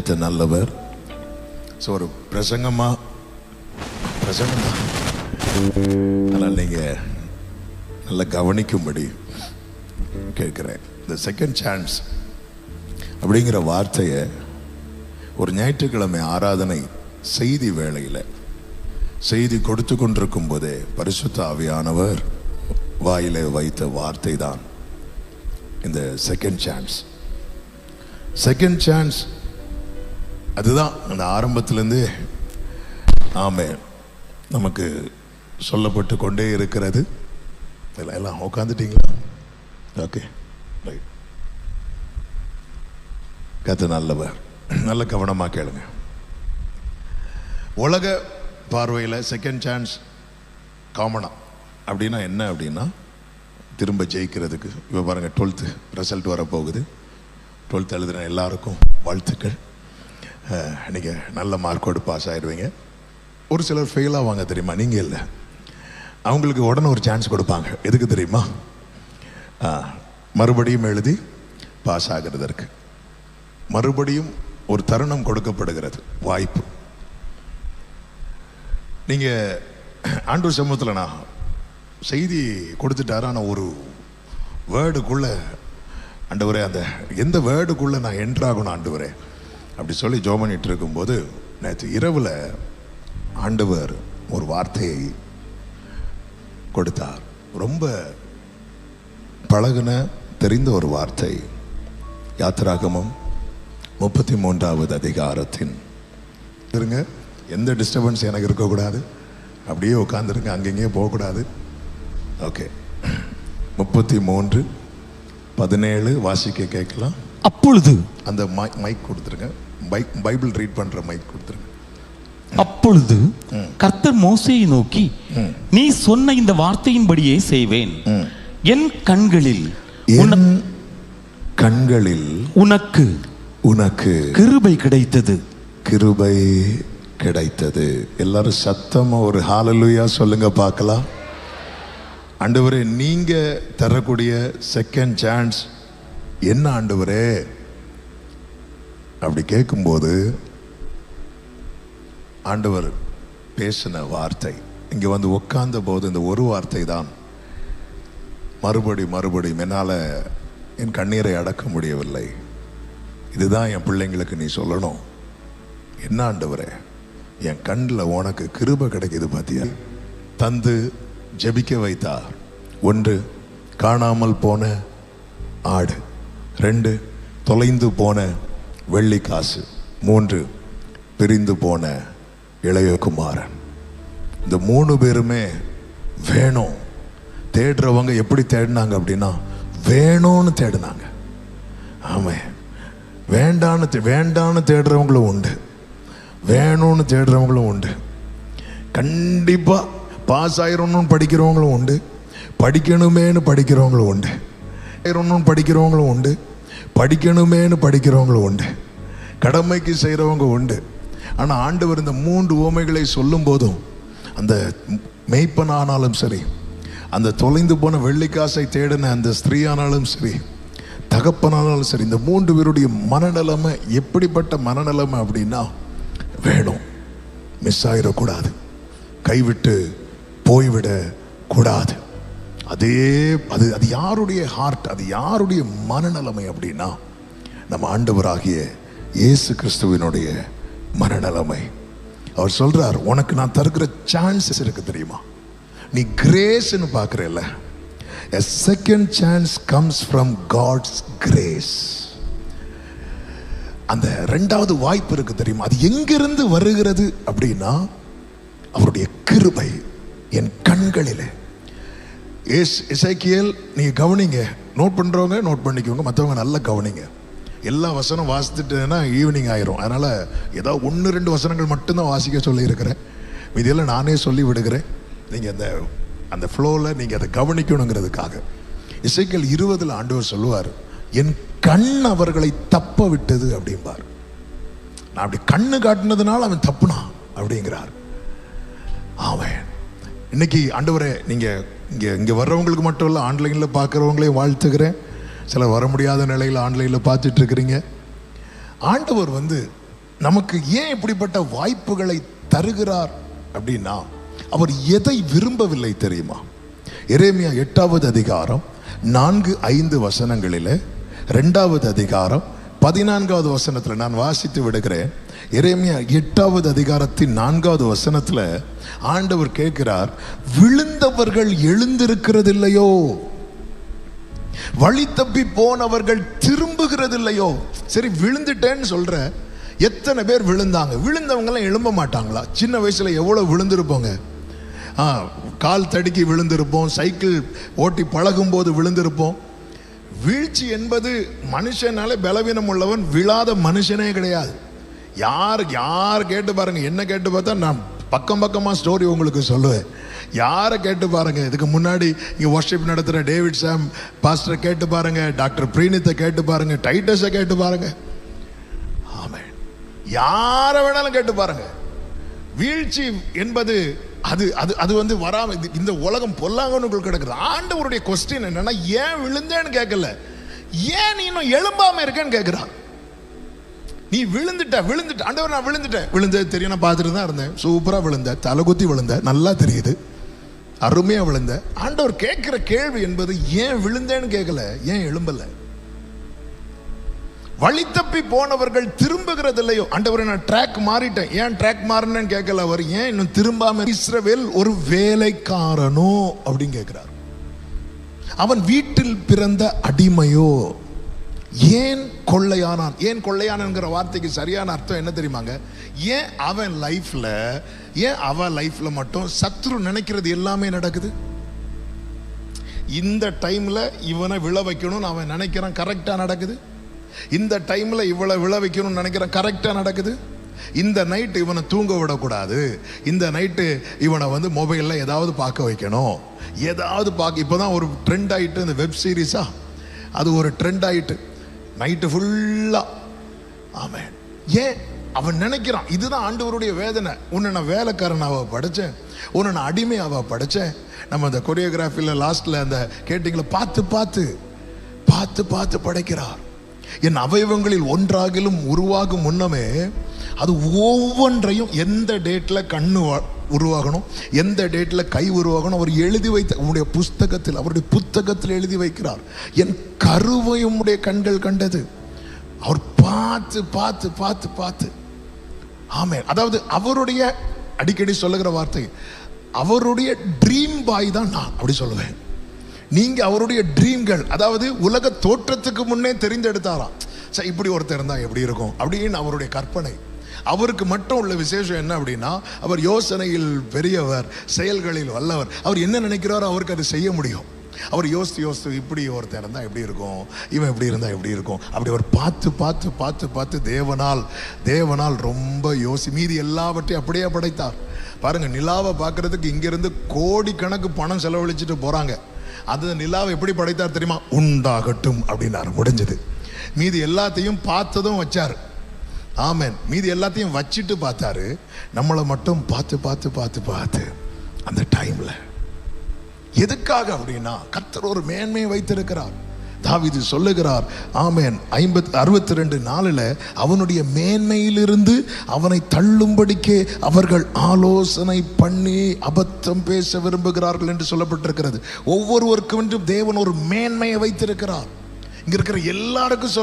கர்த்தர் நல்லவர். ஸோ ஒரு பிரசங்கம் தான். அதனால் நீங்கள் நல்லா கவனிக்கும்படி கேட்குறேன். இந்த செகண்ட் சான்ஸ் அப்படிங்கிற வார்த்தையை ஒரு ஞாயிற்றுக்கிழமை ஆராதனை செய்தி வேளையில் செய்தி கொடுத்து கொண்டிருக்கும் போதே பரிசுத்த ஆவியானவர் வாயிலே வைத்த வார்த்தை தான் இந்த செகண்ட் சான்ஸ். செகண்ட் சான்ஸ் அதுதான் அந்த ஆரம்பத்திலேருந்து நமக்கு சொல்லப்பட்டு கொண்டே இருக்கிறது. எல்லாம் உட்காந்துட்டீங்களா? Okay, right. கர்த்தர் நல்லவர். நல்ல கவனமாக கேளுங்க. உலக பார்வையில் செகண்ட் சான்ஸ் காமனா அப்படின்னா என்ன அப்படின்னா, திரும்ப ஜெயிக்கிறதுக்கு. இப்போ பாருங்கள், 12th ரிசல்ட் வரப்போகுது. 12th எழுதுன எல்லாருக்கும் வாழ்த்துக்கள். நீங்கள் நல்ல மார்க்கோடு பாஸ் ஆகிடுவீங்க. ஒரு சிலர் ஃபெயில் ஆவாங்க தெரியுமா? நீங்கள் இல்லை, அவங்களுக்கு உடனே ஒரு சான்ஸ் கொடுப்பாங்க. எதுக்கு தெரியுமா? மறுபடியும் எழுதி பாஸ் ஆகிறதற்கு மறுபடியும் ஒரு தருணம் கொடுக்கப்படுகிறது, வாய்ப்பு. நீங்கள் ஆண்டவர் சமூகத்தில் நான் செய்தி கொடுத்துட்டாரு, ஆனால் ஒரு வேர்டுக்குள்ளே ஆண்டவரே, அந்த எந்த வேர்டுக்குள்ளே நான் என்ட்ராகணும் ஆண்டவரே அப்படி சொல்லி ஜெபம் பண்ணிட்டு இருக்கும்போது, நேற்று இரவில் ஆண்டவர் ஒரு வார்த்தையை கொடுத்தார். ரொம்ப பழகுன தெரிந்த ஒரு வார்த்தை. யாத்திராகமம் 33வது அதிகாரத்தின் இருங்க, எந்த டிஸ்டர்பன்ஸ் எனக்கு இருக்கக்கூடாது. அப்படியே உட்காந்துருங்க, அங்கெங்கே போகக்கூடாது. ஓகே, 33:17 வாசிக்க கேட்கலாம். அப்பொழுது அந்த மைக் கொடுத்துருங்க, பைபிள் ரீட் பண்ற மைக் கொடுத்துருங்க. அப்பொழுது கர்த்தர் மோசேயை நோக்கி, நீ சொன்ன இந்த வார்த்தையின்படியே செய்வேன். என் கண்களில் உனக்கு கிருபை கிடைத்தது. கிருபை கிடைத்தது. எல்லாரும் சத்தமா ஒரு ஹalleluya சொல்லுங்க பார்க்கலாம். ஆண்டவரே, நீங்க தரக்கூடிய செகண்ட் சான்ஸ் என்ன ஆண்டவரே அப்படி கேட்கும்போது, ஆண்டவர் பேசின வார்த்தை இங்கே வந்து உட்கார்ந்த போது இந்த ஒரு வார்த்தை தான். மறுபடியும் என்னால் என் கண்ணீரை அடக்க முடியவில்லை. இதுதான் என் பிள்ளைங்களுக்கு நீ சொல்லணும். என்ன ஆண்டவரே, என் கண்ணில் உனக்கு கிருபை கிடைக்குது பார்த்தியா? தந்து ஜெபிக்க வைத்தார். 1, காணாமல் போன ஆடு. 2, தொலைந்து போன வெள்ளி காசு. 3, பிரிந்து போன இளைய குமாரன். இந்த 3 பேருமே வேணும். தேடுறவங்க எப்படி தேடினாங்க அப்படின்னா, வேணும்னு தேடினாங்க. ஆமாம், வேண்டான்னு தேடுறவங்களும் உண்டு, வேணும்னு தேடுறவங்களும் உண்டு. கண்டிப்பாக பாஸ் ஆயிரணும்னு படிக்கிறவங்களும் உண்டு, படிக்கணுமேனு படிக்கிறவங்களும் உண்டு, படிக்கிறவங்களும் உண்டு, படிக்கணுமேனு படிக்கிறவங்களும் உண்டு, கடமைக்கு செய்கிறவங்க உண்டு. ஆனால் ஆண்டவர் இந்த 3 உவமைகளை சொல்லும் போதும், அந்த மெய்ப்பனானாலும் சரி, அந்த தொலைந்து போன வெள்ளிக்காசை தேடின அந்த ஸ்திரீயானாலும் சரி, தகப்பனானாலும் சரி, இந்த 3 பேருடைய மனநிலைமை எப்படிப்பட்ட மனநிலைமை அப்படின்னா, வேணும், மிஸ் ஆயிடக்கூடாது, கைவிட்டு போய்விட கூடாது. அது யாருடைய ஹார்ட், அது யாருடைய மனநிலைமை அப்படின்னா, நம்ம ஆண்டவராகிய இயேசு கிறிஸ்துவினுடைய மனநிலைமை. அவர் சொல்றார், உனக்கு நான் தருகிற சான்சஸ் இருக்கு தெரியுமா? நீ கிரேஸ்ன்னு பார்க்குறல்ல, a second chance comes from God's grace. அந்த 2வது வாய்ப்பு இருக்கு தெரியுமா? அது எங்கிருந்து வருகிறது அப்படின்னா, அவருடைய கிருபை என் கண்களிலே. எசேக்கியேல், நீங்க கவனிங்க, நோட் பண்றவங்க நோட் பண்ணிக்கோங்க, மற்றவங்க நல்லா கவனிங்க. எல்லா வசனம் வாசித்துட்டேன்னா ஈவினிங் ஆயிரும். அதனால ஏதாவது 1-2 வசனங்கள் மட்டும்தான் வாசிக்க சொல்லி இருக்கிறேன். இதெல்லாம் நானே சொல்லி விடுகிறேன். நீங்க அந்த ஃப்ளோவில் நீங்க அதை கவனிக்கணுங்கிறதுக்காக. எசேக்கியேல் 20 ஆண்டவர் சொல்லுவார், என் கண் அவர்களை தப்ப விட்டது அப்படிம்பார். நான் அப்படி கண்ணு காட்டினதுனால அவன் தப்புனான் அப்படிங்கிறார். அவன் இன்னைக்கு ஆண்டவரே, நீங்க இங்க வர்றவங்களுக்கு மட்டும் இல்லை, ஆன்லைன்ல பார்க்குறவங்களையும் வாழ்த்துக்கிறேன். சிலர் வர முடியாத நிலையில் ஆன்லைனில் பார்த்துட்டு இருக்கிறீங்க. ஆண்டவர் நமக்கு ஏன் இப்படிப்பட்ட வாய்ப்புகளை தருகிறார் அப்படின்னா, அவர் எதை விரும்பவில்லை தெரியுமா? எரேமியா 8வது அதிகாரம் 4-5 வசனங்களில் 2வது அதிகாரம் 14வது வசனத்தில் நான் வாசித்து விடுகிறேன். எரேமியா 8வது அதிகாரத்தின் 4வது வசனத்தில் ஆண்டவர் கேட்கிறார், விழுந்தவர்கள் எழுந்திருக்கிறதில்லையோ, வழி தப்பி போனவர்கள் திரும்புகிறதில்லையோ. சரி, விழுந்துட்டேன்னு சொல்ற, எத்தனை பேர் விழுந்தாங்க? விழுந்தவங்களாம் எழும்ப மாட்டாங்களா? சின்ன வயசுல எவ்வளவு விழுந்திருப்போங்க. கால் தடுக்கி விழுந்திருப்போம், சைக்கிள் ஓட்டி பழகும் போது விழுந்திருப்போம். வீழ்ச்சி என்பது மனுஷனால பலவீனம் உள்ளவன் விழாத மனுஷனே கிடையாது. யார் கேட்டு பாருங்க, என்ன கேட்டு பார்த்தா நான் பக்கமா ஸ்டோரி உங்களுக்கு சொல்லுவேன். யாரை கேட்டு பாருங்க, இதுக்கு முன்னாடி இங்க வர்ஷிப் நடத்துற டேவிட் சாம் பாஸ்டர் கேட்டு பாருங்க, டாக்டர் பிரீனித்தை கேட்டு பாருங்க, டைட்டஸை கேட்டு பாருங்க, ஆமென், யாரை வேணாலும் கேட்டு பாருங்க. வீழ்ச்சி என்பது அது அது அது வந்து வராம இந்த உலகம் பொல்லாங்கன்னு கிடக்குது. ஆண்டவருடைய கொஸ்டின் என்னன்னா, ஏன் விழுந்தேன்னு கேட்கல, ஏன் நீ இன்னும் எழும்பாம இருக்கேன்னு கேட்கிறான். நீ விழுந்துட்ட ஆண்டவர், நான் விழுந்தது தெரியும், நான் பார்த்துட்டு தான் இருந்தேன், சூப்பரா விழுந்த, தலைகுத்தி விழுந்த, நல்லா தெரியுது, அருமையா விழுந்த. ஆண்டவர் கேட்கிற கேள்வி என்பது ஏன் விழுந்தேன்னு கேட்கல, ஏன் எழும்பல. வழி தப்பி போனவர்கள் திரும்புகிறது இல்லையோ. ஆண்டவரை நான் ட்ராக் மாறிட்டேன், ஏன் ட்ராக் மாறினேன்னு கேட்கல. அவர் ஏன் இன்னும் திரும்பாம, இஸ்ரவேல் ஒரு வேலைக்காரனோ அப்படின்னு கேட்கிறார். அவன் வீட்டில் பிறந்த அடிமையோ, ஏன் கொள்ளையானான். ஏன் கொள்ளையானங்கிற வார்த்தைக்கு சரியான அர்த்தம் என்ன தெரியுமாங்க? ஏன் அவன் லைஃப்ல, ஏன் அவன் லைஃப்ல மட்டும் சத்ரு நினைக்கிறது எல்லாமே நடக்குது. இந்த டைம்ல இவனை விழ வைக்கணும்னு அவன் நினைக்கிறான், கரெக்டா நடக்குது. இந்த டைம்ல இவளை விழ வைக்கணும்னு நினைக்கிறான், கரெக்டா நடக்குது. இந்த நைட்டு இவனை தூங்க விடக்கூடாது, இந்த நைட்டு இவனை வந்து மொபைல்ல ஏதாவது பார்க்க வைக்கணும், ஏதாவது பார்க்க. இப்போதான் ஒரு ட்ரெண்ட் ஆயிட்டு இந்த வெப் சீரிஸா, அது ஒரு ட்ரெண்ட் ஆயிட்டு நைட்டு ஃபுல்லா. ஆமென். ஏன் அவன் நினைக்கிறான், இதுதான் ஆண்டவருடைய வேதனை. உன்னை நான் வேலைக்காரனாவ படைச்சேன், உன்னை நான் அடிமையாவ படைச்சேன். நம்ம அந்த கொரியோகிராஃபில லாஸ்ட்ல அந்த கேட்டிங்களை பார்த்து பார்த்து பார்த்து பார்த்து படைக்கிறார். என் அவயவங்களில் ஒன்றாகிலும் உருவாகும் முன்னமே அது ஒவ்வொன்றையும் எந்த டேட்ல கண்ணு உருவாகணும், எந்த டேட்ல கை உருவாகணும் அவர் எழுதி வைத்த உங்களுடைய புஸ்தகத்தில், அவருடைய புத்தகத்தில் எழுதி வைக்கிறார். என் கருவையும் உடைய கண்கள் கண்டது. அவர் பார்த்து பார்த்து பார்த்து பார்த்து. ஆமென். அதாவது அவருடைய, அடிக்கடி சொல்லுகிற வார்த்தை, அவருடைய ட்ரீம் பாய் தான் நான் அப்படி சொல்லுவேன். நீங்க அவருடைய ட்ரீம்கள், அதாவது உலக தோற்றத்துக்கு முன்னே தெரிந்தெடுத்தாராம். சரி, இப்படி ஒருத்தர் இருந்தா எப்படி இருக்கும் அப்படின்னு அவருடைய கற்பனை. அவருக்கு மட்டும் உள்ள விசேஷம் என்ன அப்படின்னா, அவர் யோசனையில் பெரியவர், செயல்களில் வல்லவர். அவர் என்ன நினைக்கிறாரோ அவருக்கு அதை செய்ய முடியும். அவர் யோசித்து இப்படி ஒருத்தர் இருந்தா எப்படி இருக்கும், இவன் எப்படி இருந்தா எப்படி இருக்கும், அப்படி அவர் பார்த்து பார்த்து பார்த்து பார்த்து தேவனால் ரொம்ப மீதி எல்லாவற்றையும் அப்படியே படைத்தார். பாருங்க, நிலாவை பார்க்கறதுக்கு இங்கிருந்து கோடிக்கணக்கு பணம் செலவழிச்சுட்டு போறாங்க. அது நிலாவை எப்படி படைத்தார் தெரியுமா? உண்டாகட்டும் அப்படின்னாரு, முடிஞ்சது. மீதி எல்லாத்தையும் பார்த்ததும் வச்சாரு. ஆமென். மீதி எல்லாத்தையும் வச்சிட்டு பார்த்தாரு, நம்மளை மட்டும் பார்த்து பார்த்து பார்த்து பார்த்து அந்த டைம்ல. எதுக்காக அப்படின்னா, கர்த்தர் ஒரு மேன்மையை வைத்திருக்கிறார். தாவீது சொல்லுகிறார், ஆமென், 62:4 அவனுடைய மேன்மையிலிருந்து அவனை தள்ளும்படிக்கே அவர்கள் ஆலோசனை பண்ணி அபத்தம் பேச விரும்புகிறார்கள் என்று சொல்லப்பட்டிருக்கிறது. ஒவ்வொருவருக்கும் தேவன் ஒரு மேன்மையை வைத்திருக்கிறார். இங்க இருக்கிற எல்லாருக்கும்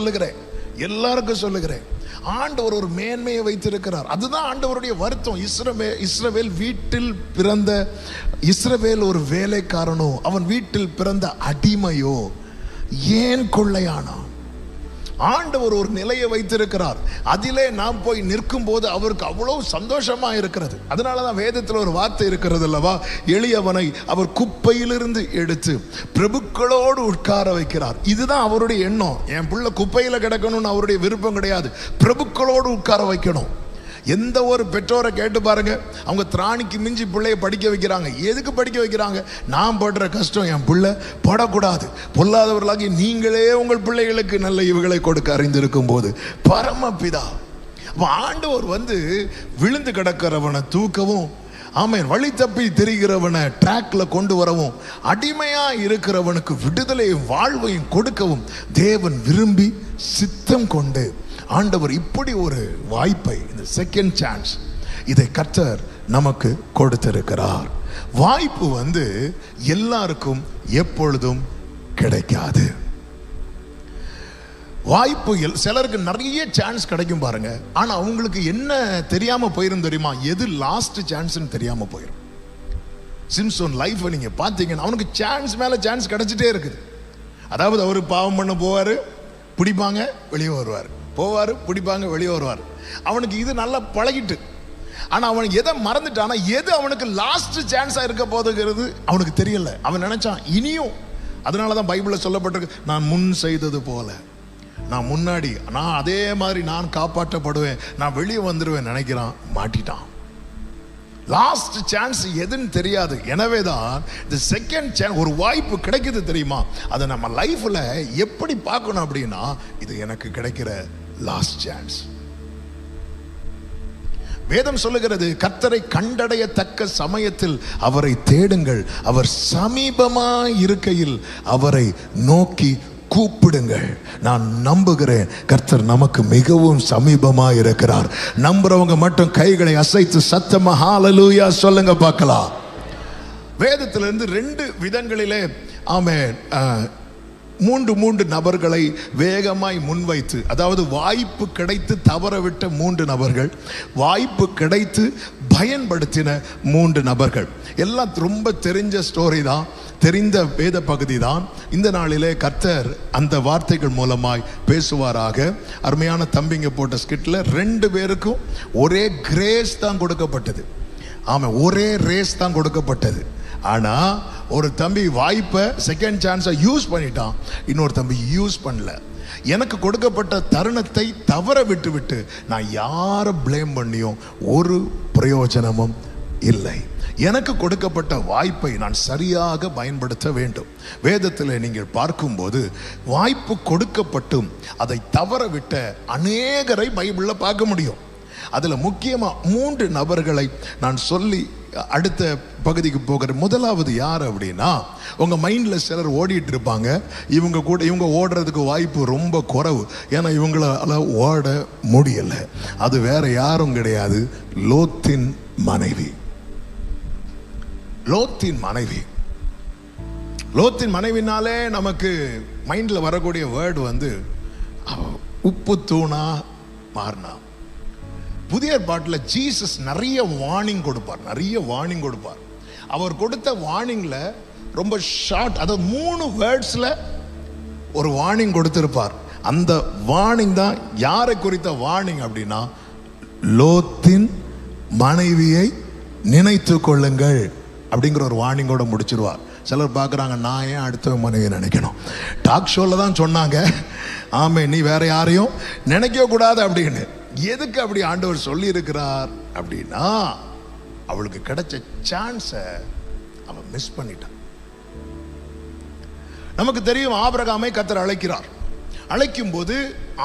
சொல்லுகிறேன், ஆண்டவர் ஒரு மேன்மையை வைத்திருக்கிறார். அதுதான் ஆண்டவருடைய வருத்தம். இஸ்ரவேல் வீட்டில் பிறந்த, இஸ்ரவேல் ஒரு வேலைக்காரனோ, அவன் வீட்டில் பிறந்த அடிமையோ, ஏன் கொள்ளையானா? ஆண்டவர் ஒரு நிலையை வைத்திருக்கிறார். அதிலே நாம் போய் நிற்கும் போது அவருக்கு அவ்வளவு சந்தோஷமா இருக்கிறது. அதனாலதான் வேதத்தில் ஒரு வார்த்தை இருக்கிறது அல்லவா, எளியவனை அவர் குப்பையிலிருந்து எடுத்து பிரபுக்களோடு உட்கார வைக்கிறார். இதுதான் அவருடைய எண்ணம். என் பிள்ளை குப்பையில கிடக்கணும்னு அவருடைய விருப்பம் கிடையாது, பிரபுக்களோடு உட்கார வைக்கணும். எந்த ஒரு பெற்றோரை கேட்டு பாருங்க, அவங்க திராணிக்கு மிஞ்சி பிள்ளைய படிக்க வைக்கிறாங்க. எதுக்கு படிக்க வைக்கிறாங்க? நான் படுற கஷ்டம் என் பிள்ளை படக்கூடாது. பொல்லாதவர்களாகி நீங்களே உங்கள் பிள்ளைகளுக்கு நல்ல இவுகளை கொடுக்க அறிந்திருக்கும் போது பரமபிதா. ஆண்டவர் வந்து விழுந்து கிடக்கிறவனை தூக்கவும், ஆமென், வழி தப்பி திரிகிறவனை ட்ராக்ல கொண்டு வரவும், அடிமையா இருக்கிறவனுக்கு விடுதலையும் வாழ்வையும் கொடுக்கவும் தேவன் விரும்பி சித்தம் கொண்டு ஆண்டவர் இப்படி ஒரு வாய்ப்பை, இந்த செகண்ட் சான்ஸ், இதை கர்த்தர் நமக்கு கொடுத்திருக்கிறார். வாய்ப்பு எல்லாருக்கும் எப்பொழுதும் கிடைக்காது. வாய்ப்பு சிலருக்கு நிறைய சான்ஸ் கிடைக்கும் பாருங்க. ஆனா அவங்களுக்கு என்ன தெரியாம போயிரும் தெரியுமா? எது லாஸ்ட் சான்ஸ்னு தெரியாம போயிரும். சிம்சோன் லைஃப் நீங்க பாத்தீங்கன்னா அவனுக்கு சான்ஸ் மேல சான்ஸ் கிடைச்சிட்டே இருக்குது. அதாவது அவரு பாவம் பண்ண போவாரு, பிடிப்பாங்க, வெளியே வருவார், போவாரு, பிடிப்பாங்க, வெளியே வருவார். அவனுக்கு இது நல்லா பழகிட்டு. ஆனா அவனுக்கு எதை மறந்துட்டானா, எது அவனுக்கு லாஸ்ட் சான்ஸா இருக்க போதுங்கிறது அவனுக்கு தெரியல. அவன் நினைச்சான் இனியும். அதனாலதான் பைபிள்ல சொல்லப்பட்டிருக்கு, நான் முன் செய்தது போல, நான் முன்னாடி, நான் அதே மாதிரி நான் காப்பாற்றப்படுவேன், நான் வெளியே வந்துடுவேன் நினைக்கிறான். மாட்டிட்டான். லாஸ்ட் சான்ஸ் எதுன்னு தெரியாது. எனவேதான் இந்த செகண்ட் சான்ஸ், ஒரு வாய்ப்பு கிடைக்குது தெரியுமா, அதை நம்ம லைஃப்ல எப்படி பார்க்கணும் அப்படின்னா, இது எனக்கு கிடைக்கிற லாஸ்ட் சான்ஸ். வேதம் சொல்லுகிறது, கர்த்தரை கண்டடையத்தக்க சமயத்தில் அவரை தேடுங்கள், அவர் சமீபமாய் இருக்கையில் அவரை நோக்கி கூப்பிடுங்கள். நான் நம்புகிறேன் கர்த்தர் நமக்கு மிகவும் சமீபமா இருக்கிறார். நம்புறவங்க மட்டும் கைகளை அசைத்து சத்தமா ஹல்லேலூயா சொல்லுங்க பார்க்கலாம். வேதத்திலிருந்து 2 விதங்களிலே ஆமென் மூன்று நபர்களை வேகமாய் முன்வைத்து, அதாவது வாய்ப்பு கிடைத்து தவறவிட்ட 3 நபர்கள், வாய்ப்பு கிடைத்து பயன்படுத்தின 3 நபர்கள். எல்லாம் ரொம்ப தெரிஞ்ச ஸ்டோரி தான், தெரிந்த வேத பகுதி தான். இந்த நாளிலே கர்த்தர் அந்த வார்த்தைகள் மூலமாய் பேசுவாராக. அருமையான தம்பிங்க போட்ட ஸ்கிட்ல 2 பேருக்கும் ஒரே கிரேஸ் தான் கொடுக்கப்பட்டது. ஆமா, ஒரே ரேஸ் தான் கொடுக்கப்பட்டது. ஆனா ஒரு தம்பி வாய்ப்பை, செகண்ட் சான்ஸை யூஸ் பண்ணிட்டான், இன்னொரு தம்பி யூஸ் பண்ணல. எனக்கு கொடுக்கப்பட்ட தருணத்தை தவற விட்டு நான் யாரை பிளேம் பண்ணியும் ஒரு பிரயோஜனமும் இல்லை. எனக்கு கொடுக்கப்பட்ட வாய்ப்பை நான் சரியாக பயன்படுத்த வேண்டும். வேதத்தில் நீங்கள் பார்க்கும்போது வாய்ப்பு கொடுக்கப்பட்டும் அதை தவற விட்ட அநேகரை பைபிள்ல பார்க்க முடியும். அதுல முக்கியமா 3 நபர்களை நான் சொல்லி அடுத்த பகுதிக்கு போகிற. முதலாவது யார் அப்படின்னா, உங்க மைண்ட்ல சிலர் ஓடிட்டு இருப்பாங்க, இவங்க ஓடுறதுக்கு வாய்ப்பு ரொம்ப குறைவு, ஏன்னா இவங்களால ஓட முடியல. அது வேற யாரும் கிடையாது, லோத்தின் மனைவி. லோத்தின் மனைவி. லோத்தின் மனைவினாலே நமக்கு மைண்ட்ல வரக்கூடிய வேர்டு உப்பு தூணா மாறினா. புதிய ஏற்பாட்டில் ஜீசஸ் நிறைய வார்னிங் கொடுப்பார். அவர் கொடுத்த வார்னிங்ல ரொம்ப ஷார்ட், அதாவது 3 வேர்ட்ஸ்ல ஒரு வார்னிங் கொடுத்திருப்பார். அந்த வார்னிங் தான் யாரை குறித்த வார்னிங் அப்படின்னா, லோத்தின் மனைவியை நினைத்து கொள்ளுங்கள் அப்படிங்கிற ஒரு வார்னிங்கோட முடிச்சிருவார். சிலர் பார்க்குறாங்க, நான் ஏன் அடுத்த மனைவியை நினைக்கணும், டாக் ஷோல தான் சொன்னாங்க, ஆமே நீ வேற யாரையும் நினைக்க கூடாது அப்படின்னு. எதுக்கு அப்படி ஆண்டவர் சொல்லி இருக்கிறார் அப்படின்னா, அவளுக்கு கிடைச்ச சான்ஸை அவன் மிஸ் பண்ணிட்டான். நமக்கு தெரியும், ஆபிரகாமை கர்த்தர் அழைக்கிறார். அழைக்கும் போது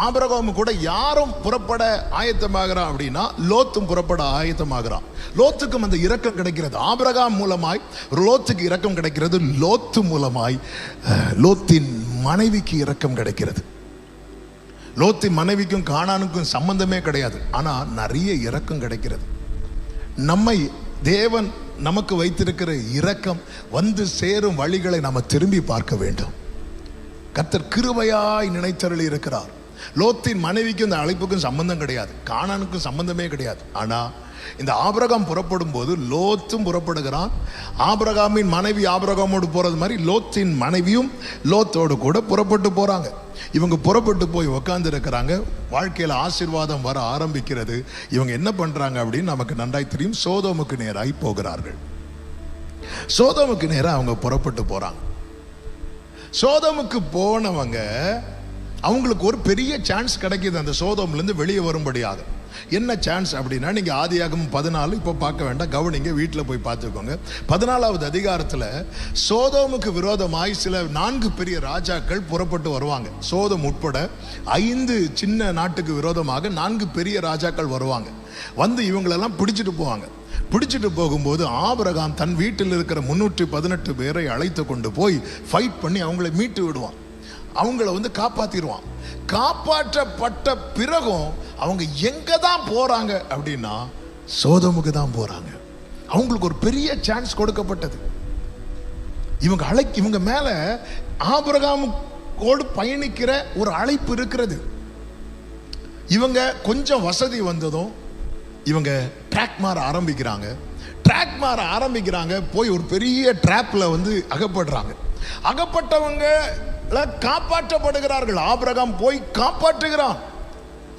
ஆபிரகாம் கூட யாரும் புறப்பட ஆயத்தமாகிறான் அப்படின்னா, லோத்தும் புறப்பட ஆயத்தமாகிறான். லோத்துக்கும் அந்த இரக்கம் கிடைக்கிறது. ஆபிரகாம் மூலமாய் லோத்துக்கு இரக்கம் கிடைக்கிறது, லோத்து மூலமாய் லோத்தின் மனைவிக்கு இரக்கம் கிடைக்கிறது. லோத்தின் மனைவிக்கும் கானானுக்கும் சம்பந்தமே கிடையாது, ஆனா நிறைய இரக்கம் கிடைக்கிறது. நம்மை தேவன் நமக்கு வைத்திருக்கிற இரக்கம் வந்து சேரும் வழிகளை நம்ம திரும்பி பார்க்க வேண்டும். கர்த்தர் கிருபையாய் நினைத்தருளி இருக்கிறார். லோத்தின் மனைவிக்கும் இந்த அழைப்புக்கும் சம்பந்தம் கிடையாது, கானானுக்கும் சம்பந்தமே கிடையாது. ஆனா இந்த ஆபிரகாம் புறப்படும் போது லோத்தும் புறப்படுகிறான். ஆபிரகாமின் மனைவி ஆபிரகாமோடு போறது மாதிரி லோத்தின் மனைவியும் லோத்தோடு கூட புறப்பட்டு போறாங்க. இவங்க புறப்பட்டு போய் உட்கார்ந்து இருக்கிறாங்க. வாழ்க்கையில ஆசீர்வாதம் வர ஆரம்பிக்கிறது. இவங்க என்ன பண்றாங்க அப்படின்னு நமக்கு நன்றாய் தெரியும். சோதோமுக்கு நேராய் போகிறார்கள். சோதோமுக்கு நேராக அவங்க புறப்பட்டு போறாங்க. சோதோமுக்கு போனவங்க, அவங்களுக்கு ஒரு பெரிய சான்ஸ் கிடைக்குது அந்த சோதோம்ல இருந்து வெளியே வரும்படியாக. என்ன சான்ஸ் அப்படின்னா, நீங்க ஆதியாகமம் 14 இப்போ பார்க்க வேண்டாம், கவனிங்க, வீட்டில் போய் பார்த்துக்கோங்க. 14வது அதிகாரத்தில் சோதோமுக்கு விரோதமாய் சில 4 பெரிய ராஜாக்கள் புறப்பட்டு வருவாங்க. சோதோம் உட்பட 5 சின்ன நாட்டுக்கு விரோதமாக 4 பெரிய ராஜாக்கள் வருவாங்க. வந்து இவங்களெல்லாம் பிடிச்சிட்டு போவாங்க. பிடிச்சிட்டு போகும்போது ஆபிரகாம் தன் வீட்டில் இருக்கிற 318 பேரை அழைத்து கொண்டு போய் ஃபைட் பண்ணி அவங்களை மீட்டு விடுவான். அவங்கள வந்து காப்பாத்திடுவான். காப்பாற்றப்பட்ட பிறகும் அவங்க எங்க தான் போறாங்க அப்படின்னா சோதோமுக்கு தான் போறாங்க. அவங்களுக்கு ஒரு பெரிய சான்ஸ் கொடுக்கப்பட்டது. இவங்க மேல ஆபிரகாமோடு பயணிக்கிற ஒரு அழைப்பு இருக்கிறது. இவங்க கொஞ்சம் வசதி வந்ததும் இவங்க ட்ராக் மாற ஆரம்பிக்கிறாங்க. போய் ஒரு பெரிய டிராப்ல வந்து அகப்படுறாங்க. அகப்பட்டவங்க காப்பாற்றப்படுகிறார்கள். ஆபிரகாம் போய் காப்பாற்றுகிறான்.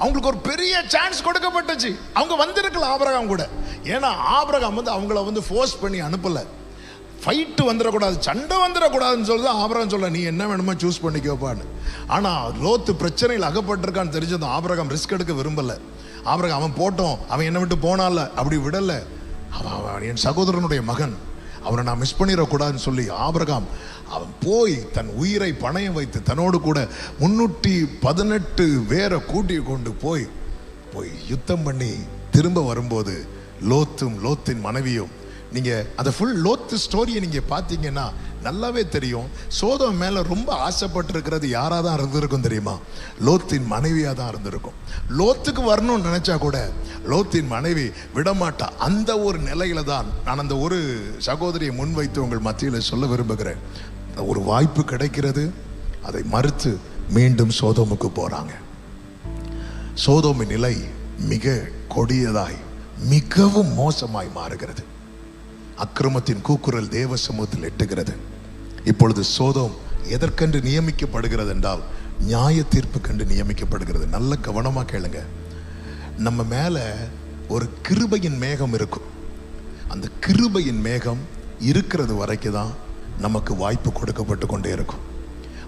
அவங்களுக்கு ஒரு பெரிய சான்ஸ் கொடுக்கப்பட்டுச்சு. அவங்க வந்திருக்கலாம் ஆபிரகாம் கூட. ஏன்னா ஆபிரகாம் வந்து அவங்கள வந்து ஃபோர்ஸ் பண்ணி அனுப்பல. ஃபைட்டு வந்துடக்கூடாது, சண்டை வந்துடக்கூடாதுன்னு சொல்லி தான் ஆபிரகாம் சொல்ல, நீ என்ன வேணுமோ சூஸ் பண்ணிக்கோப்பான்னு. ஆனால் லோத்து பிரச்சனையில் அகப்பட்டிருக்கான்னு தெரிஞ்சதும் ஆபிரகாம் ரிஸ்க் எடுக்க விரும்பல. ஆபிரகாம் அவன் போட்டோம், அவன் என்னை விட்டு போனால அப்படி விடல. அவன் என் சகோதரனுடைய மகன், அவனை நான் மிஸ் பண்ணிடக்கூடாதுன்னு சொல்லி ஆபிரகாம் அவன் போய் தன் உயிரை பணயம் வைத்து தன்னோடு கூட 318 பேரை கூட்டி கொண்டு போய் யுத்தம் பண்ணி திரும்ப வரும்போது லோத்தின் மனைவியும், நீங்க அந்த ஃபுல் லோத்து ஸ்டோரியை நீங்க பார்த்தீங்கன்னா நல்லாவே தெரியும். சோதோம் மேல ரொம்ப ஆசைப்பட்டு இருக்கிறது யாரா தான் இருந்திருக்கும் தெரியுமா? லோத்தின் மனைவியா தான் இருந்திருக்கும். லோத்துக்கு வரணும்னு நினைச்சா கூட லோத்தின் மனைவி விடமாட்டா. அந்த ஒரு நிலையில தான் நான் அந்த ஒரு சகோதரியை முன்வைத்து உங்கள் மத்தியில் சொல்ல விரும்புகிறேன். ஒரு வாய்ப்பு கிடைக்கிறது, அதை மறுத்து மீண்டும் சோதோமுக்கு போறாங்க. சோதோமின் நிலை மிக கொடியதாய் மிகவும் மோசமாய் மாறுகிறது. அக்கிரமத்தின் கூக்குரல் தேவ சமூகத்தில் எட்டுகிறது. இப்பொழுது சோதோம் எதற்கென்று நியமிக்கப்படுகிறது என்றால் நியாய தீர்ப்பு கண்டு நியமிக்கப்படுகிறது. நல்ல கவனமா கேளுங்க. நம்ம மேல ஒரு கிருபையின் மேகம் இருக்கும். அந்த கிருபையின் மேகம் இருக்கிறது வரைக்கும் தான் நமக்கு வாய்ப்பு கொடுக்கப்பட்டு கொண்டே இருக்கும்.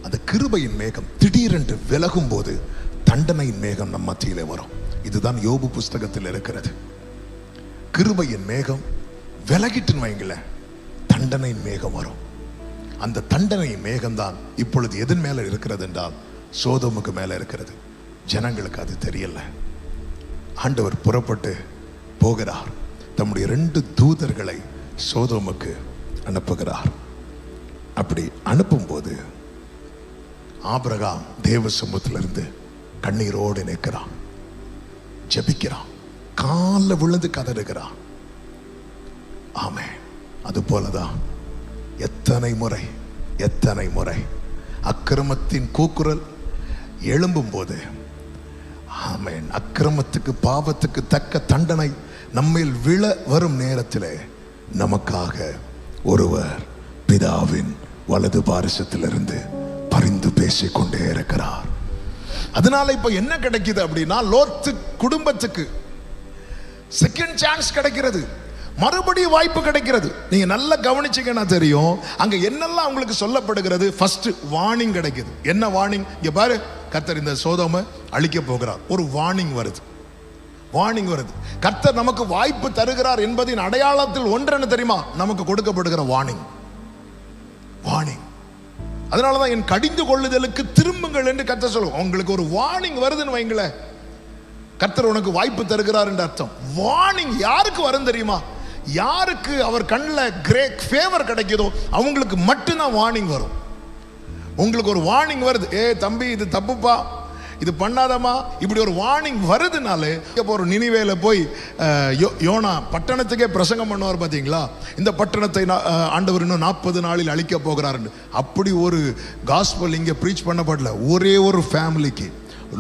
அந்த கிருபையின் மேகம் திடீரென்று விலகும் போது தண்டனையின் மேகம் நம் மத்தியிலே வரும். இதுதான் யோபு புஸ்தகத்தில் இருக்கிறது. கிருபையின் மேகம் விலகிட்டுன்னு வைங்கள, தண்டனை மேகம் வரும். அந்த தண்டனை மேகம்தான் இப்பொழுது எதன் மேல இருக்கிறது என்றால் சோதோமுக்கு மேல இருக்கிறது. ஜனங்களுக்கு அது தெரியல. ஆண்டவர் புறப்பட்டு போகிறார். தம்முடைய 2 தூதர்களை சோதோமுக்கு அனுப்புகிறார். அப்படி அனுப்பும்போது ஆபிரகாம் தேவ சமூகத்திலிருந்து கண்ணீரோடு நிற்கிறான், ஜெபிக்கிறான், காலில் விழுந்து கதறுகிறான். ஆமே, அது போலதான் எத்தனை முறை அக்கிரமத்தின் கூக்குரல் எழும்பும் போது, ஆமேன், அக்கிரமத்துக்கு பாவத்துக்கு தக்க தண்டனை நம்மில் விழ வரும் நேரத்திலே நமக்காக ஒருவர் பிதாவின் வலது பாரிசத்திலிருந்து பரிந்து பேசிக்கொண்டே இருக்கிறார். அதனால இப்ப என்ன கிடைக்குது அப்படின்னா, லோத்து குடும்பத்துக்கு செகண்ட் சான்ஸ் கிடைக்கிறது, மறுபடியும் வாய்ப்பு கிடைக்கிறது. நீங்க நல்லா கவனிச்சீங்கன்னா தெரியும் அங்க என்னெல்லாம் உங்களுக்கு சொல்லப்படுகிறது. ஃபர்ஸ்ட் வார்னிங் கிடைக்குது. என்ன வார்னிங்? இங்க பாரு, கர்த்தர் இந்த சோதோமை அழிக்க போகிறார். ஒரு வார்னிங் வருது. கர்த்தர் நமக்கு வாய்ப்பு தருகிறார் என்பதின் அடையாளத்தில் ஒன்று என்ன தெரியுமா? நமக்கு கொடுக்கப்படுகிற வார்னிங். அதனாலதான் என் கடிந்து கொள்ளுதலுக்கு திரும்புங்கள் என்று கர்த்தர் சொல்லுவோம். உங்களுக்கு ஒரு வார்னிங் வருதுன்னு வைங்களேன், கர்த்தர் உனக்கு வாய்ப்பு தருகிறார் என்று அர்த்தம். வார்னிங் யாருக்கு வரும் தெரியுமா? யாருக்கு அவர் கண்ணில் கிரேட் ஃபேவர் கிடைக்குதோ அவங்களுக்கு மட்டும்தான் வார்னிங் வரும். உங்களுக்கு ஒரு வார்னிங் வருது, ஏ தம்பி இது தப்புப்பா, இது பண்ணாதமா, இப்படி ஒரு வார்னிங் வருதுனாலே. இப்போ ஒரு நினிவேல போய் யோனா பட்டணத்துக்கே பிரசங்கம் பண்ணுவார் பார்த்தீங்களா, இந்த பட்டணத்தை ஆண்டவர் இன்னும் 40 நாளில் அழிக்க போகிறாருன்னு. அப்படி ஒரு காஸ்பல் இங்கே ப்ரீச் பண்ணப்படல. ஒரே ஒரு ஃபேமிலிக்கு,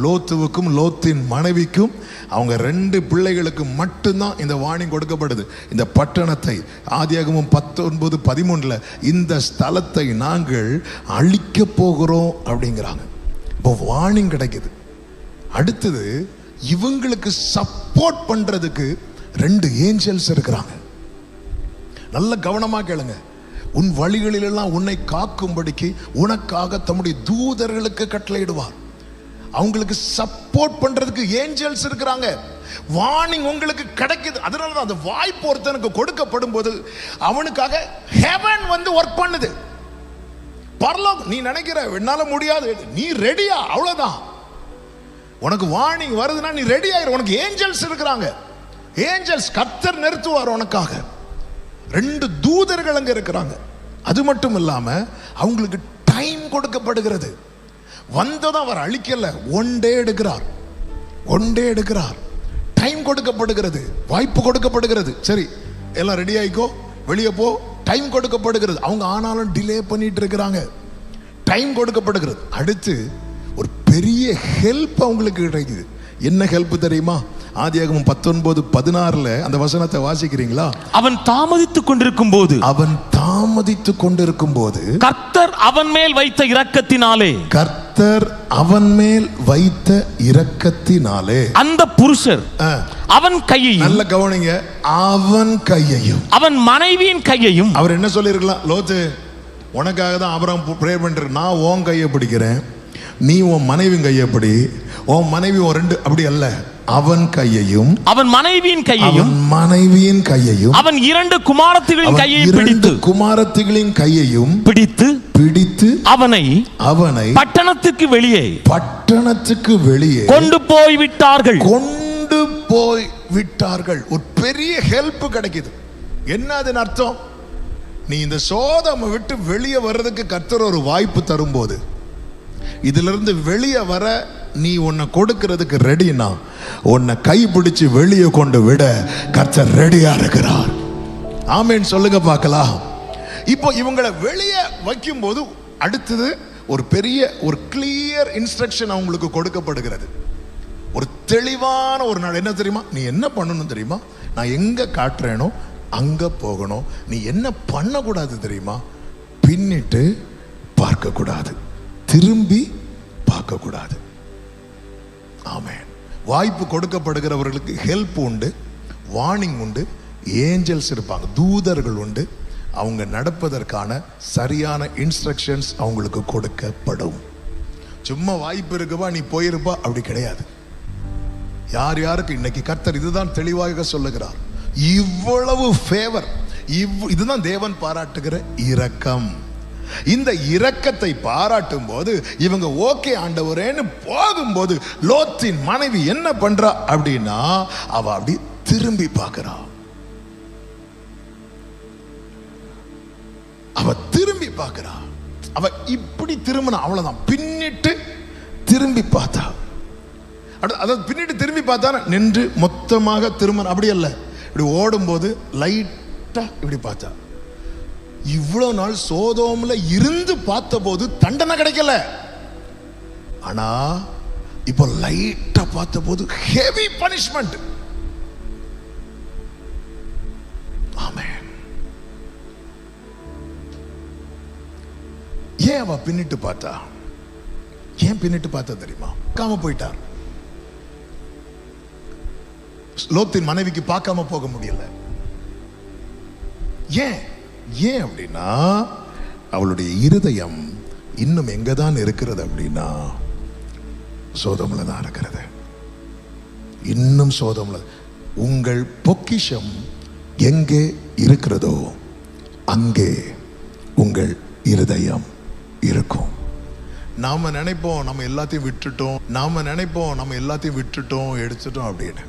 லோத்துவுக்கும் லோத்தின் மனைவிக்கும் அவங்க 2 பிள்ளைகளுக்கு மட்டும்தான் இந்த வார்னிங் கொடுக்கப்படுது. இந்த பட்டணத்தை ஆதியாகமம் 19:13 இந்த ஸ்தலத்தை நாங்கள் அழிக்க போகிறோம் அப்படிங்கிறாங்க. இப்போ வார்னிங் கிடைக்குது. அடுத்தது இவங்களுக்கு சப்போர்ட் பண்றதுக்கு 2 ஏஞ்சல்ஸ் இருக்கிறாங்க. நல்ல கவனமா கேளுங்க. உன் வழிகளிலெல்லாம் உன்னை காக்கும்படிக்கு உனக்காக தம்முடைய தூதர்களுக்கு கட்டளையிடுவார். அவங்களுக்கு சப்போர்ட் பண்றதுக்கு ஏஞ்சல்ஸ் இருக்கிறாங்க. வார்னிங் உங்களுக்கு கிடைக்குது. அதனாலதான் அந்த வாய்ப்பு ஒருத்தனுக்கு கொடுக்கப்படும் போது அவனுக்காக ஹெவன் வந்து ஒர்க் பண்ணுது. பரலோகம், நீ நினைக்கிற என்னால முடியாது, நீ ரெடியா, அவ்வளவுதான். உனக்கு வார்னிங் வருதுன்னா நீ ரெடி ஆயிரு. உனக்கு ஏஞ்சல்ஸ் இருக்கிறாங்க. ஏஞ்சல்ஸ் கர்த்தர் நிறுத்துவார் உனக்காக. 2 தூதர்கள் அங்க இருக்கிறாங்க. அது மட்டும் இல்லாம அவங்களுக்கு டைம் கொடுக்கப்படுகிறது. வந்ததும் அவர் அழிக்கல, ஒன்றே எடுக்கிறார், ஒன்றே எடுக்கிறார். டைம் கொடுக்கப்படுகிறது, வாய்ப்பு கொடுக்கப்படுகிறது. சரி, எல்லாம் ரெடி ஆயிக்கோ, வெளியே போ, டைம் கொடுக்கப்படுகிறது. அவங்க ஆனாலும் டிலே பண்ணிட்டு இருக்கிறாங்க. டைம் கொடுக்கப்படுகிறது. அடுத்து ஒரு பெரிய ஹெல்ப் அவங்களுக்கு கிடைக்குது. என்ன ஹெல்ப் தெரியுமா? ஆதியாகமம் 19:16 அந்த வசனத்தை வாசிக்கிறீங்களா? அவன் தாமதித்துக் கொண்டிருக்கும் போது, அவன் தாமதித்துக் கொண்டிருக்கும் போது கர்த்தர் அவன் மேல் வைத்த இரக்கத்தினாலே, கர்த்தர் அவன் மேல் வைத்த இரக்கத்தினாலே அந்த புருஷர் அவன் கையையும், நல்ல கவனிங்க, அவன் கையையும், அவன் மனைவியின் கையையும். அவர் என்ன சொல்லிருக்கலாம்? லோத்து, உனக்காக தான் ஆபிரகாம் பிரேயர் பண்ற, நான் உன் கையை பிடிக்கிறேன், நீ உன் மனைவியின் கையை பிடி. உன் மனைவி ஒரு ரெண்டு, அப்படி அல்ல, அவன் கையையும், அவன் மனைவியின் கையையும், மனைவியின் கையையும், அவன் 2 குமாரத்திகளின் கையை பிடித்து, குமாரத்திகளின் கையையும் பிடித்து பிடித்து அவனை பட்டணத்துக்கு வெளியே, பட்டணத்துக்கு வெளியே கொண்டு போய் விட்டார்கள், கொண்டு போய் விட்டார்கள். ஒரு பெரிய ஹெல்ப் கிடைக்குது. என்ன அதன் அர்த்தம்? நீ இந்த சோதமை விட்டு வெளியே வர்றதுக்கு கர்த்தர் ஒரு வாய்ப்பு தரும்போது, இதிலிருந்து வெளியே வர நீ உன்னை கொடுக்கிறதுக்கு ரெடினா, உன்னை கைப்பிடிச்சு வெளியே கொண்டு விட கர்த்தர் ரெடியா இருக்கிறார். ஆமேன் சொல்லுங்க பார்க்கலாம். இப்போ இவங்களை வெளியே வைக்கும் போது அடுத்தது ஒரு பெரிய ஒரு கிளியர் இன்ஸ்ட்ரக்ஷன் அவங்களுக்கு கொடுக்கப்படுகிறது. ஒரு தெளிவான ஒரு நாள். என்ன தெரியுமா? நீ என்ன பண்ணணும் தெரியுமா? நான் எங்க காட்டுறேனோ அங்க போகணும். நீ என்ன பண்ணக்கூடாது தெரியுமா? பின்னிட்டு பார்க்க கூடாது, திரும்பி பார்க்க கூடாது. ஆமென். வாய்ப்பு கொடுக்கப்படுகிறவர்களுக்கு ஹெல்ப் உண்டு, வார்னிங் உண்டு, ஏஞ்சல்ஸ் இருப்பாங்க, தூதர்கள் உண்டு. அவங்க நடப்பதற்கான சரியான இன்ஸ்ட்ரக்ஷன்ஸ் அவங்களுக்கு கொடுக்கப்படும். சும்மா வாய்ப்பு இருக்குப்பா நீ போயிருப்பா, அப்படி கிடையாது. யார் யாருக்கு இன்னைக்கு கர்த்தர் இதுதான் தெளிவாக சொல்லுகிறார். இவ்வளவு ஃபேவர், இதுதான் தேவன் பாராட்டுகிற இரக்கம். இந்த இரக்கத்தை பாராட்டும் போது இவங்க ஓகே ஆண்டவரேன்னு போகும்போது லோத்தின் மனைவி என்ன பண்றா அப்படின்னா, அவ அப்படி திரும்பி பார்க்கிறா. அவ திரும்பி பார்க்கிறா. அவ இப்படி திரும்பினா, அவ்வளவுதான், பின்னிட்டு திரும்பி பார்த்தா. அதாவது பின்னிட்டு திரும்பி பார்த்தா நின்று மொத்தமாக திரும்ப, அப்படி அல்ல, இப்படி ஓடும்போது லைட்டா இப்படி பார்த்தா. இவ்வளவு நாள் சோதோம்ல இருந்து பார்த்த போது தண்டனை கிடைக்கல, ஆனா இப்போ லைட்டா பார்த்த போது ஹெவி பனிஷ்மெண்ட். ஆமென். ஏன் அவ பின்னிட்டு பார்த்தா? ஏன் பின்னிட்டு பார்த்தா தெரியுமா? பார்க்காம போயிட்டார். லோத்தின் மனைவிக்கு பார்க்காம போக முடியல. ஏன் ஏன் அப்படின்னா, அவளுடைய இருதயம் இன்னும் எங்கதான் இருக்கிறது அப்படின்னா, சோதோம்ல தான் இருக்கிறது. இன்னும் சோதோம்ல. உங்கள் பொக்கிஷம் எங்கே இருக்கிறதோ அங்கே உங்கள் இருதயம் இருக்கும். நாம நினைப்போம் நம்ம எல்லாத்தையும் விட்டுட்டோம், எடுத்துட்டோம் அப்படின்னு.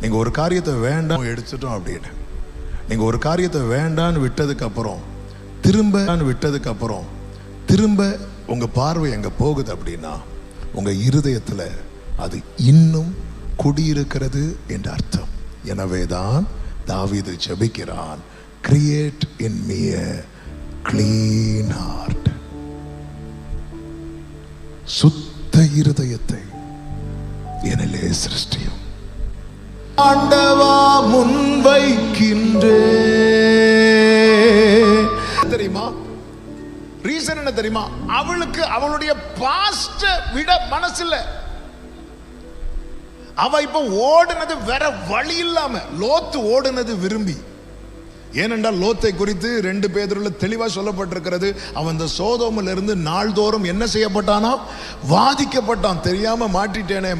நீங்க ஒரு காரியத்தை வேண்டாம் எடுத்துட்டோம் அப்படின்னு. நீங்க ஒரு காரியத்தை வேண்டான்னு விட்டதுக்கு அப்புறம் திரும்ப உங்க பார்வை எங்க போகுது அப்படின்னா, உங்க இருதயத்துல அது இன்னும் குடியிருக்கிறது என்று அர்த்தம். எனவேதான் தாவீது ஜெபிக்கிறான், create in me a clean heart. சுத்த இருதயத்தை என்னிலே சிருஷ்டியும். ஆண்டவா முன்வைக்கின்றே. தெரியுமா ரீசன் என்ன தெரியுமா? அவளுக்கு அவளுடைய பாஸ்ட விட மனசில்ல. அவ இப்ப ஓடுனது வேற வழி இல்லாம, லோத்து ஓடுனது விரும்பி. ஏனென்றால் லோத்தை குறித்து 2 பேதுருல தெளிவா சொல்லப்பட்டிருக்கிறது. அவன் இந்த சோதோமில் இருந்து நாள்தோறும் என்ன செய்யப்பட்டானா? வாதிக்கப்பட்டான். தெரியாம மாட்டிட்டேனே,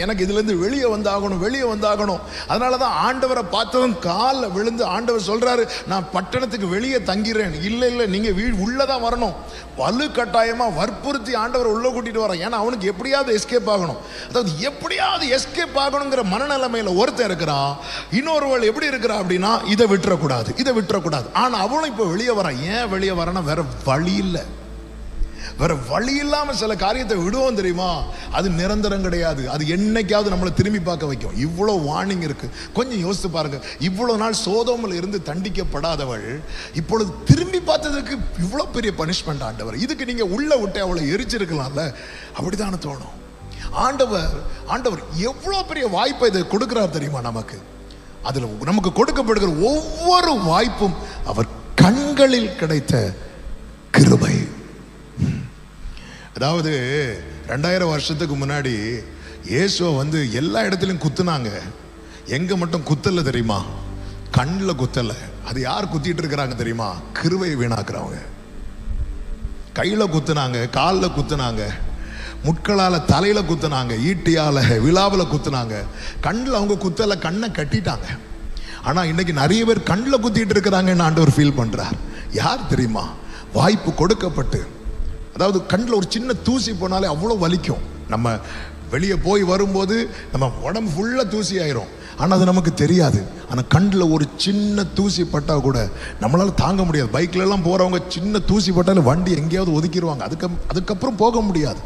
எனக்கு இதுல இருந்து வெளியே வந்தாகணும். அதனாலதான் ஆண்டவரை பார்த்ததும் காலில் விழுந்து ஆண்டவர் சொல்றாரு, நான் பட்டணத்துக்கு வெளியே தங்கிறேன். இல்ல நீங்க உள்ளதான் வரணும். வலு கட்டாயமா வற்புறுத்தி ஆண்டவர் உள்ள கூட்டிட்டு வர. ஏன்னா அவனுக்கு எப்படியாவது எஸ்கேப் ஆகணும். அதாவது எப்படியாவது எஸ்கேப் ஆகணுங்கிற மனநிலைமையில ஒருத்தர் இருக்கிறான். இன்னொருவள் எப்படி இருக்கிறா அப்படின்னா, இதை விட்டுறக்கூடாது. ஆனா அவளும் இப்ப வெளியே வர. ஏன் வெளியே வரனா? வேற வழி இல்லை. வேற வழி இல்லாம சில காரியத்தை விடுவோம் தெரியுமா? அது நிரந்தரம் கிடையாது. அது என்னைக்காவது நம்மளை திரும்பி பார்க்க வைக்கும். இவ்வளவு வார்னிங் இருக்கு. கொஞ்சம் யோசித்து பாருங்க. இவ்வளவு நாள் சோதோமில் இருந்து தண்டிக்கப்படாதவள் இப்பொழுது திரும்பி பார்த்ததுக்கு இவ்வளவு பெரிய பனிஷ்மெண்ட் ஆண்டவர். இதுக்கு நீங்க உள்ள விட்டு அவளை எரிச்சிருக்கலாம்ல. அப்படித்தானே தோணும். ஆண்டவர் எவ்வளவு பெரிய வாய்ப்பை இதை கொடுக்கிறார் தெரியுமா? நமக்கு அதுல நமக்கு கொடுக்கப்படுகிற ஒவ்வொரு வாய்ப்பும் அவர் கண்களில் கிடைத்த கிருபை. அதாவது 2000 வருஷத்துக்கு முன்னாடி இயேசுவை வந்து எல்லா இடத்துலையும் குத்துனாங்க. எங்க மட்டும் குத்தல தெரியுமா? கண்ணில் குத்தல. அது யார் குத்திட்டு இருக்கிறாங்க தெரியுமா? கிருபை வீணாக்குறவங்க. கையில குத்துனாங்க, காலில் குத்துனாங்க, முட்களால தலையில குத்துனாங்க, ஈட்டியால விழாவில் குத்துனாங்க. கண்ணில் அவங்க குத்தல, கண்ணை கட்டிட்டாங்க. ஆனா இன்னைக்கு நிறைய பேர் கண்ணில் குத்திட்டு இருக்கிறாங்கன்னு ஆண்டவர் ஃபீல் பண்றார். யார் தெரியுமா? வாய்ப்பு கொடுக்கப்பட்டு, அதாவது கண்ணில் ஒரு சின்ன தூசி போனாலே அவ்வளோ வலிக்கும். நம்ம வெளியே போய் வரும்போது நம்ம உடம்பு ஃபுல்லா தூசி ஆயிரும். ஆனால் அது நமக்கு தெரியாது. ஆனால் கண்ணில் ஒரு சின்ன தூசி பட்டால் கூட நம்மளால தாங்க முடியாது. பைக்ல எல்லாம் போறவங்க சின்ன தூசி பட்டாலும் வண்டி எங்கேயாவது ஒதுக்கிடுவாங்க. அதுக்கப்புறம் போக முடியாது.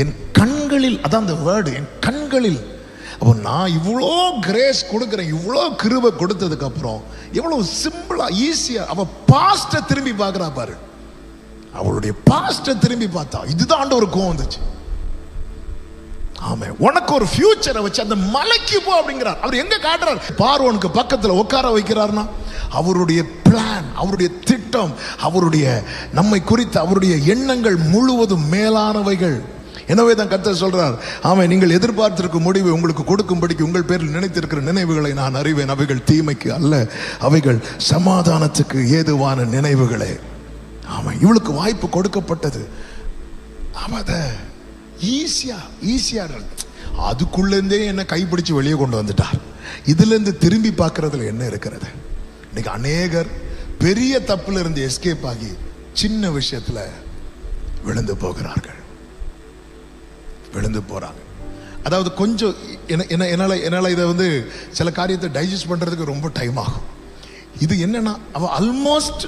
என் கண்களில், அதான் அந்த வேர்டு, என் கண்களில். அப்போ நான் இவ்வளோ கிரேஸ் கொடுக்குறேன், இவ்வளோ கிருபை கொடுத்ததுக்கு அப்புறம் எவ்வளவு சிம்பிளா ஈஸியா அவ பாஸ்ட திரும்பி பார்க்கறா பாரு. அவளுடைய பாஸ்ட திரும்பி பார்த்தா இதுதான் ஆண்டவருக்கு கோவம் வந்துச்சு. ஆமே, உனக்கு ஒரு ஃபியூச்சரை வச்சு அந்த மலைக்கு போ அப்படிங்கிறார். அவர் எங்க காட்டுறார்? பார்வோனுக்கு பக்கத்துல உட்கார வைக்கிறார்னா அவருடைய பிளான், அவருடைய திட்டம், அவருடைய நம்மை குறித்த அவருடைய எண்ணங்கள் முழுவதும் மேலானவைகள். எனவே தான் கர்த்தர் சொல்றார், ஆமே, நீங்கள் எதிர்பார்த்திருக்கும் முடிவை உங்களுக்கு கொடுக்கும்படிக்கு உங்கள் பேரில் நினைத்திருக்கிற நினைவுகளை நான் அறிவேன். அவைகள் தீமைக்கு அல்ல, அவைகள் சமாதானத்துக்கு ஏதுவான நினைவுகளே. ஆமா, இவளுக்கு வாய்ப்பு கொடுக்கப்பட்டது. அவத ஈஸியா அதுக்குள்ள இருந்தே என்ன கைப்பிடிச்சு வெளியே கொண்டு வந்துட்டார். இதுல இருந்து திரும்பி பார்க்கறதுல என்ன இருக்கிறது? இன்னைக்கு அநேகர் பெரிய தப்புல இருந்து எஸ்கேப் ஆகி சின்ன விஷயத்துல விழுந்து போறாங்க. அதாவது கொஞ்சம் என்னால இதை வந்து சில காரியத்தை டைஜஸ்ட் பண்றதுக்கு ரொம்ப டைம் ஆகும். இது என்னன்னா, அவ ஆல்மோஸ்ட்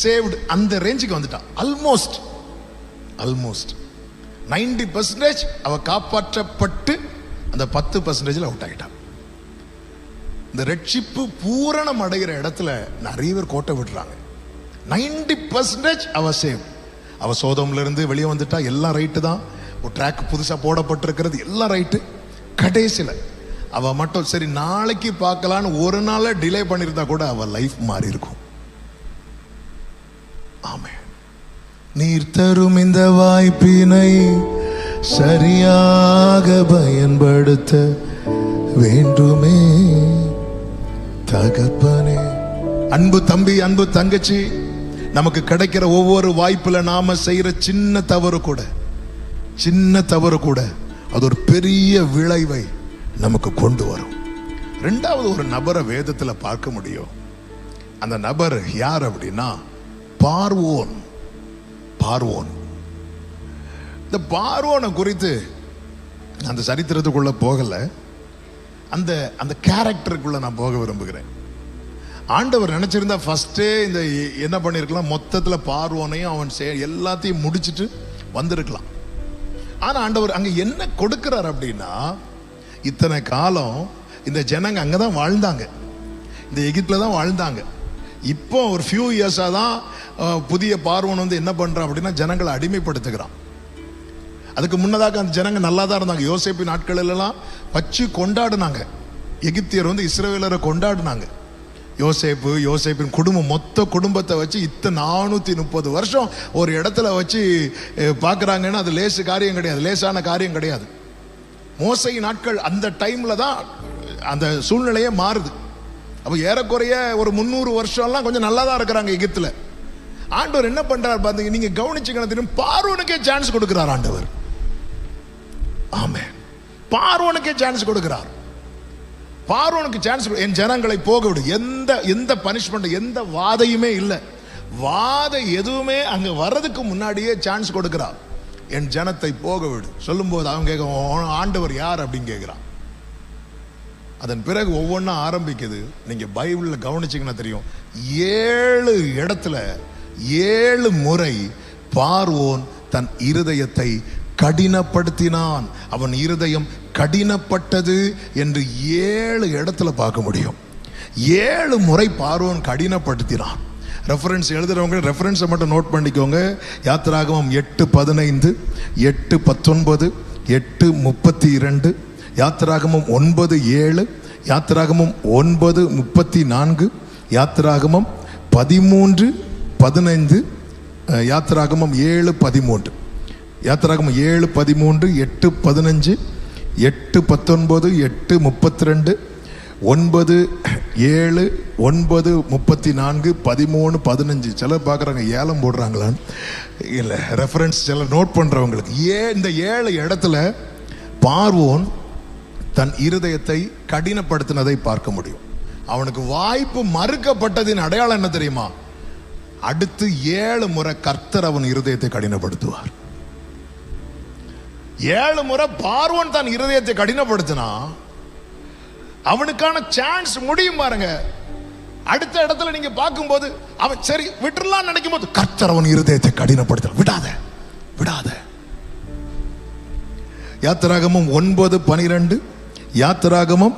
சேவ்டு அந்த ரேஞ்சுக்கு வந்துட்டான். ஆல்மோஸ்ட் 90% அவ காப்பாற்றப்பட்டு அந்த 10% அவுட் ஆகிட்டான். இந்த ரட்சிப்பு பூரணம் அடைகிற இடத்துல நிறைய பேர் கோட்டை விடுறாங்க. 90% அவ சேவ். அவ சோதம்ல இருந்து வெளியே வந்துட்டா, எல்லாம் ரைட்டு தான். ஒரு ட்ராக் புதுசா போடப்பட்டிருக்கிறது, எல்லாம் ரைட்டு. கடைசியில அவ மட்டும் சரி நாளைக்கு பார்க்கலான்னு ஒரு நாள டிலே பண்ணிருந்தா கூட அவ லைஃப் மாறி இருக்கும். ஆமே, நீர் தரும் இந்த வாய்ப்பினை சரியாக பயன்படுத்த வேண்டுமே தகப்பனே. அன்பு தம்பி, அன்பு தங்கச்சி, நமக்கு கிடைக்கிற ஒவ்வொரு வாய்ப்புல நாம செய்யற சின்ன தவறு கூட அது ஒரு பெரிய விளைவை நமக்கு கொண்டு வரும். ரெண்டாவது ஒரு நபரை வேதத்துல பார்க்க முடியும். அந்த நபர் யார் அப்படின்னா பார்வோன். இந்த பார்வோனை குறித்து அந்த சரித்திரத்துக்குள்ள போகல, அந்த கேரக்டருக்குள்ள நான் போக விரும்புகிறேன். ஆண்டவர் நினைச்சிருந்தா ஃபர்ஸ்டே இந்த என்ன பண்ணிருக்கலாம், மொத்தத்துல பார்வோனையும் அவன் எல்லாத்தையும் முடிச்சிட்டு வந்திருக்கலாம். ஆனா ஆண்டவர் அங்க என்ன கொடுக்கிறார் அப்படின்னா, இத்தனை காலம் இந்த ஜனங்க அங்கதான் வாழ்ந்தாங்க, இந்த எகிப்துல தான் வாழ்ந்தாங்க. இப்போ ஒரு ஃபியூ இயர்ஸா தான் புதிய பார்வோன் வந்து என்ன பண்றான் அப்படின்னா ஜனங்களை அடிமைப்படுத்துகிறான். அதுக்கு முன்னதாக அந்த ஜனங்க நல்லா தான் இருந்தாங்க. யோசேப்பின் நாட்கள் எல்லாம் வச்சு கொண்டாடுனாங்க. எகிப்தியர் வந்து இஸ்ரவேலரை கொண்டாடுனாங்க. யோசேப்பின் குடும்பம், மொத்த குடும்பத்தை வச்சு 430 வருஷம் ஒரு இடத்துல வச்சு பார்க்குறாங்கன்னா அது லேசான காரியம் கிடையாது. மோசை நாட்கள் அந்த டைம்ல தான் அந்த சூழ்நிலையே மாறுது. அப்போ ஏறக்குறைய ஒரு 300 வருஷம்லாம் கொஞ்சம் நல்லா தான் இருக்கிறாங்க எகிப்துல. ஆண்டவர் என்ன பண்றார் பாத்தீங்க, நீங்க கவனிச்சுக்கணும் தெரியும், பார்வோனுக்கே சான்ஸ் கொடுக்கிறார் ஆண்டவர். ஆமென், பார்வோனுக்கே சான்ஸ் கொடுக்கிறார். பார்வோனுக்கு சான்ஸ், என் ஜனங்களை போக விடு. எந்த பனிஷ்மெண்ட், எந்த வாதையுமே இல்லை. வாதை எதுவுமே அங்க வர்றதுக்கு முன்னாடியே சான்ஸ் கொடுக்கிறார். என் ஜனத்தை போக விடு சொல்லும் போது அவங்க கேட்க, ஆண்டவர் யார் அப்படின்னு கேட்கிறான். அதன் பிறகு ஒவ்வொன்றா ஆரம்பிக்குது. நீங்க பைபிள்ல கவனிச்சீங்கன்னா தெரியும், 7 இடத்துல 7 முறை பார்வோன் தன் இருதயத்தை கடினப்படுத்தினான். அவன் இருதயம் கடினப்பட்டது என்று 7 இடத்துல பார்க்க முடியும். 7 முறை பார்வோன் கடினப்படுத்தினான். ரெஃபரன்ஸ் எழுதுறவங்க ரெஃபரன்ஸை மட்டும் நோட் பண்ணிக்கோங்க. யாத்திராகமம் 8:15, 8:19, 8:32, யாத்திராகமம் 9:7, யாத்திராகமம் 9:34, யாத்திராகமம் 13:15, யாத்திராகமம் 7:13, யாத்திராகமம் 7:13, 8:15, 8:19, 8:32, 9:7, 9:34, 13:15. சிலர் பார்க்குறாங்க ஏலம் போடுறாங்களான்னு. இல்லை, ரெஃபரன்ஸ் சிலர் நோட் பண்ணுறவங்களுக்கு இந்த 7 இடத்துல பார்வோன் தன் இருதயத்தை கடினப்படுத்தினதை பார்க்க முடியும். அவனுக்கு வாய்ப்பு மறுக்கப்பட்டதின் அடையாளம் என்ன தெரியுமா? அடுத்து 7 முறை கர்த்தர் அவன் இருதயத்தை கடினப்படுத்துவார். 7 முறை பார்வோன் தன் இருதயத்தை கடினப்படுத்தினா அவனுக்கான சான்ஸ் முடியும் பாருங்க. அடுத்த இடத்துல நீங்க பார்க்கும்போது அவன் சரி விட்டுறலாம் நினைக்கும் போது கர்த்தர் அவன் இருதயத்தை கடினப்படுத்த விடாத விடாத. யாத்திராகமம் 9:12, யாத்திராகமம்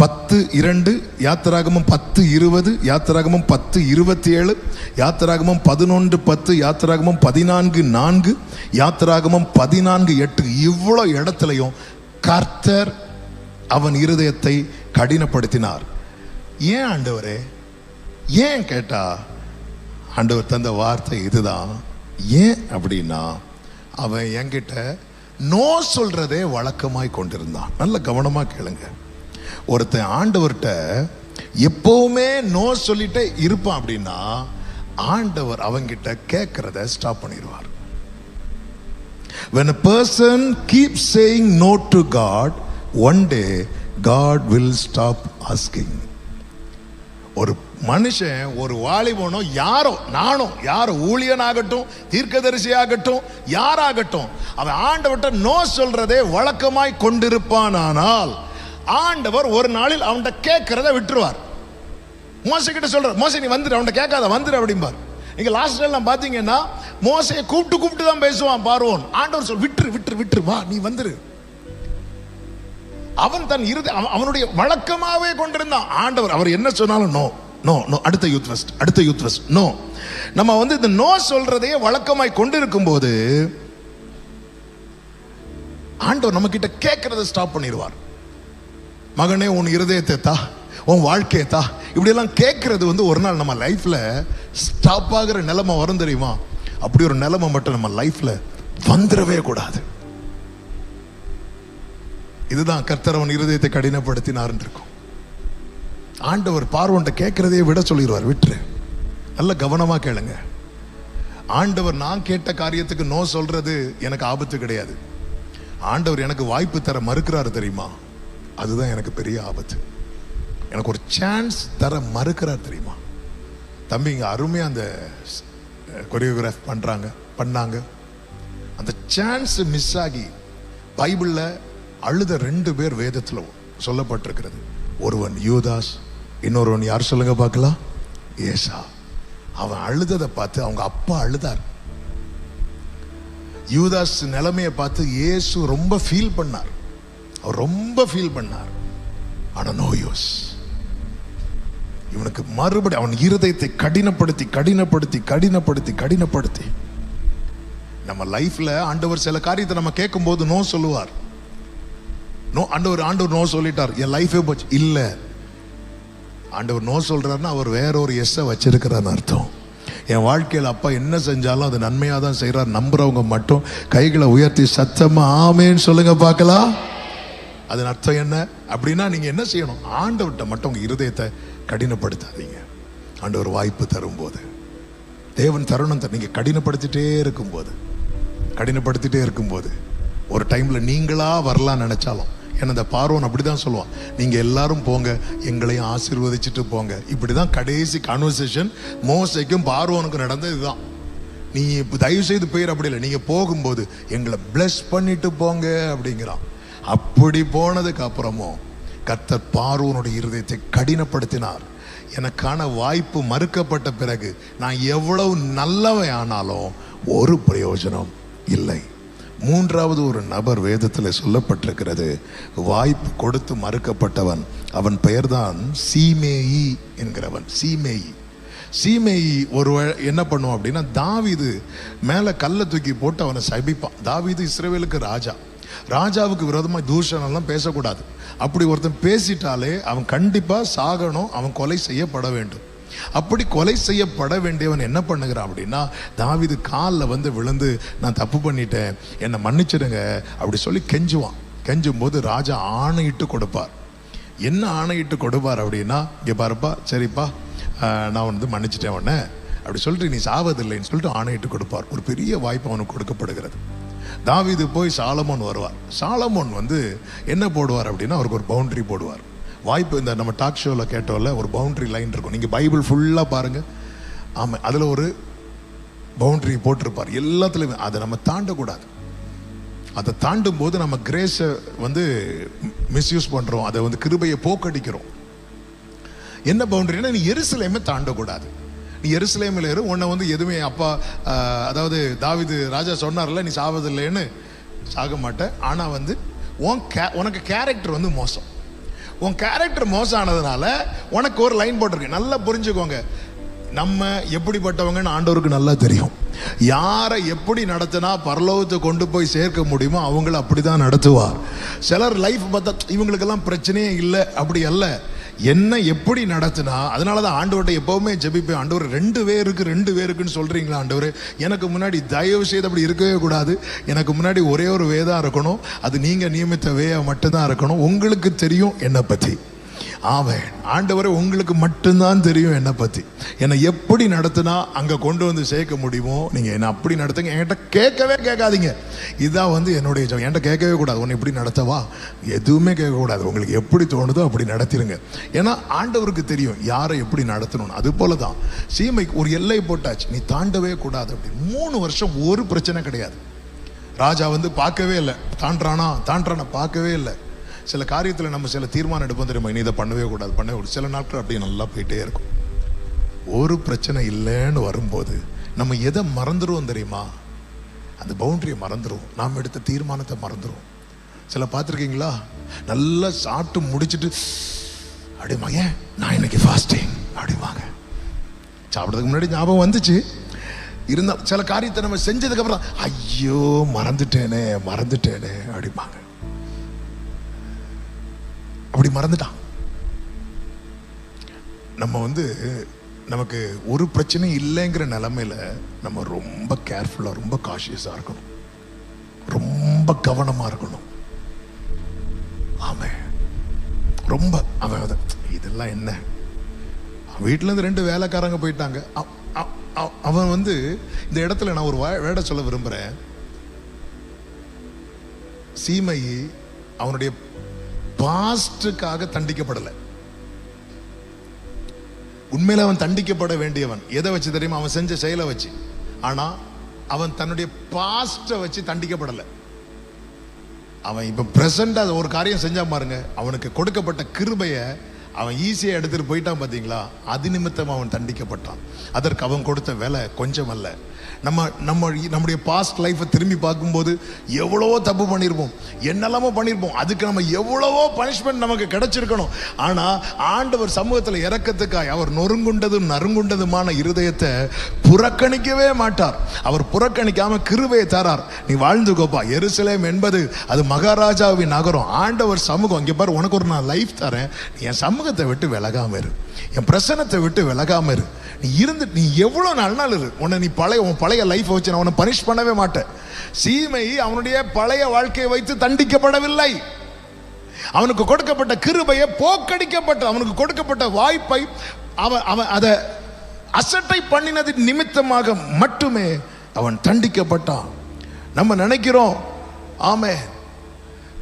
10:2, யாத்திராகமம் 10:20, யாத்திராகமம் 10:27, யாத்திராகமம் 11:10, யாத்திராகமம் 14:4, யாத்திராகமம் 14:8. இவ்வளோ இடத்துலையும் கர்த்தர் அவன் இருதயத்தை கடினப்படுத்தினார். ஏன் ஆண்டவரே? ஏன் கேட்டா ஆண்டவர் தந்த வார்த்தை இதுதான். ஏன் அப்படின்னா அவன் என்கிட்ட நோ சொல்றதே வழக்கமாய் கொண்டிருந்தான். நல்ல கவனமா கேளுங்க. ஒருத்தன் ஆண்டவர்கிட்ட எப்பவுமே நோ சொல்லிட்டே இருப்பான் அப்படின்னா ஆண்டவர் அவங்கிட்ட கேட்கறத ஸ்டாப் பண்ணிடுவார். When a person keeps saying no to God, one day God will stop asking. ஒரு மனுஷன், ஒரு வாலிபனோ யாரோ, நானோ யாரோ, ஊழியனாகட்டும், தீர்க்கதரிசி ஆகட்டும், யாராகட்டும், அவன் ஆண்டவர்கிட்ட நோ சொல்றதே வழக்கமாய் கொண்டிருப்பானால் ஆண்டவர் ஒரு நாளில் அவன்கிட்ட கேட்கறத விட்டுருவார். மோசே கிட்ட சொல்றார், மோசே நீ வந்துரு, அவன்கிட்ட கேட்காத வந்துரு அப்படிம்பார். நீங்க லாஸ்ட் எல்லாம் பாத்தீங்கன்னா மோசையை கூப்பிட்டு தான் பேசுவான் பார்வோன். ஆண்டவர் சொல் விட்டுரு விட்டுரு விட்டுரு, வா நீ வந்துரு. அவன் தன் அவனுடைய வழக்கமாவே கொண்டிருந்தான். ஆண்டவர் அவர் என்ன சொன்னாலும் நோ நோ நோ, அடுத்த யூத் ஃபெஸ்ட், அடுத்த யூத் ஃபெஸ்ட், நோ. நம்ம இந்த நோ சொல்றதையே வழக்கமாய் கொண்டிருக்கும் போது ஆண்டவர் நம்ம கிட்ட கேட்கறத ஸ்டாப் பண்ணிடுவார். மகனே உன் இருதயத்தை தா, உன் வாழ்க்கையை தா, இப்படி எல்லாம் கேட்கறது ஒரு நாள் நம்ம லைஃப்ல ஸ்டாப் ஆகிற நிலைமை வரும் தெரியுமா? அப்படி ஒரு நிலைமை மட்டும் நம்ம லைஃப்ல வந்துடவே கூடாது. இதுதான் கர்த்தர் அவன் இருதயத்தை கடினப்படுத்தினார் இருக்கும். ஆண்டவர் பார்வோன்ட்ட கேட்கறதையே விட சொல்லிடுவார், விட்டுரு. நல்ல கவனமா கேளுங்க. ஆண்டவர் நான் கேட்ட காரியத்துக்கு நோ சொல்றது எனக்கு ஆபத்து கிடையாது. ஆண்டவர் எனக்கு வாய்ப்பு தர மறுக்கிறாரு தெரியுமா? அதுதான் எனக்கு பெரிய ஆபத்து. எனக்கு ஒரு சான்ஸ் தர மறுக்கிறார் தெரியுமா? தம்பி இங்க அருமையா அந்த கொரியோகிராஃப் பண்ணாங்க. அந்த சான்ஸ் மிஸ் ஆகி பைபிள்ல அழுத 2 பேர் வேதத்துல சொல்லப்பட்டிருக்கிறது. ஒருவன் யூதாஸ், இன்னொருவன் யார் சொல்லுங்க பார்க்கலாம்? ஏசா. அவன் அழுததை பார்த்து அவங்க அப்பா அழுதார். யூதாஸ் நிலைமையை பார்த்து இயேசு ரொம்ப ஃபீல் பண்ணார். அவர் ரொம்ப ஃபீல் பண்ணார். ஆனா நோ யூஸ். இவனுக்கு மறுபடியும் அவன் இருதயத்தை கடினப்படுத்தி கடினப்படுத்தி கடினப்படுத்தி கடினப்படுத்தி நம்ம லைஃப்ல ஆண்டவர் சில காரியத்தை நம்ம கேட்கும் போது நோ சொல்லுவார். நோ, ஆண்டவர் நோ சொல்லிட்டார், என் லைஃபே போச்சு. இல்ல, ஆண்டவர் நோ சொல்றாருன்னா அவர் வேற ஒரு எஸ் வச்சிருக்கிறான்னு அர்த்தம். என் வாழ்க்கையில் அப்பா என்ன செஞ்சாலும் அது நன்மையா தான் செய்யறார். நம்புறவங்க மட்டும் கைகளை உயர்த்தி சத்தமா ஆமேன்னு சொல்லுங்க பார்க்கலாம். அதன் அர்த்தம் என்ன அப்படின்னா நீங்க என்ன செய்யணும்? ஆண்டவர்கிட்ட மட்டும் உங்க இருதயத்தை கடினப்படுத்தாதீங்க. ஆண்டவர் வாய்ப்பு தரும்போது, தேவன் தருணம் நீங்க கடினப்படுத்திட்டே இருக்கும்போது ஒரு டைம்ல நீங்களா வரலாம் நினைச்சாலும், ஏன்னா இந்த பார்வோன் அப்படிதான் சொல்லுவான், நீங்க எல்லாரும் போங்க, எங்களையும் ஆசீர்வதிச்சுட்டு போங்க. இப்படிதான் கடைசி கான்வர்சேஷன் மோசேக்கும் பார்வோனுக்கும் நடந்தது இதுதான். நீ தயவு செய்து போயிரு, அப்படி இல்லை, நீங்க போகும்போது எங்களை பிளஸ் பண்ணிட்டு போங்க அப்படிங்கிறான். அப்படி போனதுக்கு அப்புறமும் கர்த்தர் பார்வோனுடைய இருதயத்தை கடினப்படுத்தினார். எனக்கான வாய்ப்பு மறுக்கப்பட்ட பிறகு நான் எவ்வளவு நல்லவன் ஆனாலும் ஒரு பிரயோஜனம் இல்லை. மூன்றாவது ஒரு நபர் வேதத்தில் சொல்லப்பட்டிருக்கிறது. வாய்ப்பு கொடுத்து மறுக்கப்பட்டவன். அவன் பெயர்தான் சீமேயி என்கிறவன். சீமேயி ஒரு என்ன பண்ணுவான் அப்படின்னா, தாவீது மேல கல்லை தூக்கி போட்டு அவனை சபிப்பான். தாவீது இஸ்ரவேலுக்கு ராஜாவுக்கு விரோதமாக தூஷணம்லாம் பேசக்கூடாது. அப்படி ஒருத்தன் பேசிட்டாலே அவன் கண்டிப்பா சாகணும், அவன் கொலை செய்யப்பட வேண்டும். அப்படி கொலை செய்யப்பட வேண்டியவன் என்ன பண்ணுகிறான் அப்படின்னா, தாவீது காலில் வந்து விழுந்து நான் தப்பு பண்ணிட்டேன், என்னை மன்னிச்சிடுங்க அப்படி சொல்லி கெஞ்சுவான். கெஞ்சும் போது ராஜா ஆணையிட்டு கொடுப்பார். என்ன ஆணையிட்டு கொடுப்பார் அப்படின்னா, இங்கே பாருப்பா, சரிப்பா நான் வந்து மன்னிச்சிட்டேன் உடனே அப்படி சொல்லிட்டு நீ சாவதில்லைன்னு சொல்லிட்டு ஆணையிட்டு கொடுப்பார். ஒரு பெரிய வாய்ப்பு அவனுக்கு கொடுக்கப்படுகிறது. தாவீது போய் சாலமோன் வருவார். சாலமோன் வந்து என்ன போடுவார் அப்படின்னா, அவருக்கு ஒரு பவுண்டரி போடுவார். வாய்ப்பு இந்த நம்ம டாக் ஷோவில் கேட்டோம்ல, ஒரு பவுண்டரி லைன் இருக்கும். நீங்கள் பைபிள் ஃபுல்லாக பாருங்க. ஆமாம், அதில் ஒரு பவுண்டரி போட்டிருப்பார் எல்லாத்துலேயுமே. அதை நம்ம தாண்டக்கூடாது. அதை தாண்டும் போது நம்ம கிரேஸை வந்து மிஸ்யூஸ் பண்ணுறோம், அதை வந்து கிருபையை போக்கடிக்கிறோம். என்ன பவுண்டரினா, நீ எருசலேமை தாண்டக்கூடாது. நீ எருசலேமில் இரு, உன்னை வந்து எதுவுமே அப்பா அதாவது தாவீது ராஜா சொன்னார்ல, நீ சாவதில்லைன்னு சாக மாட்டேன். ஆனால் வந்து உனக்கு கேரக்டர் வந்து மோசம். உன் கேரக்டர் மோசம் ஆனதுனால உனக்கு ஒரு லைன் போட்டிருக்கு. நல்லா புரிஞ்சுக்கோங்க, நம்ம எப்படிப்பட்டவங்கன்னு ஆண்டவருக்கு நல்லா தெரியும். யாரை எப்படி நடத்தினா பரலோகத்தை கொண்டு போய் சேர்க்க முடியுமோ அவங்கள அப்படிதான் நடத்துவார். சிலர் லைஃப் பார்த்தா இவங்களுக்கெல்லாம் பிரச்சனையே இல்லை, அப்படி அல்ல. என்ன எப்படி நடத்தினா, அதனால தான் ஆண்டவர்கிட்ட எப்பவுமே ஜெபிப்பேன், ஆண்டவர் 2 பேருக்குன்னு சொல்றீங்களா ஆண்டவர், எனக்கு முன்னாடி தயவு செய்து அப்படி இருக்கவே கூடாது. எனக்கு முன்னாடி ஒரே ஒரு வேதம் இருக்கணும், அது நீங்க நியமித்த வேயா மட்டும்தான் இருக்கணும். உங்களுக்கு தெரியும் என்னை பத்தி. ஆமென். ஆண்டவரே, உங்களுக்கு மட்டும்தான் தெரியும் என்னை பத்தி. என்னை எப்படி நடத்தினா அங்க கொண்டு வந்து சேர்க்க முடியுமோ நீங்க என்ன அப்படி நடத்துங்க. என்கிட்ட கேட்கவே கேட்காதீங்க. இதுதான் வந்து என்னுடைய ஜெபம். என்கிட்ட கேட்கவே கூடாது, உன்னை எப்படி நடத்தவா, எதுவுமே கேட்கக்கூடாது. உங்களுக்கு எப்படி தோணுதோ அப்படி நடத்திடுங்க. ஏன்னா ஆண்டவருக்கு தெரியும் யாரை எப்படி நடத்தணும்னு. அது போலதான் சீமைக்கு ஒரு எல்லை போட்டாச்சு, நீ தாண்டவே கூடாது அப்படி. 3 வருஷம் ஒரு பிரச்சனை கிடையாது. ராஜா வந்து பார்க்கவே இல்லை, தாண்டானா பார்க்கவே இல்லை. சில காரியத்தில் நம்ம சில தீர்மானம் எடுப்போம் தெரியுமா, இனி இதை பண்ணவே கூடாது. சில நாட்கள் அப்படியே நல்லா போயிட்டே இருக்கும். ஒரு பிரச்சனை இல்லைன்னு வரும்போது நம்ம எதை மறந்துடுவோம் தெரியுமா, அந்த பவுண்டரியை மறந்துடுவோம், நாம் எடுத்த தீர்மானத்தை மறந்துடுவோம். சில பார்த்துருக்கீங்களா, நல்லா சாப்பிட்டு முடிச்சுட்டு அப்படிமா, ஏன் நான் இன்னைக்கு ஃபாஸ்டிங் அப்படிவாங்க. சாப்பிட்றதுக்கு முன்னாடி ஞாபகம் வந்துச்சு, இருந்தால் சில காரியத்தை நம்ம செஞ்சதுக்கு அப்புறம் ஐயோ மறந்துட்டேனே அப்படிப்பாங்க. அப்படி மறந்துட்டான். நம்ம வந்து நமக்கு ஒரு பிரச்சனை இல்லைங்கிற நிலைமையில நம்ம ரொம்ப கேர்ஃபுல்லா, ரொம்ப காஷியஸா இருக்கணும், ரொம்ப கவனமா இருக்கணும். ஆமே, ரொம்ப அவன் இதெல்லாம் என்ன, வீட்டுல இருந்து 2 வேலைக்காரங்க போயிட்டாங்க. அவன் வந்து இந்த இடத்துல நான் ஒரு வேட சொல்ல விரும்புறேன். சீமை அவனுடைய பாஸ்டுக்காக தண்டிக்கப்படலை. உண்மையில அவன் தண்டிக்கப்பட வேண்டியவன். எதை வச்சு தெரியுமா, அவன் செஞ்ச செயலை வச்சு. ஆனா அவன் தன்னுடைய பாஸ்ட வச்சு தண்டிக்கப்படலை. அவன் இப்ப பிரசண்டா ஒரு காரியம் செஞ்சா பாருங்க, அவனுக்கு கொடுக்கப்பட்ட கிருபைய அவன் ஈஸியா எடுத்துட்டு போயிட்டான் பாத்தீங்களா, அது நிமித்தம் அவன் தண்டிக்கப்பட்டான். அதற்கு அவன் கொடுத்த விலை கொஞ்சம் அல்ல. நம்முடைய பாஸ்ட் லைஃப்பை திரும்பி பார்க்கும்போது எவ்வளவோ தப்பு பண்ணியிருப்போம், என்னெல்லாமோ பண்ணியிருப்போம். அதுக்கு நம்ம எவ்வளவோ பனிஷ்மெண்ட் நமக்கு கிடைச்சிருக்கணும். ஆனா ஆண்டவர் சமூகத்தில் இறக்கத்துக்காய் அவர் நொறுங்குண்டதும் நறுங்குண்டதுமான இருதயத்தை புறக்கணிக்கவே மாட்டார். அவர் புறக்கணிக்காம கிருபையை தரார். நீ வாழ்ந்துக்கோப்பா, எருசலேம் என்பது அது மகாராஜாவின் நகரம், ஆண்டவர் சமூகம். இங்க பாரு, உனக்கு ஒரு நான் லைஃப் தரேன், நீ என் சமூகத்தை விட்டு விலகாம இரு, என் பிரசனத்தை விட்டு விலகாம இரு. நீ நீ எவ்வளவு நாள் இரு, உன்னை நீ பழைய லைஃப் வச்சு நான் உன்னை பனிஷ் பண்ணவே மாட்டேன். சீமை அவனுடைய பழைய வாழ்க்கையை வைத்து தண்டிக்கப்படவில்லை. அவனுக்கு கொடுக்கப்பட்ட கிருபையை போக்கடிக்கப்பட்ட, அவனுக்கு கொடுக்கப்பட்ட வாய்ப்பை அவன் அதை அசட்டை பண்ணினது நிமித்தமாக மட்டுமே அவன் தண்டிக்கப்பட்டான். நம்ம நினைக்கிறோம், ஆமே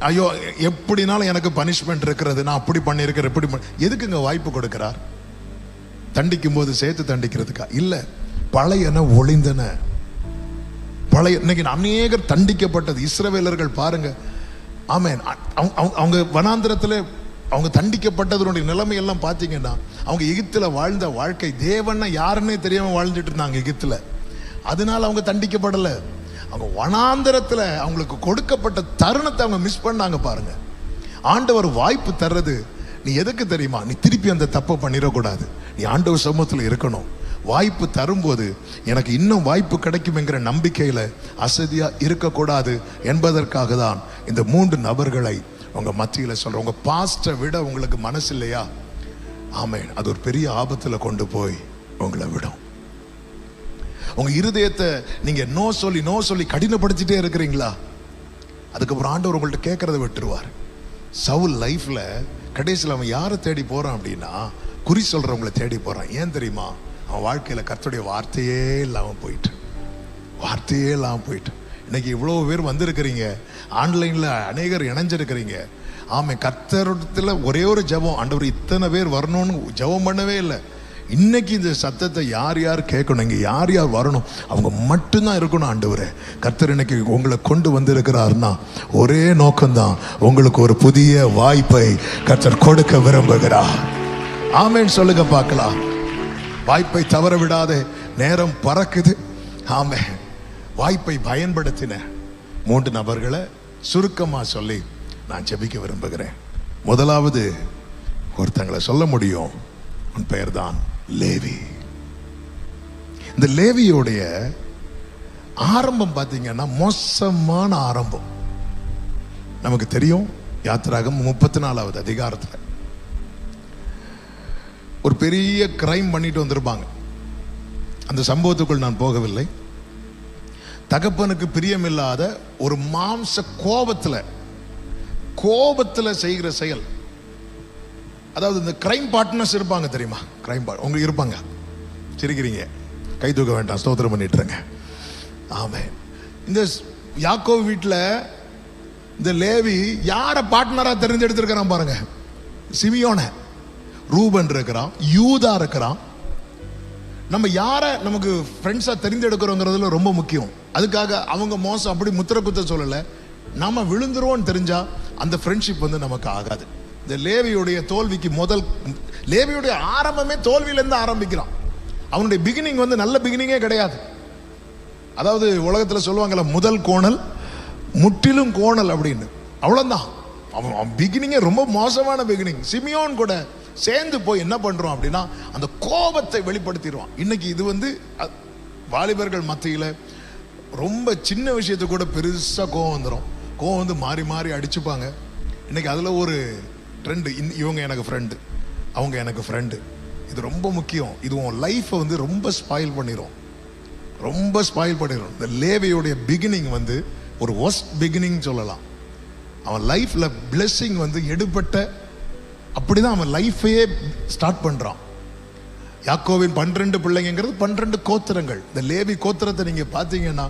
ஐயோ எப்படினாலும் எனக்கு பனிஷ்மெண்ட் இருக்கிறது, நான் அப்படி பண்ணியிருக்கிறேன், எப்படி எதுக்குங்க வாய்ப்பு கொடுக்கிறார்? தண்டிக்கும் போது சேர்த்து தண்டிக்கிறதுக்கா? இல்ல, பழையன ஒளிந்தன. பழைய இன்னைக்கு அநேகர் தண்டிக்கப்பட்டது. இஸ்ரவேலர்கள் பாருங்க, ஆமென், அவங்க வனாந்திரத்தில் அவங்க தண்டிக்கப்பட்டதனுடைய நிலைமை எல்லாம் பார்த்தீங்கன்னா, அவங்க எகிப்துல வாழ்ந்த வாழ்க்கை தேவன்னா யாருன்னே தெரியாம வாழ்ந்துட்டு இருந்தாங்க எகிப்துல. அதனால அவங்க தண்டிக்கப்படல. அவங்க வனாந்தரத்துல அவங்களுக்கு கொடுக்கப்பட்ட தருணத்தை அவங்க மிஸ் பண்ணாங்க பாருங்க. ஆண்டவர் வாய்ப்பு தர்றது நீ எதுக்கு தெரியுமா? நீ திருப்பி அந்த தப்பை பண்ணிடக்கூடாது. நீ ஆண்டவர் சமூகத்தில் இருக்கணும். வாய்ப்பு தரும்போது எனக்கு இன்னும் வாய்ப்பு கிடைக்கும் என்கிற நம்பிக்கையில அசதியா இருக்கக்கூடாது என்பதற்காக தான் இந்த 3 நபர்களை உங்க மத்தியில சொல்றேன். உங்க பாஸ்டை விட உங்களுக்கு மனசு இல்லையா? ஆமென். அது ஒரு பெரிய ஆபத்துல கொண்டு போய் உங்களை விடும். உங்க இருதயத்தை நீங்க நோ சொல்லி கடினப்படுத்திட்டே இருக்கிறீங்களா? அதுக்கப்புறம் ஆண்டவர் உங்கள்ட்ட கேட்கறத விட்டுருவார். சவுல் லைஃப்ல கடைசியில் அவன் யாரை தேடி போறான் அப்படின்னா, குறி சொல்றவங்களை தேடி போறான். ஏன் தெரியுமா? அவன் வாழ்க்கையில கர்த்தருடைய வார்த்தையே இல்லாமல் போயிட்டு. இன்னைக்கு இவ்வளோ பேர் வந்திருக்கிறீங்க, ஆன்லைன்ல அநேகர் இணைஞ்சிருக்கிறீங்க. ஆமாம், கர்த்தரிடத்துல ஒரே ஒரு ஜெபம், ஆண்டவர் இத்தனை பேர் வரணும்னு ஜெபம் பண்ணவே இல்லை. இன்னைக்கு இந்த சத்தத்தை யார் யார் கேட்கணும், இங்கே யார் யார் வரணும், அவங்க மட்டும்தான் இருக்கணும். ஆண்டவரே, கர்த்தர் இன்னைக்கு உங்களை கொண்டு வந்திருக்கிறாருன்னா ஒரே நோக்கம்தான், உங்களுக்கு ஒரு புதிய வாய்ப்பை கர்த்தர் கொடுக்க விரும்புகிறார். ஆமென் சொல்லுங்க பார்க்கலாம். வாய்ப்பை தவற விடாதே, நேரம் பறக்குது. ஆமென். வாய்ப்பை பயன்படுத்தின 3 நபர்களை சுருக்கமா சொல்லி நான் ஜெபிக்க விரும்புகிறேன். முதலாவது ஒருத்தங்களை சொல்ல முடியும், உன் பெயர் தான் லேவி. இந்த லேவியோடைய ஆரம்பம் பார்த்தீங்கன்னா மோசமான ஆரம்பம். நமக்கு தெரியும், யாத்திராகம் 34வது அதிகாரத்தில் ஒரு பெரிய கிரைம் பண்ணிட்டு வந்திருப்பாங்க. அந்த சம்பவத்துக்குள் நான் போகவில்லை. தகப்பனுக்கு பிரியமில்லாத ஒரு மாம்ச கோபத்துல செய்கிற செயல். அதாவது இந்த கிரைம் பார்ட்னர்ஸ் இருப்பாங்க தெரியுமா? உங்களுக்கு இருப்பாங்க. சிரிக்கிறீங்க, கை தூக்க வேண்டாம், ஸ்தோத்திரம் பண்ணிட்டுருங்க. ஆமென். இந்த யாக்கோபு வீட்டில் இந்த லேவி யாரை பார்ட்னரா தெரிஞ்செடுத்திருக்கிறான் பாருங்க. சிமியோன, ரூபன் இருக்கிறான், யூதா இருக்கிறான். நம்ம யாரை நமக்கு ஃப்ரெண்ட்ஸா தெரிந்தெடுக்கிறோங்கிறதுல ரொம்ப முக்கியம். அதுக்காக அவங்க மோசம் அப்படி முத்திர குத்த சொல்லலை. நாம விழுந்துருவோம்னு தெரிஞ்சா அந்த ஃப்ரெண்ட்ஷிப் நமக்கு ஆகாது. இந்த லேவியுடைய தோல்விக்கு லேவியுடைய ஆரம்பமே தோல்வியிலேருந்து ஆரம்பிக்கிறான். அவனுடைய பிகினிங் நல்ல பிகினிங்கே கிடையாது. அதாவது உலகத்தில் சொல்லுவாங்கல்ல, முதல் கோணல் முற்றிலும் கோணல் அப்படின்னு. அவ்வளோதான். அவன் பிகினிங்கே ரொம்ப மோசமான பிகினிங். சிமியோன் கூட சேர்ந்து போய் என்ன பண்றோம் அப்படின்னா, அந்த கோபத்தை வெளிப்படுத்திடுவான். இன்னைக்கு இது வாலிபர்கள் மத்தியில் ரொம்ப சின்ன விஷயத்தை கூட பெருசாக கோவம் வந்துடும். கோவம் மாறி மாறி அடிச்சுப்பாங்க. இன்னைக்கு அதில் ஒரு ட்ரெண்டு, இவங்க எனக்கு ஃப்ரெண்டு, அவங்க எனக்கு ஃப்ரெண்டு. இது ரொம்ப முக்கியம். இது உன் லைஃப்பை ரொம்ப ஸ்பாயில் பண்ணிடும். இந்த லேவியோடைய பிகினிங் ஒரு ஒஸ்ட் பிகினிங் சொல்லலாம். அவன் லைஃப்ல பிளெஸிங் எடுபட்ட, அப்படிதான் அவன் லைஃபையே ஸ்டார்ட் பண்றான். யாக்கோவின் 12 பிள்ளைங்கிறது 12 கோத்திரங்கள். இந்த லேவி கோத்திரத்தை நீங்க பாத்தீங்கன்னா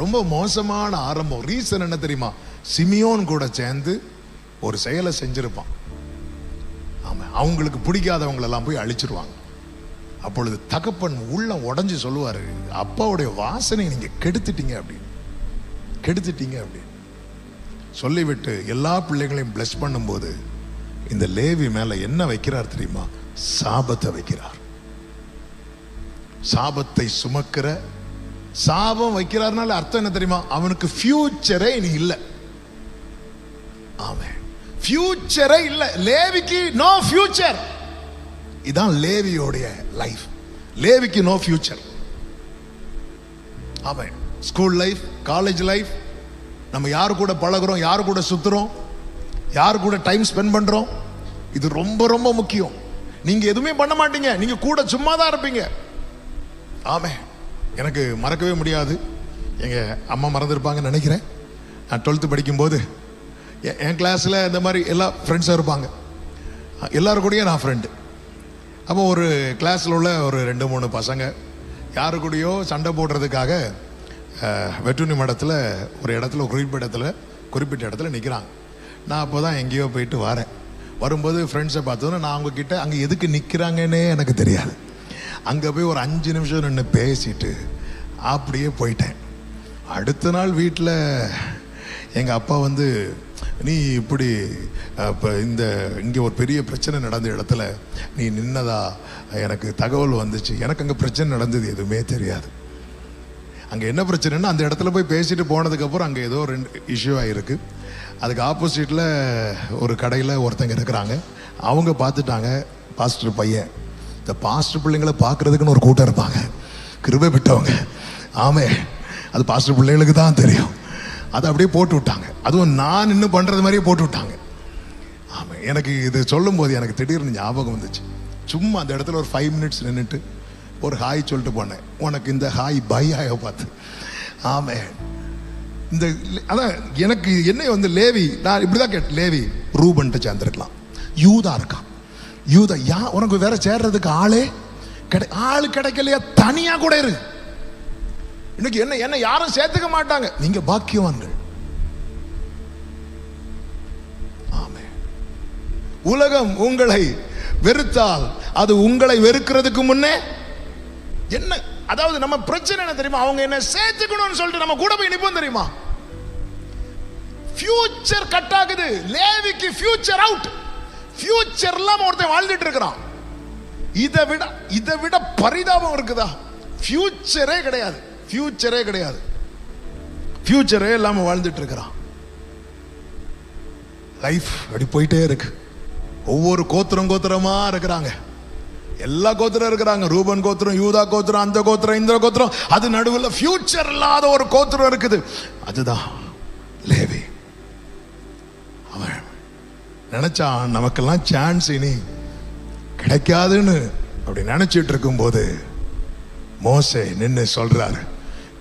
ரொம்ப மோசமான ஆரம்பம். ரீசன் என்ன தெரியுமா? சிமியோன் கூட சேர்ந்து ஒரு செயலை செஞ்சிருப்பான். ஆமா, அவங்களுக்கு பிடிக்காதவங்களெல்லாம் போய் அழிச்சிருவாங்க. அப்பொழுது தகப்பன் உள்ள உடஞ்சி சொல்லுவாரு, அப்பாவுடைய வாசனை நீங்க கெடுத்துட்டீங்க அப்படின்னு சொல்லிவிட்டு எல்லா பிள்ளைகளையும் பிளஸ் பண்ணும்போது இந்த லேவி மேல என்ன வைக்கிறார் தெரியுமா? சாபத்தை வைக்கிறார். சாபத்தை சுமக்கிற, சாபம் வைக்கிறார்னால அர்த்தம் என்ன தெரியுமா? அவனுக்கு ஃபியூச்சரே இனி இல்லை. ஆமென். ஃபியூச்சரே இல்லை. லேவிக்கு நோ ஃபியூச்சர். இதான் லேவியோடைய லைஃப். லேவிக்கு நோ ஃபியூச்சர். ஆமென். ஸ்கூல் லைஃப், காலேஜ் லைஃப், நம்ம யாரு கூட பழகுறோம், யாரு கூட சுத்துறோம், யாரு கூட டைம் ஸ்பெண்ட் பண்றோம், இது ரொம்ப ரொம்ப முக்கியம். நீங்க எதுவுமே பண்ண மாட்டீங்க, நீங்க கூட சும்மா தான் இருப்பீங்க. ஆமே, எனக்கு மறக்கவே முடியாது. எங்க அம்மா மறந்துருப்பாங்கன்னு நினைக்கிறேன். நான் 12th படிக்கும்போது என் கிளாஸ்ல இந்த மாதிரி எல்லா ஃப்ரெண்ட்ஸாக இருப்பாங்க. எல்லாரும் கூடயும் நான் ஃப்ரெண்டு. அப்போ ஒரு கிளாஸில் உள்ள ஒரு 2-3 பசங்க யாரு கூடயோ சண்டை போடுறதுக்காக வெட்டுனி மடத்தில் ஒரு இடத்துல, குறிப்பிட்ட இடத்துல நிற்கிறாங்க. நான் அப்போ தான் எங்கேயோ போயிட்டு வரேன். வரும்போது ஃப்ரெண்ட்ஸை பார்த்தோன்னா நான் அவங்கக்கிட்ட அங்கே எதுக்கு நிற்கிறாங்கன்னே எனக்கு தெரியாது. அங்கே போய் ஒரு 5 நிமிஷம் நின்று பேசிட்டு அப்படியே போயிட்டேன். அடுத்த நாள் வீட்டில் எங்கள் அப்பா நீ இப்படி இப்போ இங்கே ஒரு பெரிய பிரச்சனை நடந்த இடத்துல நீ நின்னதா எனக்கு தகவல் வந்துச்சு. எனக்கு அங்கே பிரச்சனை நடந்தது எதுவுமே தெரியாது. அங்கே என்ன பிரச்சனைன்னா, அந்த இடத்துல போய் பேசிட்டு போனதுக்கப்புறம் அங்கே ஏதோ 2 இஷ்யூ ஆகிருக்கு. அதுக்கு ஆப்போசிட்டில் ஒரு கடையில் ஒருத்தங்க இருக்கிறாங்க. அவங்க பார்த்துட்டாங்க, பாஸ்டர் பையன். இந்த பாஸ்டர் பிள்ளைங்களை பார்க்குறதுக்குன்னு ஒரு கூட்டம் இருப்பாங்க, கிருபை விட்டவங்க. ஆமே, அது பாஸ்டர் பிள்ளைங்களுக்கு தான் தெரியும். அதை அப்படியே போட்டு விட்டாங்க. அதுவும் நான் இன்னும் பண்ணுறது மாதிரியே போட்டு விட்டாங்க. ஆமாம், எனக்கு இது சொல்லும் போது எனக்கு திடீர்னு ஞாபகம் வந்துச்சு. சும்மா அந்த இடத்துல ஒரு 5 மினிட்ஸ் நின்றுட்டு ஒரு ஹாய் சொல்லிட்டு போனேன். உனக்கு இந்த ஹாய் பை ஆய பார்த்து. ஆமே, இந்த அதான் எனக்கு என்ன லேவி, நான் இப்படிதான் கேட்டேன். லேவி ரூபன்ட்டு சேர்ந்துருக்கலாம், யூதா இருக்கான். யூதா உனக்கு வேற சேர்றதுக்கு ஆள் கிடைக்கலையா? தனியா கூட இரு. இன்னைக்கு என்ன யாரும் சேர்த்துக்க மாட்டாங்க. நீங்க பாக்கியவான்கள். ஆமே, உலகம் உங்களை வெறுத்தால் அது உங்களை வெறுக்கிறதுக்கு முன்னே என்ன, அதாவது நம்ம பிரச்சனை என்ன தெரியுமா? அவங்க என்ன சேர்த்துக்கணும்னு சொல்லிட்டு நம்ம கூட போய் நிப்போம் தெரியுமா? ஃபியூச்சர் கட் ஆகுது. லேவிக்கு ஃபியூச்சர் அவுட். ஃபியூச்சர் இல்லாம ஒருத்தன் வாழ்ந்துட்டு இருக்கிறான். இதை விட பரிதாபம் இருக்குதா? ஃபியூச்சரே கிடையாது. ஃபியூச்சரே கிடையாது. ஃபியூச்சரே இல்லாம வாழ்ந்துட்டு இருக்கிறான். லைஃப் அப்படி போயிட்டே இருக்கு. ஒவ்வொரு கோத்திரமா இருக்கிறாங்க. எல்லா கோத்திரம் இருக்கிறாங்க. ரூபன் கோத்திரம், யூதா கோத்திரம், அந்த கோத்திரம், இந்த கோத்திரம். அது நடுவில் ஃபியூச்சர் இல்லாத ஒரு கோத்திரம் இருக்குது. அதுதான் லேவி. அவன் நினைச்சான் நமக்கெல்லாம் சான்ஸ் இனி கிடைக்காதுன்னு. அப்படி நினைச்சிட்டு இருக்கும் போது மோசே நின்று சொல்றாரு,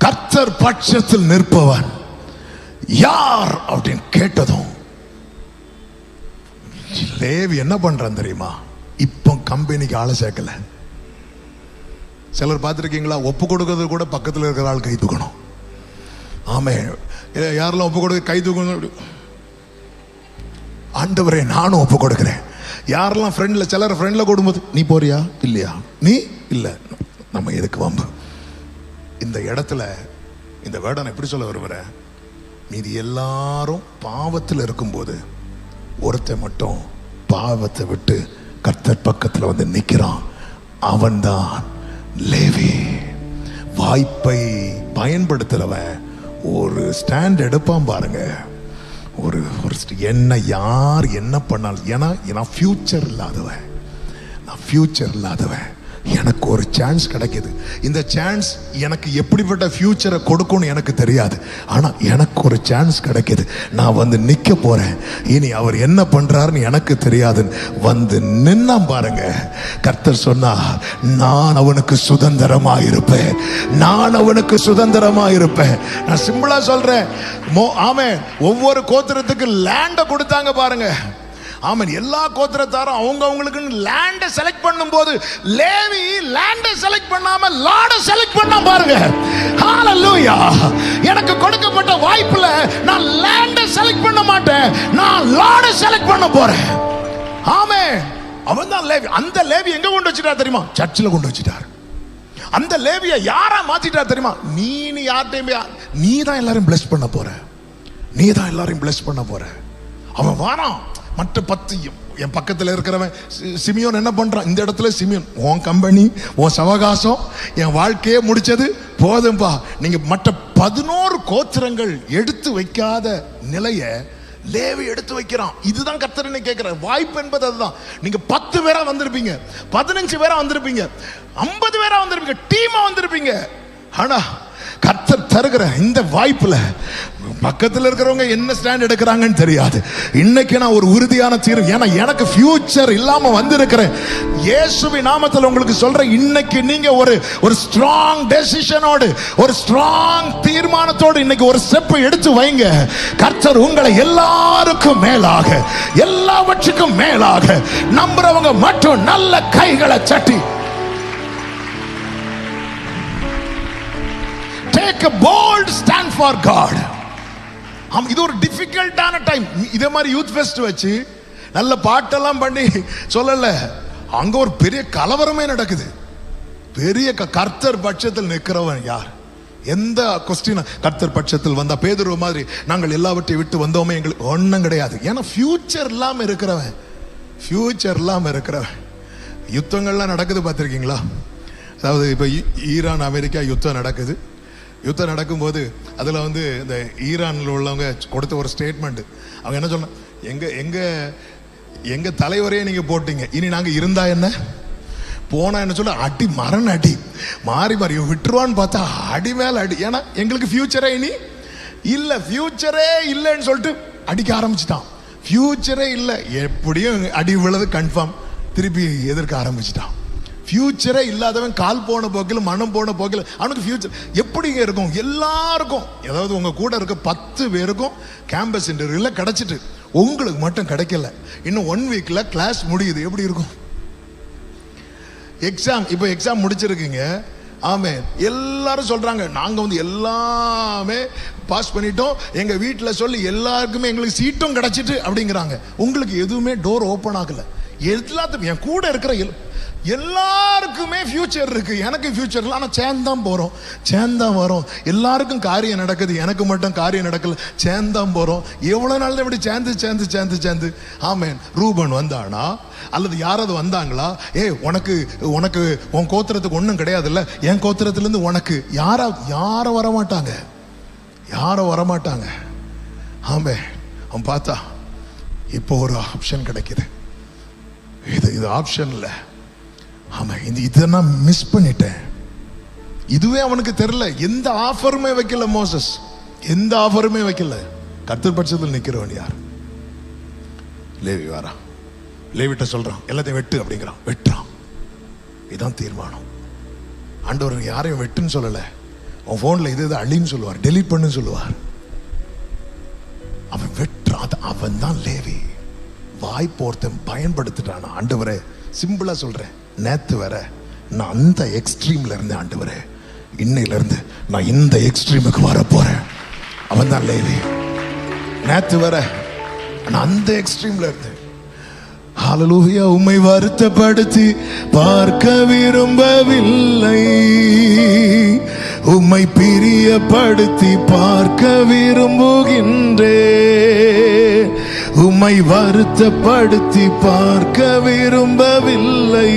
கர்த்தர் பட்சத்தில் நிற்பவன் யார் அப்படின்னு கேட்டதும் லேவி என்ன பண்றான் தெரியுமா? இப்போ கம்பெனிக்கு ஆளை சேர்க்கல. சிலர் பார்த்துருக்கீங்களா, ஒப்பு கொடுக்கறது கூட பக்கத்தில் இருக்கிற ஆள் கை தூக்கணும். ஆமே, யாரெல்லாம் ஒப்பு கொடுக்க கை தூக்கணும். ஆண்டவரே நானும் ஒப்பு கொடுக்கிறேன். யாரெல்லாம் ஃப்ரெண்டில், சிலர் ஃப்ரெண்டில் கொடுக்கும்போது நீ போறியா இல்லையா, நீ இல்லை, நம்ம எதுக்கு வம்பு. இந்த இடத்துல இந்த வேர்டை நான் எப்படி சொல்ல விரும்புகிறேன், மீதி எல்லாரும் பாவத்தில் இருக்கும்போது ஒருத்தன் மட்டும் பாவத்தை விட்டு கர்த்தர் பக்கத்தில் வந்து நிற்கிறான். அவன்தான் லேவி. வாய்ப்பை பயன்படுத்துறவன் ஒரு ஸ்டாண்ட் எடுப்பான் பாருங்க. ஒரு என்ன யார் என்ன பண்ணாலும், ஏன்னா ஃபியூச்சர் இல்லாதவன், நான் ஃபியூச்சர் இல்லாதவன். எனக்கு ஒரு சான்ஸ் கிடைக்குது. இந்த சான்ஸ் எனக்கு எப்படிப்பட்ட ஃபியூச்சரை கொடுக்கும்னு எனக்கு தெரியாது. ஆனால் எனக்கு ஒரு சான்ஸ் கிடைக்குது. நான் வந்து நிற்க போறேன். இனி அவர் என்ன பண்றாருன்னு எனக்கு தெரியாது. வந்து நின்னா பாருங்க. கர்த்தர் சொன்னா, நான் அவனுக்கு சுதந்திரமாக இருப்பேன். நான் அவனுக்கு சுதந்திரமாக இருப்பேன். நான் சிம்பிளா சொல்றேன். ஆமே, ஒவ்வொரு கோத்திரத்துக்கு லேண்டை கொடுத்தாங்க பாருங்க. ஆமாம், எல்லா கோத்திரத்தாரும் அவங்களுக்கு லேண்டை செலக்ட் பண்ணும்போது லேவி லேண்டை செலக்ட் பண்ணாம லார்டை செலக்ட் பண்ணா பாருங்க. ஹalleluya. எனக்கு கொடுக்கப்பட்ட வாய்ப்புல நான் லேண்டை செலக்ட் பண்ண மாட்டேன், நான் லார்டை செலக்ட் பண்ண போறேன். ஆமென். அவன் தான் லேவி. அந்த லேவி எங்க கொண்டு வச்சிட்டார் தெரியுமா? சர்ச்சில் கொண்டு வச்சிட்டார். அந்த லேவியை யாரா மாத்திட்டார் தெரியுமா? நீ யார்ட்டையும் நீ தான் எல்லாரையும் பிளஸ் பண்ண போற. நீ தான் எல்லாரையும் பிளஸ் பண்ண போற. அவன் வாரான். மற்ற 10 என் பக்கத்தில் இருக்கிறவன் சிமியோன் என்ன பண்றான்? இந்த இடத்துல சிமியோன், உன் கம்பெனி, உன் சவகாசம், என் வாழ்க்கையே முடிச்சது போதும்பா. நீங்க மற்ற 11 கோத்திரங்கள் எடுத்து வைக்காத நிலைய லேவி எடுத்து வைக்கிறான். இதுதான் கர்த்தர் கேட்கிற வாய்ப்பு என்பது அதுதான். நீங்க 10 பேரா வந்திருப்பீங்க, 15 பேரா வந்திருப்பீங்க, 50 பேரா வந்திருப்பீங்க, டீமா வந்திருப்பீங்க. ஆனா கர்த்தர் தருகிற இந்த வாய்ப்புல பக்கத்தில் இருக்கிறவங்க என்ன ஸ்டாண்ட் எடுக்கிறாங்கன்னு தெரியாது. இன்னைக்கு நான் ஒரு உறுதியான தீர்வு, ஏன்னா எனக்கு ஃபியூச்சர் இல்லாம வந்திருக்கிறேன். இயேசுவின் நாமத்தில் உங்களுக்கு சொல்றேன், இன்னைக்கு நீங்க ஒரு ஸ்ட்ராங் டெசிஷனோடு, ஒரு ஸ்ட்ராங் தீர்மானத்தோடு இன்னைக்கு ஒரு ஸ்டெப் எடுத்து வைங்க. கர்த்தர் உங்களை எல்லாருக்கும் மேலாக, எல்லாவற்றுக்கும் மேலாக நம்புறவங்க மட்டும் நல்ல கைகளை தட்டி take a bold stand for God. இது ஒரு டிஃபிகல்ட்டான டைம். இதே மாதிரி யூத் ஃபெஸ்ட் வச்சு நல்ல பாட்டெல்லாம் பண்ணி சொல்லல, அங்க ஒரு பெரிய கலவரமே நடக்குது. பெரிய கர்த்தர் பட்சத்தில் நிற்கிறவன் யார்? எந்த கொஸ்டின் கர்த்தர் பட்சத்தில் வந்தா பேதுரு மாதிரி நாங்கள் எல்லாவற்றையும் விட்டு வந்தோமே எங்களுக்கு ஒன்றும் கிடையாது. ஏன்னா ஃபியூச்சர் இல்லாம இருக்கிறவன், ஃபியூச்சர் இல்லாம இருக்கிறவன். யுத்தங்கள்லாம் நடக்குது பார்த்துருக்கீங்களா? அதாவது இப்போ ஈரான் அமெரிக்கா யுத்தம் நடக்குது. யுத்தம் நடக்கும்போது அதில் வந்து இந்த ஈரானில் உள்ளவங்க கொடுத்த ஒரு ஸ்டேட்மெண்ட், அவங்க என்ன சொன்ன, எங்க தலைவரையே நீங்க போட்டீங்க, இனி நாங்க இருந்தா என்ன, போனா என்ன சொல்ல, அடி மரண அடி மாறி மாறி விட்டுருவான்னு பார்த்தா அடி மேல அடி. ஏன்னா எங்களுக்கு ஃபியூச்சரே இனி இல்ல, ஃபியூச்சரே இல்லைன்னு சொல்லிட்டு அடிக்க ஆரம்பிச்சுட்டான். ஃபியூச்சரே இல்லை, எப்படியும் அடி விழுது கன்ஃபார்ம், திருப்பி எதிர்க்க ஆரம்பிச்சுட்டான். ஃபியூச்சரே இல்லாதவன் கால் போன போக்கில் மனம் போன போக்கில் அவனுக்கு ஃபியூச்சர் எப்படிங்க இருக்கும்? எல்லாருக்கும், ஏதாவது உங்க கூட இருக்க 10 பேருக்கும் கேம்பஸ் இன்டர்வியூல கிடைச்சிட்டு உங்களுக்கு மட்டும் கிடைக்கல, இன்னும் 1 வீக்ல கிளாஸ் முடியுது, எப்படி இருக்கும்? எக்ஸாம், இப்போ எக்ஸாம் முடிச்சிருக்கீங்க, ஆமே, எல்லாரும் சொல்றாங்க நாங்க வந்து எல்லாமே பாஸ் பண்ணிட்டோம், எங்க வீட்டில் சொல்லி எல்லாருக்குமே எங்களுக்கு சீட்டும் கிடைச்சிட்டு அப்படிங்கிறாங்க. உங்களுக்கு எதுவுமே டோர் ஓப்பன் ஆகல. எல்லாத்துக்கும் என் கூட இருக்கிற எல்லாருக்குமே ஃபியூச்சர் இருக்கு, எனக்கு ஃபியூச்சர் இல்லை, ஆனால் சேர்ந்தான் போறோம், சேர்ந்தான் வரோம். எல்லாருக்கும் காரியம் நடக்குது, எனக்கு மட்டும் காரியம் நடக்கல, சேர்ந்தான் போறோம். எவ்வளவு நாள் தான் இப்படி சேர்ந்து சேர்ந்து சேர்ந்து சேர்ந்து. ஆமேன். ரூபன் வந்தானா அல்லது யாராவது வந்தாங்களா? உனக்கு உனக்கு உன் கோத்திரத்துக்கு ஒன்றும் கிடையாதுல்ல, என் கோத்திரத்திலிருந்து உனக்கு யாரும் வரமாட்டாங்க, யாரும் வரமாட்டாங்க. ஆமே. அவன் பார்த்தா இப்போ ஒரு ஆப்ஷன் கிடைக்குது, இது ஆப்ஷன் இல்லை. ஆமா, இதை நான் மிஸ் பண்ணிட்டேன். இதுவே அவனுக்கு தெரியல, எந்த ஆஃபருமே வைக்கல மோசஸ், எந்த ஆஃபருமே வைக்கல. கர்த்தர் பட்சத்தில் நிக்கிறவன் யார்? லேவி வாரா, லேவிட்ட சொல்றான் எல்லாத்தையும் வெட்டு அப்படிங்கிறான், வெட்டுறான். இதுதான் தீர்மானம். ஆண்டவர் யாரையும் வெட்டுன்னு சொல்லல, உன் போன்ல இது அழின்னு சொல்லுவார், டெலீட் பண்ணுன்னு சொல்லுவார். அவன் வெட்டுறான், அவன் தான் லேவி. வாய் போர்த்தன் பயன்படுத்திட்டான். ஆண்டவரே, சிம்பிளா சொல்றேன், நேத்து வர நான் அந்த எக்ஸ்ட்ரீம்ல இருந்து, ஆண்டவரே இன்னையில இருந்து நான் இந்த எக்ஸ்ட்ரீமுக்கு வர போறேன். அவன் தான் லேவி. நேத்து வர நான் அந்த எக்ஸ்ட்ரீம்ல இருந்து. ஹல்லேலூயா. உம்மை வருத்தப்படுத்தி பார்க்க விரும்பவில்லை, உம்மை பிரியப்படுத்தி பார்க்க விரும்புகின்றே. உம்மை வருத்தப்படுத்தி பார்க்க விரும்பவில்லை,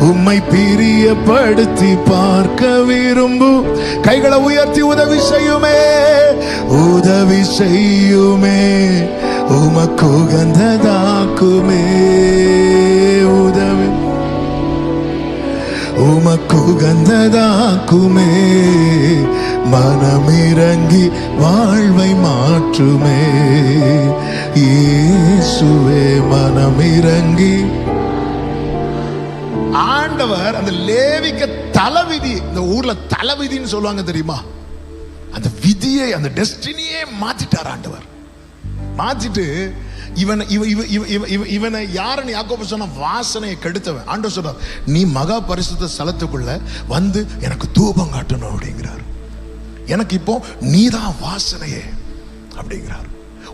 உம்மை பிரியப்படுத்தி பார்க்க விரும்பு. கைகளை உயர்த்தி உதவி செய்யுமே, உதவி செய்யுமே, உமக்கு உகந்ததாக்குமே. உதவி உமக்கு உகந்ததாக்குமே, மனமிறங்கி வாழ்வை மாற்றுமே. இயேசுவே மனமிறங்கி. ஆண்டவர் அந்த லேவிக்கு தலைவிதி, இந்த ஊர்ல தலைவிதின்னு சொல்லுவாங்க தெரியுமா, அந்த விதியை, அந்த டெஸ்டினியே மாத்திட்டார் ஆண்டவர். மாத்திட்டு இவனை யாருன்னு யாக்கோபு சொன்ன, வாசனையை கெடுத்தவன். ஆண்டவர் சொல்றார், நீ மகா பரிசுத்த ஸ்தலத்துக்குள்ள வந்து எனக்கு தூபம் காட்டணும் அப்படிங்கிறார். எனக்கு இப்போ நீதான் வாசனையே அப்படிங்கிறார்.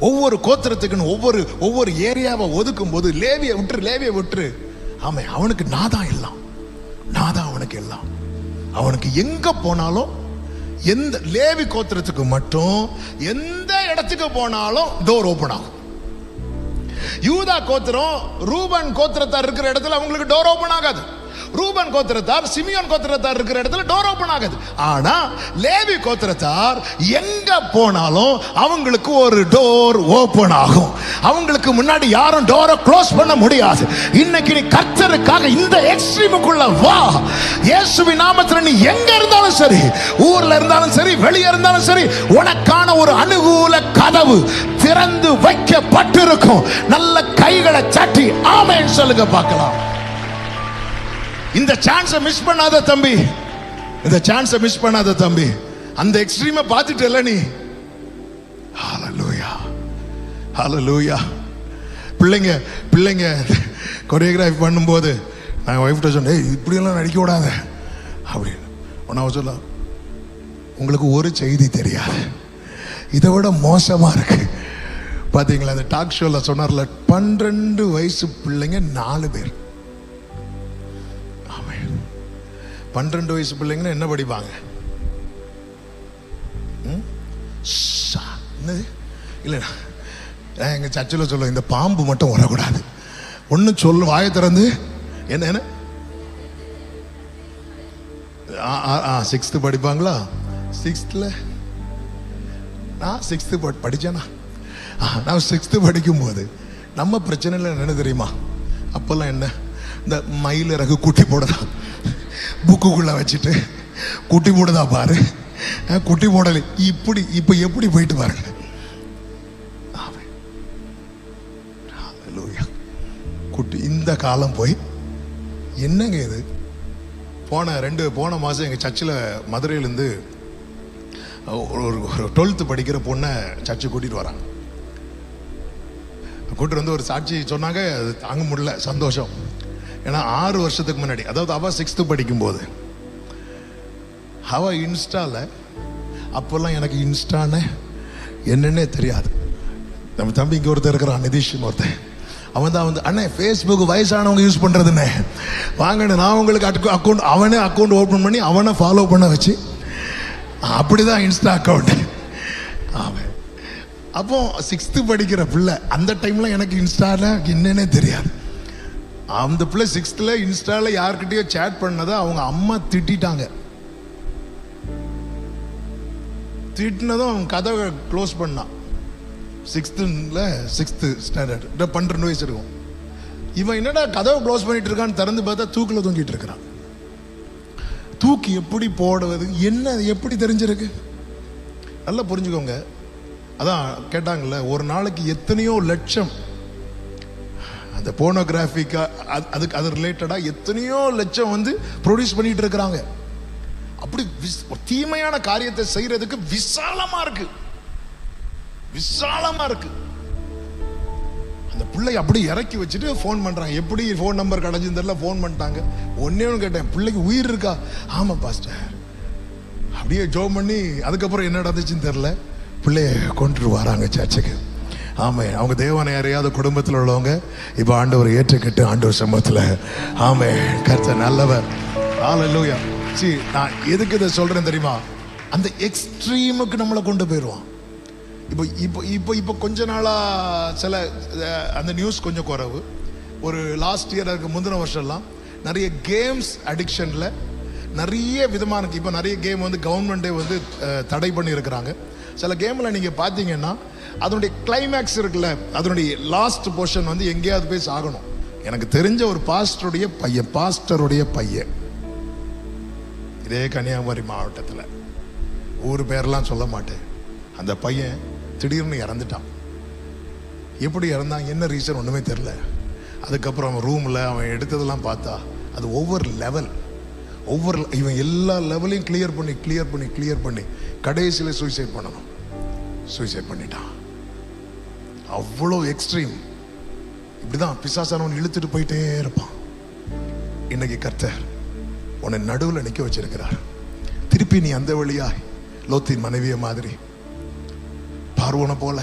ஒவ்வொரு கோத்திரத்துக்குன்னு ஒவ்வொரு ஏரியாவை ஒதுக்கும் போது லேவியை விட்டுரு. ஆமா, அவனுக்கு நாதான் எல்லாம், நாதான் அவனுக்கு எல்லாம். அவனுக்கு எங்க போனாலும், எந்த லேவி கோத்திரத்துக்கு மட்டும் எந்த இடத்துக்கு போனாலும் டோர் ஓபன் ஆகும். யூதா கோத்திரம், ரூபன் கோத்திரத்தார் இருக்கிற இடத்துல அவங்களுக்கு டோர் ஓபன் ஆகாது. ரூபன் கோத்திரத்தார், சிமியோன் கோத்திரத்தார் இருக்கிற இடத்துல டோர் ஓபன் ஆகாது. ஆனா லேவி கோத்திரத்தார் எங்க போனாலும் அவங்களுக்கு ஒரு டோர் ஓபன் ஆகும். அவங்களுக்கு முன்னாடி யாரும் டோரை க்ளோஸ் பண்ண முடியாது. இன்னைக்கு நீ கர்த்தருக்காக இந்த எக்ஸ்ட்ரீமுக்குள்ள வா. இயேசுவின் நாமத்தில் நீ எங்க இருந்தாலும் சரி, ஊர்ல இருந்தாலும் சரி, வெளியே இருந்தாலும் சரி, உனக்கான ஒரு அனுகூல கதவு திறந்து வைக்கப்பட்டிருக்கும். நல்ல கைகளை தட்டி ஆமென் சொல்லுங்க பார்க்கலாம். இந்த சான்ஸை மிஸ் பண்ணாத தம்பி, இந்த சான்ஸை மிஸ் பண்ணாத தம்பி. அந்த எக்ஸ்ட்ரீமை பார்த்துட்டல நீ. ஹல்லேலூயா, ஹல்லேலூயா. பிள்ளைங்க கொரியோகிராஃபி பண்ணும்போது நான் ஒய்ஃப்ட்ட சொன்னேன், இப்படியெல்லாம் நடிக்க விடாத அப்படின்னு. ஒன்றாவது சொல்ல, உங்களுக்கு ஒரு செய்தி தெரியாது, இதை விட மோசமாக இருக்கு. பார்த்தீங்களா, அந்த டாக் ஷோவில் சொன்னார்ல, 12 வயசு பிள்ளைங்க 4 பேர். 12 வயசு பிள்ளைங்கன்னா என்ன படிப்பாங்க? என்னது இல்லை, எங்கள் சர்ச்சில் சொல்லுவோம் இந்த பாம்பு மட்டும் வரக்கூடாது. ஒன்று சொல்லு, வாயை திறந்து என்ன என்ன 6th படிப்பாங்களா? 6th நான் 6th படித்தேனா? நான் 6th படிக்கும்போது நம்ம பிரச்சனையில் என்ன தெரியுமா? அப்போல்லாம் என்ன, இந்த மயில் இறகு குட்டி போடுதா புக்குக்குள்ளே வச்சுட்டு குட்டி போடுதா பாரு, குட்டி போடலை இப்படி. இப்போ எப்படி போயிட்டு பாருங்க. குட்டி இந்த காலம் போய் என்னங்க இது? போன மாதம் எங்கள் சர்ச்சில் மதுரையிலேருந்து ஒரு 12th படிக்கிற பொண்ணை சர்ச்சை கூட்டிகிட்டு வராங்க. கூட்டிட்டு வந்து ஒரு சாட்சி சொன்னாங்க. அது தாங்க முடியல சந்தோஷம். ஏன்னா 6 வருஷத்துக்கு முன்னாடி, அதாவது அவள் 6th படிக்கும்போது அவள் இன்ஸ்டாவில், அப்போல்லாம் எனக்கு இன்ஸ்டான்னு என்னன்னே தெரியாது. நம்ம தம்பி இங்கே ஒருத்தர் இருக்கிறான், நிதிஷ்னு ஒருத்தன். அவன் தான் வந்து, அண்ணே ஃபேஸ்புக் வயசானவங்க யூஸ் பண்ணுறதுண்ணே, வாங்கண்ணே நான் உங்களுக்கு அக்கௌண்ட், அவனே அக்கௌண்ட் ஓப்பன் பண்ணி அவனை ஃபாலோ பண்ண வச்சு அப்படி தான் இன்ஸ்டா அக்கௌண்ட் அவன். அப்போ 6th படிக்கிற பிள்ளை, அந்த டைமில் எனக்கு இன்ஸ்டாவில் என்னன்னே தெரியாது. அந்த பிள்ளை 6th இன்ஸ்டாவில் யார்கிட்டயோ சேட் பண்ணதை அவங்க அம்மா திட்டாங்க. திட்டினதும் அவன் கதவை க்ளோஸ் பண்ணான். 6th ஸ்டாண்டர்ட், 12 வயசு இருக்கும். இவன் என்னடா கதவை க்ளோஸ் பண்ணிட்டு இருக்கான்னு திறந்து பார்த்தா தூக்கில் தொங்கிட்டு இருக்கிறான். தூக்கி எப்படி போடுவது என்ன எப்படி தெரிஞ்சிருக்கு? நல்லா புரிஞ்சுக்கோங்க. அதான் கேட்டாங்கல்ல, ஒரு நாளைக்கு எத்தனையோ லட்சம் அந்த போனோகிராஃபிக்கா அதுக்கு அது ரிலேட்டடா எத்தனையோ லட்சம் வந்து ப்ரொடியூஸ் பண்ணிட்டு இருக்கிறாங்க. அப்படி தீமையான காரியத்தை செய்யறதுக்கு விசாலமா இருக்கு. அந்த பிள்ளை அப்படி இறக்கி வச்சுட்டு ஃபோன் பண்றாங்க. எப்படி ஃபோன் நம்பர் கிடைச்சுன்னு தெரியல, ஃபோன் பண்ணிட்டாங்க. ஒன்னே கேட்டேன், பிள்ளைக்கு உயிர் இருக்கா? ஆமா பாஸ்டர். அப்படியே ஜோம் பண்ணி அதுக்கப்புறம் என்ன நடந்துச்சுன்னு தெரியல, பிள்ளைய கொண்டுட்டு வராங்க சர்ச்சுக்கு. ஆமே, அவங்க தேவனை அறியாத குடும்பத்தில் உள்ளவங்க இப்போ ஆண்டவர் ஏற்றுக்கிட்டு ஆண்டவர் சமூகத்தில், ஆமே கர்த்தர் நல்லவர். ஹல்லேலூயா. சரி, நான் எதுக்கு இதை சொல்றேன் தெரியுமா? அந்த எக்ஸ்ட்ரீமுக்கு நம்மளை கொண்டு போயிடுவான். இப்போ இப்போ இப்போ இப்போ கொஞ்ச நாளா சில அந்த நியூஸ் கொஞ்சம் குறைவு. ஒரு லாஸ்ட் இயர், அதுக்கு முந்தின வருஷம்லாம் நிறைய கேம்ஸ் அடிக்ஷன்ல நிறைய விதமான, இப்போ நிறைய கேம் வந்து கவர்மெண்டே வந்து தடை பண்ணி இருக்கிறாங்க. சில கேம்ல நீங்க பாத்தீங்கன்னா அதனுடைய கிளைமேக்ஸ் இருக்குல்ல, அதனுடைய லாஸ்ட் போர்ஷன் வந்து எங்கேயாவது போய் சாகணும். எனக்கு தெரிஞ்ச ஒரு பாஸ்டருடைய பையன் இதே கன்னியாகுமரி மாவட்டத்தில், ஊர் பேரெல்லாம் சொல்ல மாட்டேன், அந்த பையன் திடீர்னு இறந்துட்டான். எப்படி இறந்தான், என்ன ரீசன் ஒன்றுமே தெரில. அதுக்கப்புறம் அவன் ரூமில் அவன் எடுத்ததெல்லாம் பார்த்தா அது ஒவ்வொரு இவன் எல்லா லெவலையும் கிளியர் பண்ணி கடைசியில் சூசைட் பண்ணணும். சூசைட் பண்ணிட்டான். அவ்வளோ எக்ஸ்ட்ரீம். இப்படிதான் பிசாசானவன் இழுத்துட்டு போயிட்டே இருப்பான். இன்னைக்கு கர்த்தர் உன்னை நடுவில் நிற்க வச்சிருக்கிறார். திருப்பி நீ அந்த வழியா லோத்தின் மனைவிய மாதிரி பார்வோனை போல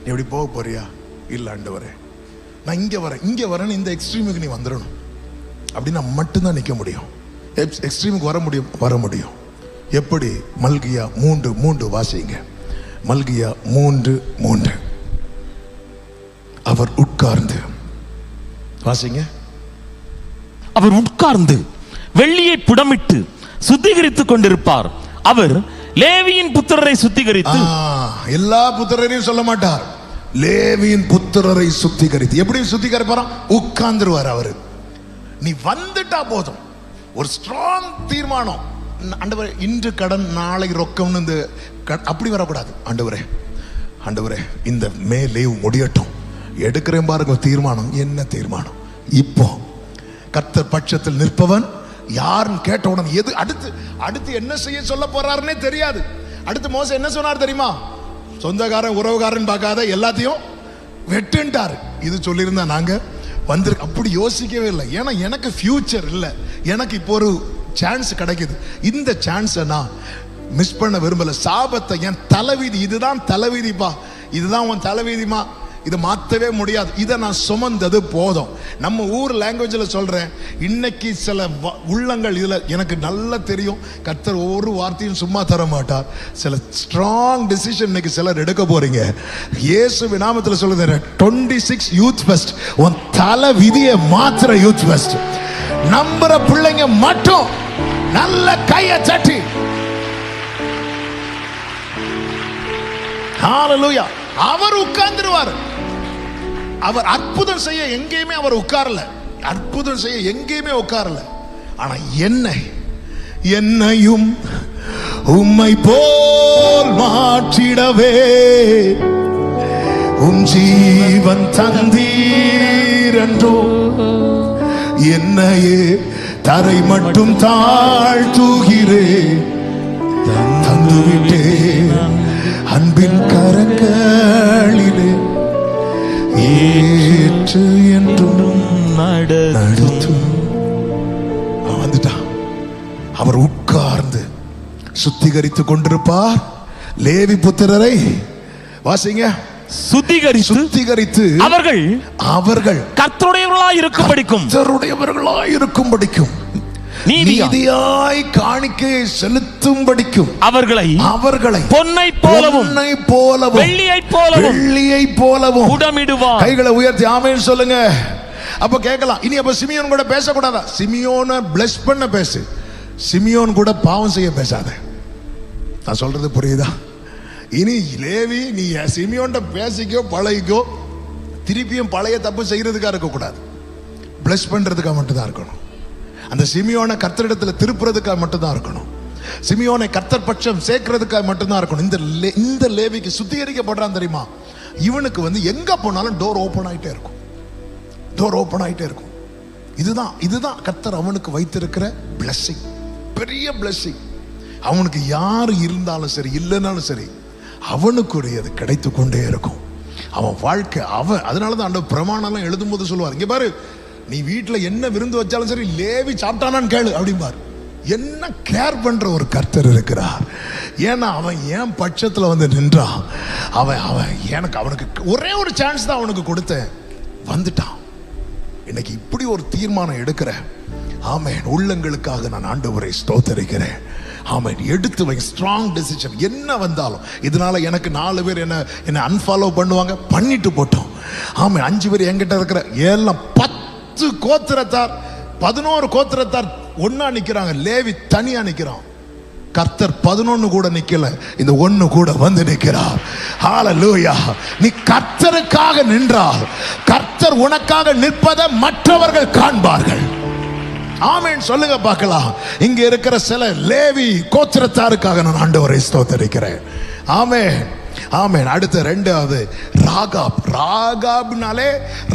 நீ எப்படி போக போறியா? இல்லை ஆண்டவரே, நான் இங்கே வரேன்னு இந்த எக்ஸ்ட்ரீமுக்கு நீ வந்துடணும் அப்படின்னா மட்டும்தான் நிற்க முடியும். எக்ஸ்ட்ரீமுக்கு வர முடியும். எப்படி? மல்கியா 3:3 வாசிங்க. மல்கியா 3:3. அவர் உட்கார்ந்து, வாசிங்க. அவர் உட்கார்ந்து வெள்ளியை புடமிட்டு சுத்திகரித்துக் கொண்டிருப்பார். அவர் லேவியின் புத்திரரை சுத்திகரித்து, எல்லா புத்திரரையும் சொல்ல மாட்டார், லேவியின் புத்திரரை சுத்திகரித்து. எப்படி சுத்திகரிப்பாராம்? உட்கார்ந்துருவார் அவரு. நீ வந்துட்டா போதும். ஒரு ஸ்ட்ராங் தீர்மானம். ஆண்டவரே, இன்று கடன் நாளை ரொக்கம்னு இந்த அப்படி வரக்கூடாது. ஆண்டவரே இந்த மே லீவ் முடியட்டும், எடுக்கிறேன் பாருங்க தீர்மானம். என்ன தீர்மானம்? இப்போ கர்த்தர் பட்சத்தில் நிற்பவன் யாருன்னு கேட்ட உடனே எது அடுத்து என்ன செய்ய சொல்ல போறாருன்னே தெரியாது. அடுத்து மோசே என்ன சொன்னார் தெரியுமா? சொந்தக்காரன் உறவுகாரன் பார்க்காத எல்லாத்தையும் வெட்டுன்ட்டாரு. இது சொல்லியிருந்தா நாங்க வந்து அப்படி யோசிக்கவே இல்லை. ஏன்னா எனக்கு ஃபியூச்சர் இல்லை, எனக்கு இப்போ ஒரு சான்ஸ் கிடைக்குது. இந்த சான்ஸை நான் மிஸ் பண்ண விரும்பல. சாபத்தை என் தலைவிதி, இதுதான் தலைவிதிப்பா, இதுதான் உன் தலைவிதிமா, இதை மாற்றவே முடியாது, இதை நான் சுமந்தது போதும். நம்ம ஊர் லாங்குவேஜில் சொல்றேன், இன்னைக்கு சில உள்ளங்கள் இதுல எனக்கு நல்லா தெரியும், கர்த்தர் ஒவ்வொரு வார்த்தையும் சும்மா தர மாட்டார். சில ஸ்ட்ராங் டிசிஷன் இன்னைக்கு சிலர் எடுக்க போறீங்க. இயேசு நாமத்தில் சொல்லுங்க, 26 யூத் ஃபெஸ்ட் உன் தலை விதியை மாத்திர யூத் ஃபெஸ்ட். நம்புற பிள்ளைங்க மட்டும் நல்ல கையை தட்டி ஹalleluya. அவர் உட்கார்ந்துருவார். அவர் அற்புதம் செய்ய எங்கேயுமே அவர் உட்காரல, அற்புதம் செய்ய எங்கேயுமே உட்காரல. ஆனா என்னையும் உம்மை போல் மாற்றிடவே உம் ஜீவன் தந்தீர் என்றோ, என்னையே தரை மட்டும் தாழ்த்துகிறே தந்துவிட்டே அன்பின் கரங்களிலே ஏற்று என்றும் நடத்தும். வந்துட்டான். அவர் உட்கார்ந்து சுத்திகரித்துக் கொண்டிருப்பார். லேவி புத்திரரை வாசிங்க. சுத்திகரித்து அவர்கள் கர்த்தருடையவர்களாய் இருக்கும்படிக்கும் நீதியாய் காணிக்கை செலுத்தும்படிக்கும் அவர்களை பொன்னை போலவும் வெள்ளியை போலவும் உடமிடுவார். கைகளை உயர்த்தி ஆமென் சொல்லுங்க. அப்ப கேட்கலாம், இனி அப்ப சிமியோன் கூட பேசக்கூடாதா? சிமியோனை பிளஸ் பண்ண பேசு, சிமியோன் கூட பாவம் செய்ய பேசாத. நான் சொல்றது புரியுதா? இனி லேவி நீ சிமியோன்ட பேசிக்கோ பழகிக்கோ, திருப்பியும் பழைய தப்பு செய்யறதுக்காக இருக்கக்கூடாது, பிளஸ் பண்றதுக்காக மட்டும்தான் இருக்கணும். அந்த சிமியோனை கர்த்தரிடத்துல திருப்புறதுக்காக மட்டும்தான் இருக்கணும். சிமியோனை கர்த்தர் பட்சம் சேர்க்கிறதுக்காக மட்டும்தான் இருக்கணும். இந்த லேவிக்கு சுத்திகரிக்கப்படுறான் தெரியுமா? இவனுக்கு எங்க போனாலும் டோர் ஓபன் ஆயிட்டே இருக்கும், டோர் ஓபன் ஆயிட்டே இருக்கும். இதுதான் கர்த்தர் அவனுக்கு வைத்திருக்கிற பிளெஸிங், பெரிய பிளெஸிங். அவனுக்கு யாரு இருந்தாலும் சரி இல்லைனாலும் சரி அவனுக்குரியது கிடைத்து கொண்டே இருக்கும். அவன் வாழ்க்கை அதனாலதான் ஆண்டவர் பிரமாணம் எழுதும் போது சொல்லுவார், இங்க பாரு, நீ வீட்டுல என்ன விருந்து வச்சாலும் சரி லேவி சாப்பிட்டானான்னு கேளு அப்படிம்பார். என்ன கேர் பண்ற ஒரு கர்த்தர் இருக்கிறார். ஏன்னா அவன் ஏன் பட்சத்துல நின்றான். அவனுக்கு ஒரே ஒரு சான்ஸ் தான் அவனுக்கு கொடுத்தேன், வந்துட்டான். இன்னைக்கு இப்படி ஒரு தீர்மானம் எடுக்கிற ஆமென். உள்ளங்களுக்காக நான் ஆண்டவரை ஸ்தோத்தரிக்கிறேன். ஆமென். எடுத்து வை, ஸ்ட்ராங் டெசிஷன். என்ன வந்தாலும் இதனால எனக்கு 4 பேர் என்ன அன்ஃபாலோ பண்ணுவாங்க, பண்ணிட்டு போட்டோம். ஆமென். 5 பேர் என்கிட்ட இருக்கிற எல்லாம் 10 கோத்திரத்தார் 11 கோத்திரத்தார் ஒன்னா நிக்கிறாங்க, லேவி தனியா நிக்கிறான். கர்த்தர் 11 கூட நிக்கல, இந்த 1 கூட நிக்கிறார். ஹalleluya. நீ கர்த்தருக்காக நின்றால் கர்த்தர் உனக்காக நிற்பதை மற்றவர்கள் காண்பார்கள். ஆமென் சொல்லுங்க பார்க்கலாம். இங்க இருக்கிற சில லேவி கோத்திரத்தாருக்காக நான் ஆண்டவரை ஸ்தோத்திரிக்கிறேன். ஆமென் ஆமென். அடுத்த 2வது ராகாப். ராகாப்னாலே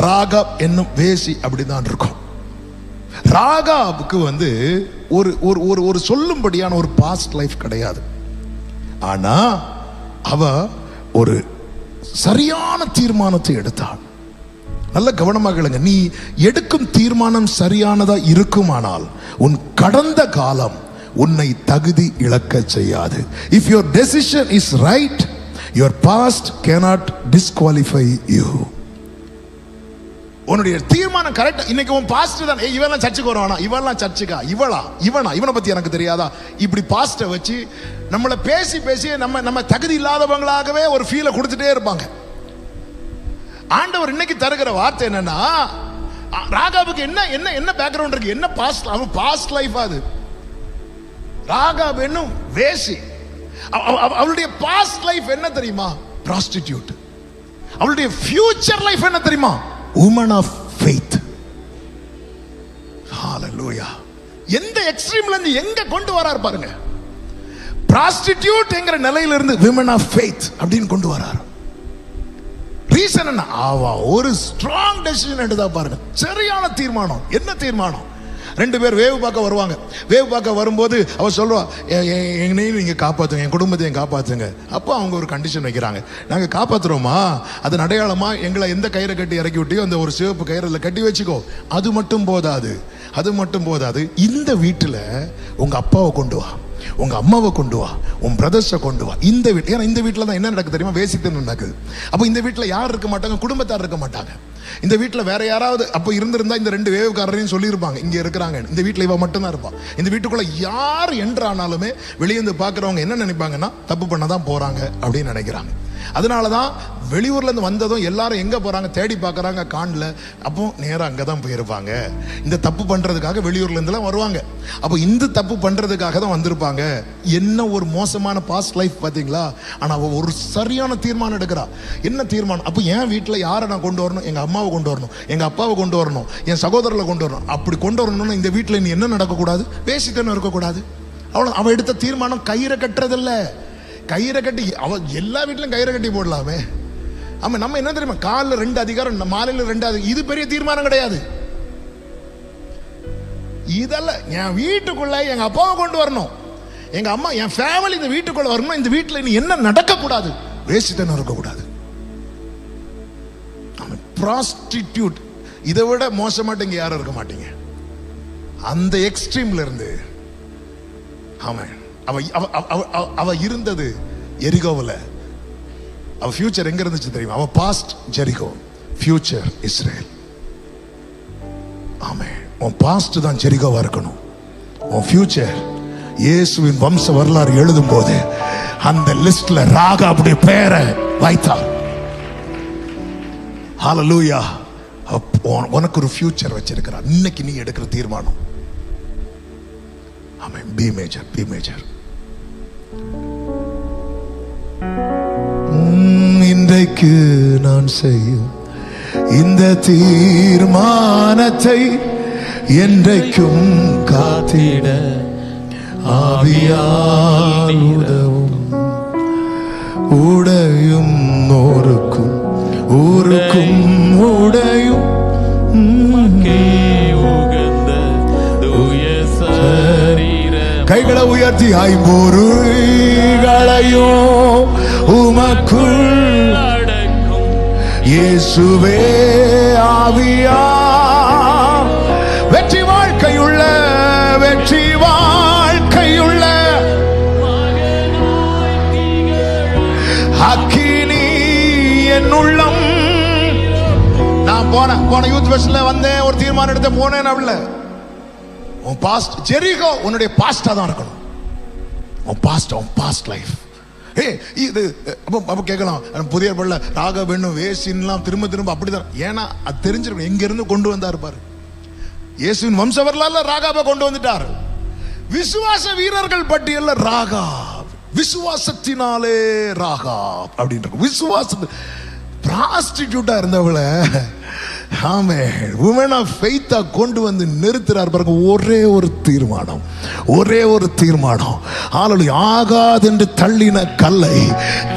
ராகாப் என்னும் வேசி அப்படிதான் இருக்கும். ராகாபுக்கு ஒரு சொல்லும்படியான ஒரு பாஸ்ட் லைஃப் கிடையாது. ஆனா அவ ஒரு சரியான தீர்மானத்தை எடுத்தாள். நல்ல கவனமாக கேளுங்க. நீ எடுக்கும் தீர்மானம் சரியானதா இருக்குமானால் உன் கடந்த காலம் உன்னை தகுதி இழக்க செய்யாது. If your decision is right, your past cannot disqualify you. உன்னுடைய தீர்மானம் கரெக்ட். இன்னைக்கு உன் பாஸ்ட் தான், இவெல்லாம் சர்ச்சுக்கு வருவானா, இவெல்லாம் சர்ச்சுக்கா, இவனை பத்தி எனக்கு தெரியாதா, இப்படி பாஸ்ட வச்சு நம்மளை பேசி நம்ம தகுதி இல்லாதவங்களாகவே ஒரு ஃபீலை கொடுத்துட்டே இருப்பாங்க. ஆண்டவர் இன்னைக்கு தருகிற வார்த்தை என்னன்னா, ராகாபுக்கு என்ன பேக்ரவுண்ட் இருக்கு, என்ன பாஸ்ட், அவன் பாஸ்ட் லைஃப். அது ராகாப் என்னும் வேசி. அவளுடைய பாஸ்ட் லைஃப் என்ன தெரியுமா? ப்ராஸ்டிடியூட். அவளுடைய ஃபியூச்சர் லைஃப் என்ன தெரியுமா? woman of faith. hallelujah. எந்த எக்ஸ்ட்ரீம்ல இருந்து எங்க கொண்டு வரார் பாருங்க. ப்ராஸ்டிடியூட் என்கிற நிலையில இருந்து women of faith அப்படின்னு கொண்டு வரார். ரீசன் என்ன? ஒரு ஸ்ட்ராங் டெசிஷன் எடுத்தா பாருங்க, சரியான தீர்மானம். என்ன தீர்மானம்? 2 பேர் வேவு பார்க்க வருவாங்க. வேவு பார்க்க வரும்போது அவ சொல்லுவா, என்னையும் நீங்க காப்பாத்துங்க, என் குடும்பத்தையும் காப்பாத்துங்க. அப்போ அவங்க ஒரு கண்டிஷன் வைக்கிறாங்க, நாங்க காப்பாத்துறோமா, அது அடையாளமா எங்களை எந்த கயிறை கட்டி இறக்கி விட்டியோ அந்த ஒரு சிவப்பு கயிறில் கட்டி வச்சுக்கோ. அது மட்டும் போதாது. இந்த வீட்டுல உங்க அப்பாவை கொண்டு வா, உங்க அம்மாவை கொண்டு வா, உன் பிரதர்ஸை கொண்டு வா. இந்த வீட்டு, ஏன்னா இந்த வீட்டில் தான் என்ன நடக்குது தெரியுமா? வேசித்தனம் நடக்குது. அப்போ இந்த வீட்டில் யார் இருக்க மாட்டாங்க? குடும்பத்தார் இருக்க மாட்டாங்க. இந்த வீட்டில் வேற யாராவது அப்போ இருந்திருந்தா இந்த 2 வேவுக்காரரையும் சொல்லியிருப்பாங்க இங்க இருக்கிறாங்க. இந்த வீட்டில் இவ மட்டும்தான் இருப்பான். இந்த வீட்டுக்குள்ள யார் என்றானாலுமே வெளியேந்து பார்க்குறவங்க என்ன நினைப்பாங்கன்னா தப்பு பண்ண தான் போறாங்க அப்படின்னு நினைக்கிறாங்க. அதனாலதான் வெளியூர்ல இருந்து வந்ததும் எல்லாரும் எங்க போறாங்க தேடி பார்க்கறாங்க, காணல. அப்போ நேரம் அங்கதான் போயிருப்பாங்க. இந்த தப்பு பண்றதுக்காக வெளியூர்ல இருந்துலாம் வருவாங்க. அப்போ இந்த தப்பு பண்றதுக்காக தான் வந்திருப்பாங்க. என்ன ஒரு மோசமான பாஸ்ட் லைஃப் பாத்தீங்களா? ஆனா அவ ஒரு சரியான தீர்மானம் எடுக்கிறா. என்ன தீர்மானம்? அப்போ என் வீட்டுல யாரை நான் கொண்டு வரணும்? எங்க அம்மாவை கொண்டு வரணும், எங்க அப்பாவை கொண்டு வரணும், என் சகோதரர்களை கொண்டு வரணும். அப்படி கொண்டு வரணும்னா இந்த வீட்டுல நீ என்ன நடக்கக்கூடாது? வேசித்தனம் இருக்கக்கூடாது. அவ்வளவு. அவ எடுத்த தீர்மானம் கயிறை கட்டுறதில்ல. கயிறை கட்டி அவ எல்லா வீட்டிலும் கயிறை கட்டி போடலாமே. ஆமா, நம்ம என்ன தெரியுமா? காலைல 2 அதிகாரம், மாலையில 2 அதிகாரம். இது பெரிய தீர்மானம் கிடையாது. இதெல்லாம் என் வீட்டுக்குள்ள எங்க அப்பாவை கொண்டு வரணும், எங்க அம்மா, என் ஃபேமிலி இந்த வீட்டுக்குள்ள வரணும். இந்த வீட்டுல நீ என்ன நடக்கக்கூடாது? வேசித்தனம் இருக்கக்கூடாது. ப்ராஸ்டிடியூட் இதை விட மோசமாட்ட இங்க யாரும் இருக்க மாட்டீங்க. அந்த எக்ஸ்ட்ரீம்ல இருந்து ஆமாம், அவ இருந்தது எரிகோவில். அவ ஃபியூச்சர் எங்க இருந்துச்சு தெரியுமா? அவ பாஸ்ட் ஜெரிகோ, ஃபியூச்சர் இஸ்ரேல். ஆமென். உன் பாஸ்ட் தான் ஜெரிகோவா இருக்கணும். உன் ஃபியூச்சர் இயேசுவின் வம்ச வரலாறு எழுதும் போது அந்த லிஸ்ட்ல ராகாபுடைய பெயரை வைத்தார். ஹல்லேலூயா. உனக்கு ஒரு ஃபியூச்சர் வச்சிருக்கிறார். இன்னைக்கு நீ எடுக்கிற தீர்மானம். ஆமென். Be major, be major. இன்றைக்கு நான் செய்யும் இந்த தீர்மானத்தை என்றைக்கும் காத்திட ஆவியால் உதவும். உடையும் நோருக்கும் ஊருக்கும் உடையும் கைகளை உயர்த்தி ஐம்பொருள்களையும் உமக்குள் அடக்கும் இயேசுவே ஆவியா. வெற்றி வாழ்க்கையுள்ள, வெற்றி வாழ்க்கையுள்ள அக்கினி என் உள்ளம். நான் போன யூத் ஃபெஸ்ட்ல வந்தேன், ஒரு தீர்மானம் எடுத்த போனேன். அவள உன் பாஸ்ட் ஜெரிகோ உன்னுடைய பாஸ்டா தான் இருக்கணும். உன் பாஸ்ட் லைஃப். இது அப்ப கேட்கலாம், புதிய பள்ள ராக வேணும் வேசின்லாம் திரும்ப அப்படிதான். ஏன்னா அது தெரிஞ்சிருக்கும் எங்க இருந்து கொண்டு வந்தாரு பாரு. இயேசுவின் வம்ச வரலாறுல ராகாபை கொண்டு வந்துட்டார். விசுவாச வீரர்கள் பட்டியல்ல ராகா, விசுவாசத்தினாலே ராகா அப்படின்ற விசுவாச பிராஸ்டிடியூட்டா இருந்தவளை ஆமென் women of faith கொண்டு வந்து நிறுத்துறார் பாருங்க. ஒரே ஒரு தீர்மானம், ஒரே ஒரு தீர்மானம். ஹல்லேலூயா. ஆகாது என்று தள்ளின கல்லை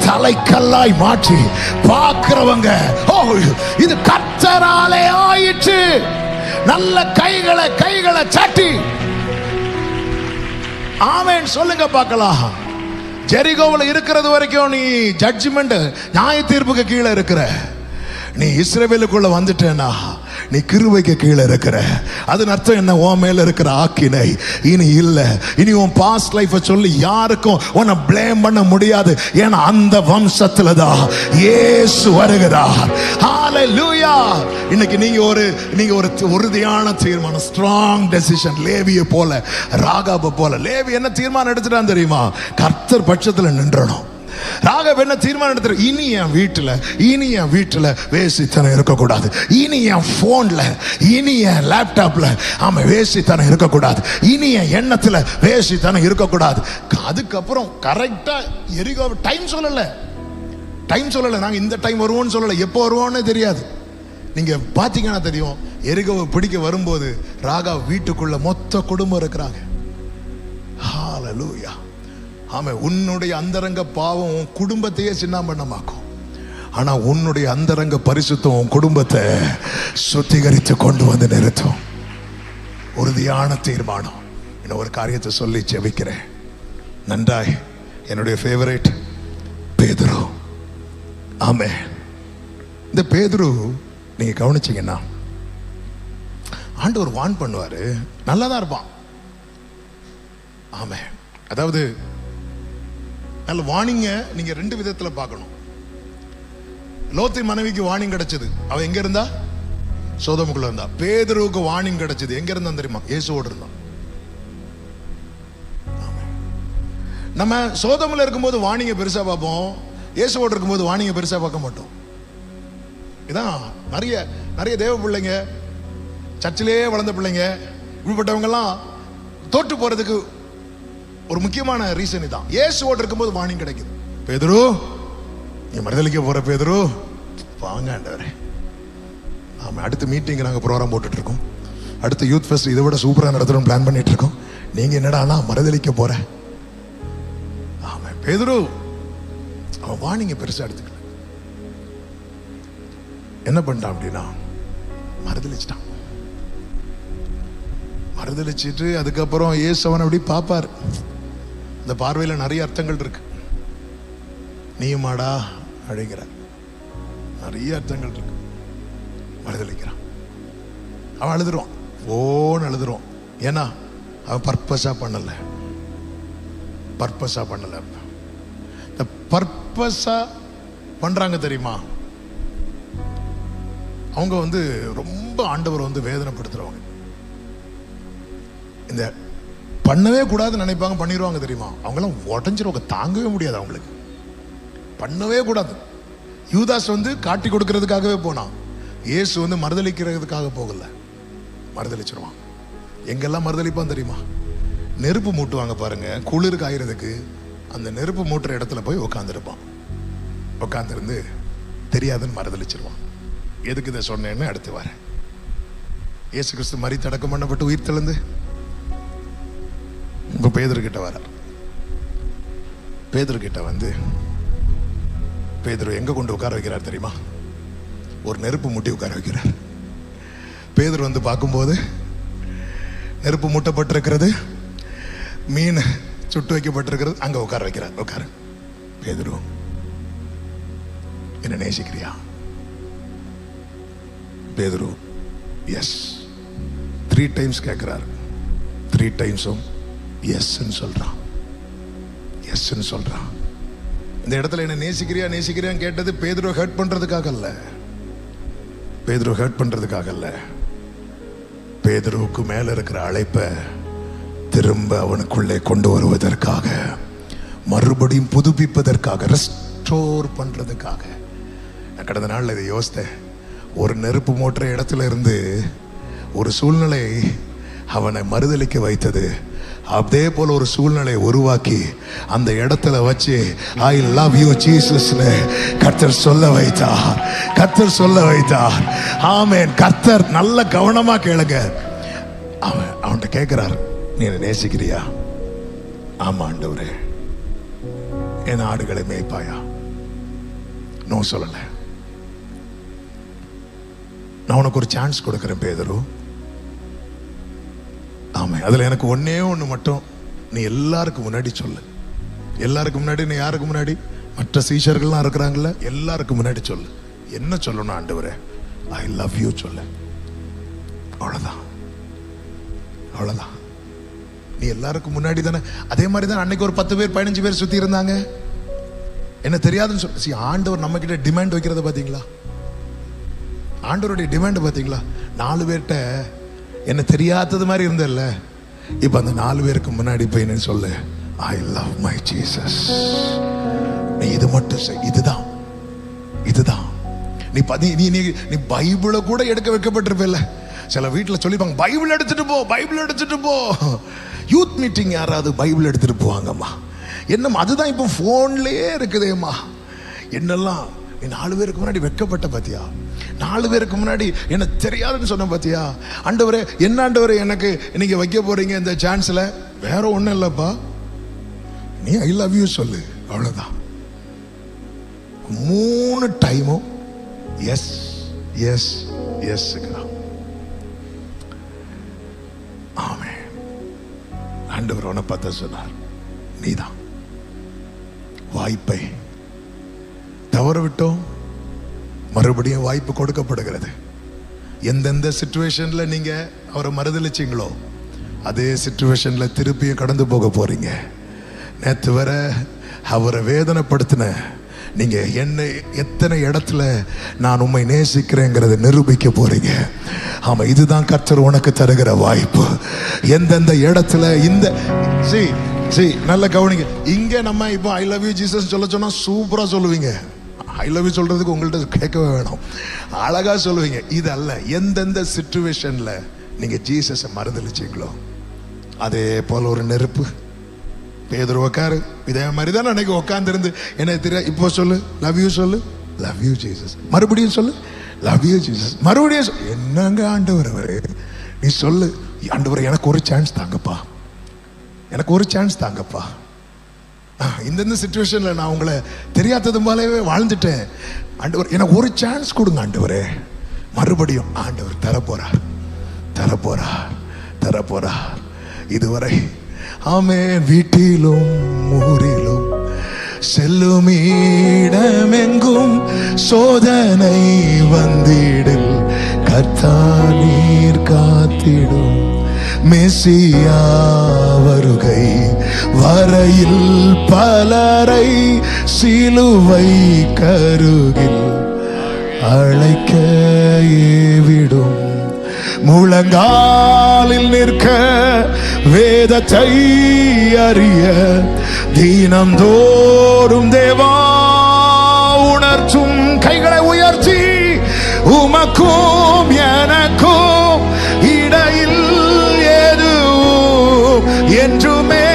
தலைக்கல்லாய் மாற்றி பார்க்கிறவங்க, ஓ இது கர்த்தராலே ஆயிற்று. நல்ல கைகளை சாட்டி ஆமென் சொல்லுங்க பார்க்கலாம். ஜெரிகோவில் இருக்கிறது வரைக்கும் நீ ஜட்ஜ்மெண்ட், நியாய தீர்ப்புக்கு கீழே இருக்கிற. நீ இஸ்ரவேலுக்குள்ள வந்துட்டேனா நீ கிருபைக்கு கீழே இருக்கிற. அதன் அர்த்தம் என்ன? உன் மேல இருக்கிற ஆக்கினை இனி இல்ல. இனி உன் பாஸ்ட் லைஃபை சொல்லி யாருக்கும் உன்னை பிளேம் பண்ண முடியாது. ஏன்னா அந்த வம்சத்துல தான் இயேசு வருகிறார். ஹல்லேலூயா. இன்னைக்கு நீங்க ஒரு உறுதியான தீர்மானம், ஸ்ட்ராங் டெசிஷன். லேவியை போல, ராகாபை போல. லேவி என்ன தீர்மானம் எடுத்துட்டான் தெரியுமா? கர்த்தர் பட்சத்துல நின்றணும். ராகவ் என்ன தீர்மானம் எடுத்து, இனி என் வீட்டுல வேசித்தனம் இருக்கக்கூடாது. இனி என் போன்ல, இனி என் லேப்டாப்ல வேசித்தனம் இருக்கக்கூடாது. இனி என் எண்ணத்துல வேசித்தனம் இருக்கக்கூடாது. அதுக்கப்புறம் கரெக்டா எரிகோ டைம் சொல்லல. நாங்க இந்த டைம் வருவோம்னு சொல்லல. எப்போ வருவோம்னு தெரியாது. நீங்க பாத்தீங்கன்னா தெரியும். எரிகோவை பிடிக்க வரும்போது ராகா வீட்டுக்குள்ள மொத்த குடும்பம் இருக்கிறாங்க. ஹல்லேலூயா. ஆமென். உன்னுடைய அந்தரங்க பாவம் உன் குடும்பத்தையே சின்னாபண்ணமாக்கும். ஆனா உன்னுடைய அந்தரங்க பரிசுத்தம் உன் குடும்பத்தை சுத்திகரித்து கொண்டு வந்து நிறுத்தும். உறுதியான தீர்மானம். இன்னும் ஒரு காரியத்தை சொல்லி ஜெபிக்கிறேன். நன்றாய் என்னுடைய ஃபேவரட் பேதுரு. ஆமென். இந்த பேதுரு நீங்க கவனிச்சீங்கன்னா ஆண்டவர் வான் பண்ணுவாரு, நல்லாதான் இருப்பான். ஆமென். அதாவது நல்ல வார்னிங்க நீங்க ரெண்டு விதத்துல பார்க்கணும். லோத்தின் மனைவிக்கு வார்னிங் கிடைச்சது, அவ எங்க இருந்தா? சோதோமுக்குள்ள இருந்தா. பேதுருவுக்கு வார்னிங் கிடைச்சது, எங்க இருந்தா தெரியுமா? இயேசுவோடு இருந்தான். நம்ம சோதோமுல இருக்கும்போது வார்னிங்க பெருசா பார்ப்போம், இயேசுவோடு இருக்கும்போது வார்னிங்க பெருசா பார்க்க மாட்டோம். இதான் நிறைய நிறைய தேவ பிள்ளைங்க, சர்ச்சிலே வளர்ந்த பிள்ளைங்க, இப்படிப்பட்டவங்க எல்லாம் தோற்று போறதுக்கு ஒரு முக்கியமான ரீசன் இதான். இயேசுவோடு இருக்கும்போது வார்னிங் கிடைக்குது. பேதுரு, நீ மறுதலிக்க போற பேதுரு, வாங்க ஆண்டவரே. ஆமா, அடுத்த மீட்டிங் நாங்க ப்ரோக்ராம் போட்டுட்டு இருக்கோம், அடுத்த யூத் ஃபெஸ்ட் இதை விட சூப்பரா நடத்தணும் பிளான் பண்ணிட்டு இருக்கோம். நீங்க என்னடா மறுதலிக்க போற? ஆமா பேதுரு, அவன் வார்னிங்க பெருசா எடுத்துக்கல. என்ன பண்ணிட்டான் அப்படின்னா மறுதலிச்சிட்டான். மறுதலிச்சிட்டு அதுக்கப்புறம் இயேசு அவனை அப்படி பார்ப்பார். இந்த பார்வையில் நிறைய அர்த்தங்கள் இருக்கு. நீயுமாடா அப்படிங்கிற நிறைய அர்த்தங்கள் இருக்கு. மறுதலிக்கிறான், அவன் அழுதுருவான், ஓன்னு அழுதுருவான். ஏன்னா அவன் பர்பஸா பண்ணல. பர்பஸா பண்ணல. இந்த பர்பஸா பண்றாங்க தெரியுமா, அவங்க வந்து ரொம்ப ஆண்டவர் வந்து வேதனைப்படுத்துறவங்க. இந்த பண்ணவே கூடாதுன்னு நினைப்பாங்க, பண்ணிடுவாங்க தெரியுமா, அவங்களாம் உடஞ்சிருவாங்க, தாங்கவே முடியாது அவங்களுக்கு. பண்ணவே கூடாது. யூதாஸ் வந்து காட்டி கொடுக்கறதுக்காகவே போனான், இயேசு வந்து மறுதலிக்கிறதுக்காக போகல. மறுதலிச்சிருவான். எங்கெல்லாம் மறுதலிப்பான் தெரியுமா? நெருப்பு மூட்டுவாங்க பாருங்க, குளிர் காயறதுக்கு. அந்த நெருப்பு மூட்டுற இடத்துல போய் உட்காந்துருப்பான். உட்காந்துருந்து தெரியாதுன்னு மறுதலிச்சிருவான். எதுக்கு இதை சொன்னேன்னு அடுத்து வரேன். இயேசு கிறிஸ்து மரித்து அடக்கம் பண்ணப்பட்டு உயிர் தெழுந்து இப்ப பேதுருக்கிட்ட வரார். பேதுருக்கிட்ட வந்து பேதுரு எங்க கொண்டு உட்கார வைக்கிறார் தெரியுமா? ஒரு நெருப்பு மூட்டி உட்கார வைக்கிறார். பேதுரு வந்து பார்க்கும்போது நெருப்பு மூட்டப்பட்டிருக்கிறது, மீன் சுட்டு வைக்கப்பட்டிருக்கிறது, அங்க உட்கார வைக்கிறார். உட்காரு பேதுரு, என்ன நேசிக்கிறியா? பேதுரு எஸ் 3 times கேட்கிறார். 3 times-ம் எஸ்ன்னு சொல்றான். எஸ்ன்னு சொல்றான். இந்த இடத்துல என்ன நேசிக்கிறியா நேசிக்கிறியான்னு கேட்டது பேதுரு ஹர்ட் பண்றதுக்காக அல்ல. பேதுரு ஹர்ட் பண்றதுக்காக அல்ல. பேதுருவுக்கு மேல இருக்கிற அழைப்பை திரும்ப அவனுக்குள்ளே கொண்டு வருவதற்காக, மறுபடியும் புதுப்பிப்பதற்காக, ரெஸ்டோர் பண்றதுக்காக. நான் கடந்த நாள்ல இதை யோசித்தேன். ஒரு நெருப்பு மூட்டுற இடத்துல இருந்து ஒரு சூழ்நிலை அவனை மறுதலிக்க வைத்தது. அதே போல ஒரு சூழ்நிலை உருவாக்கி அந்த இடத்துல வச்சு ஐ லவ் யூ ஜீசஸ்னு கர்த்தர் சொல்ல வைத்தார். கர்த்தர் சொல்ல வைத்தார். ஆமென். கர்த்தர் நல்ல கவனமா கேளுங்க. அவன்கிட்ட கேட்கிறார், நீ என்ன நேசிக்கிறியா? ஆமா ஆண்டவரே. என் ஆடுகளை மேய்ப்பாயா? நோ சொல்லல. நான் உனக்கு ஒரு சான்ஸ் கொடுக்கிறேன் பேதுரு. ஆமா, அதுல எனக்கு ஒன்னே ஒண்ணு மட்டும் நீ எல்லாருக்கும் முன்னாடி சொல்லு. எல்லாருக்கும் முன்னாடி நீ யாருக்கு முன்னாடி? மற்ற சீஷர்கள்லாம் இருக்கிறாங்கல்ல, எல்லாருக்கும் முன்னாடி சொல்லு. என்ன சொல்லணும் ஆண்டவரே? ஐ லவ் யூ சொல்லு. அவ்வளவுதான், அவ்வளவுதான். நீ எல்லாருக்கும் முன்னாடி தானே. அதே மாதிரி தான் அன்னைக்கு ஒரு 10 பேர் 15 பேர் சுத்தி இருந்தாங்க. என்ன தெரியாதுன்னு சொல்லி ஆண்டவர் நம்ம கிட்ட டிமாண்ட் வைக்கிறத பாத்தீங்களா? ஆண்டவருடைய டிமாண்ட் பாத்தீங்களா? 4 பேர்கிட்ட என்ன தெரியாதது மாதிரி இருந்தல்ல, இப்ப அந்த 4 பேருக்கு முன்னாடி போய் என்ன சொல்லு, ஐ லவ் மை ஜீசஸ். நீ இது மட்டும் செய். இதுதான், இதுதான். நீ பைபிளை கூட எடுக்க வைக்கப்பட்டிருப்ப. சில வீட்டுல சொல்லிப்பாங்க, பைபிள் எடுத்துட்டு போ, பைபிள் எடுத்துட்டு போ. யூத் மீட்டிங் யாராவது பைபிள் எடுத்துட்டு போவாங்கம்மா. என்னம்மா அதுதான் இப்போ போன்லயே இருக்குதேம்மா. என்னெல்லாம் நீ 4 பேருக்கு முன்னாடி வெட்கப்பட்ட பாத்தியா? 4 பேருக்கு முன்னாடி என்ன தெரியாதுன்னு சொன்ன பாத்தியா? ஆண்டவரே, என்ன ஆண்டவரே எனக்கு நீங்க வைக்க போறீங்க இந்த சான்ஸ்ல? வேற ஒண்ணும் இல்லப்பா, நீ ஐ லவ் யூ சொல்லு. அவ்வளவுதான். 3 டைமும் எஸ் எஸ் எஸ். ஆமென். ஆண்டவர் உன்னை பார்த்து சொன்னார், நீதான். வாய்ப்பை தவற விட்டோம், மறுபடியும் வாய்ப்பு கொடுக்கப்படுகிறது. எந்தெந்த சிச்சுவேஷன்ல நீங்க அவரை மறுதலிச்சீங்களோ அதே சிச்சுவேஷன்ல திருப்பியும் கடந்து போக போறீங்க. நேற்று வர அவரை வேதனைப்படுத்தின நீங்க என்னை எத்தனை இடத்துல நான் உம்மை நேசிக்கிறேங்கிறத நிரூபிக்க போறீங்க. ஆமா, இதுதான் கர்த்தர் உனக்கு தருகிற வாய்ப்பு. எந்தெந்த இடத்துல இந்த நல்ல கவனிங்க. இங்க நம்ம இப்போ ஐ லவ் யூ ஜீசஸ் சொல்ல சொன்னா சூப்பரா சொல்லுவீங்க. ஐ லவ் யூ சொல்றதுக்கு உங்கள்கிட்ட கேட்கவே வேணும், அழகா சொல்லுவீங்க. இது அல்ல, எந்தெந்த சிச்சுவேஷன்ல நீங்க ஜீசஸை மறந்துலிச்சீங்களோ அதே போல ஒரு நெருப்பு. பேதுரு உட்காரு, இதே மாதிரி தான் அன்னைக்கு உட்காந்துருந்து என்ன தெரியாது. இப்போ சொல்லு லவ் யூ, சொல்லு லவ் யூ ஜீசஸ். மறுபடியும் சொல்லு லவ் யூ ஜீசஸ். மறுபடியும் என்னங்க ஆண்டவர் அவரு, நீ சொல்லு ஆண்டவர் எனக்கு ஒரு சான்ஸ் தாங்கப்பா, எனக்கு ஒரு சான்ஸ் தாங்கப்பா. இந்தந்த சிச்சுவேஷன்ல நான் உங்களை தெரியாதது போலவே வாழ்ந்துட்டேன். ஆண்டவர் எனக்கு ஒரு சான்ஸ் கொடுங்க ஆண்டவரே. மறுபடியும் ஆண்டவர் தரப்போறார், தரப்போறார், தரப்போறார். இதுவரை ஆமென். வீட்டிலும் ஊரிலும் செல்லும் இடமெங்கும் சோதனை வந்திடில் கர்த்தர் நீர் காத்திடும். மெசியா வருகை வரையில் பலரை சிலுவை கருகில் அழைக்க ஏவிடும். முழங்காலில் நிற்க வேதத்தை அறிய தினம்தோறும் தேவா உணர்த்தும். கைகளை உயர்த்தி உமக்கும் எனக்கும் இடையில் எதுவும் என்றுமே.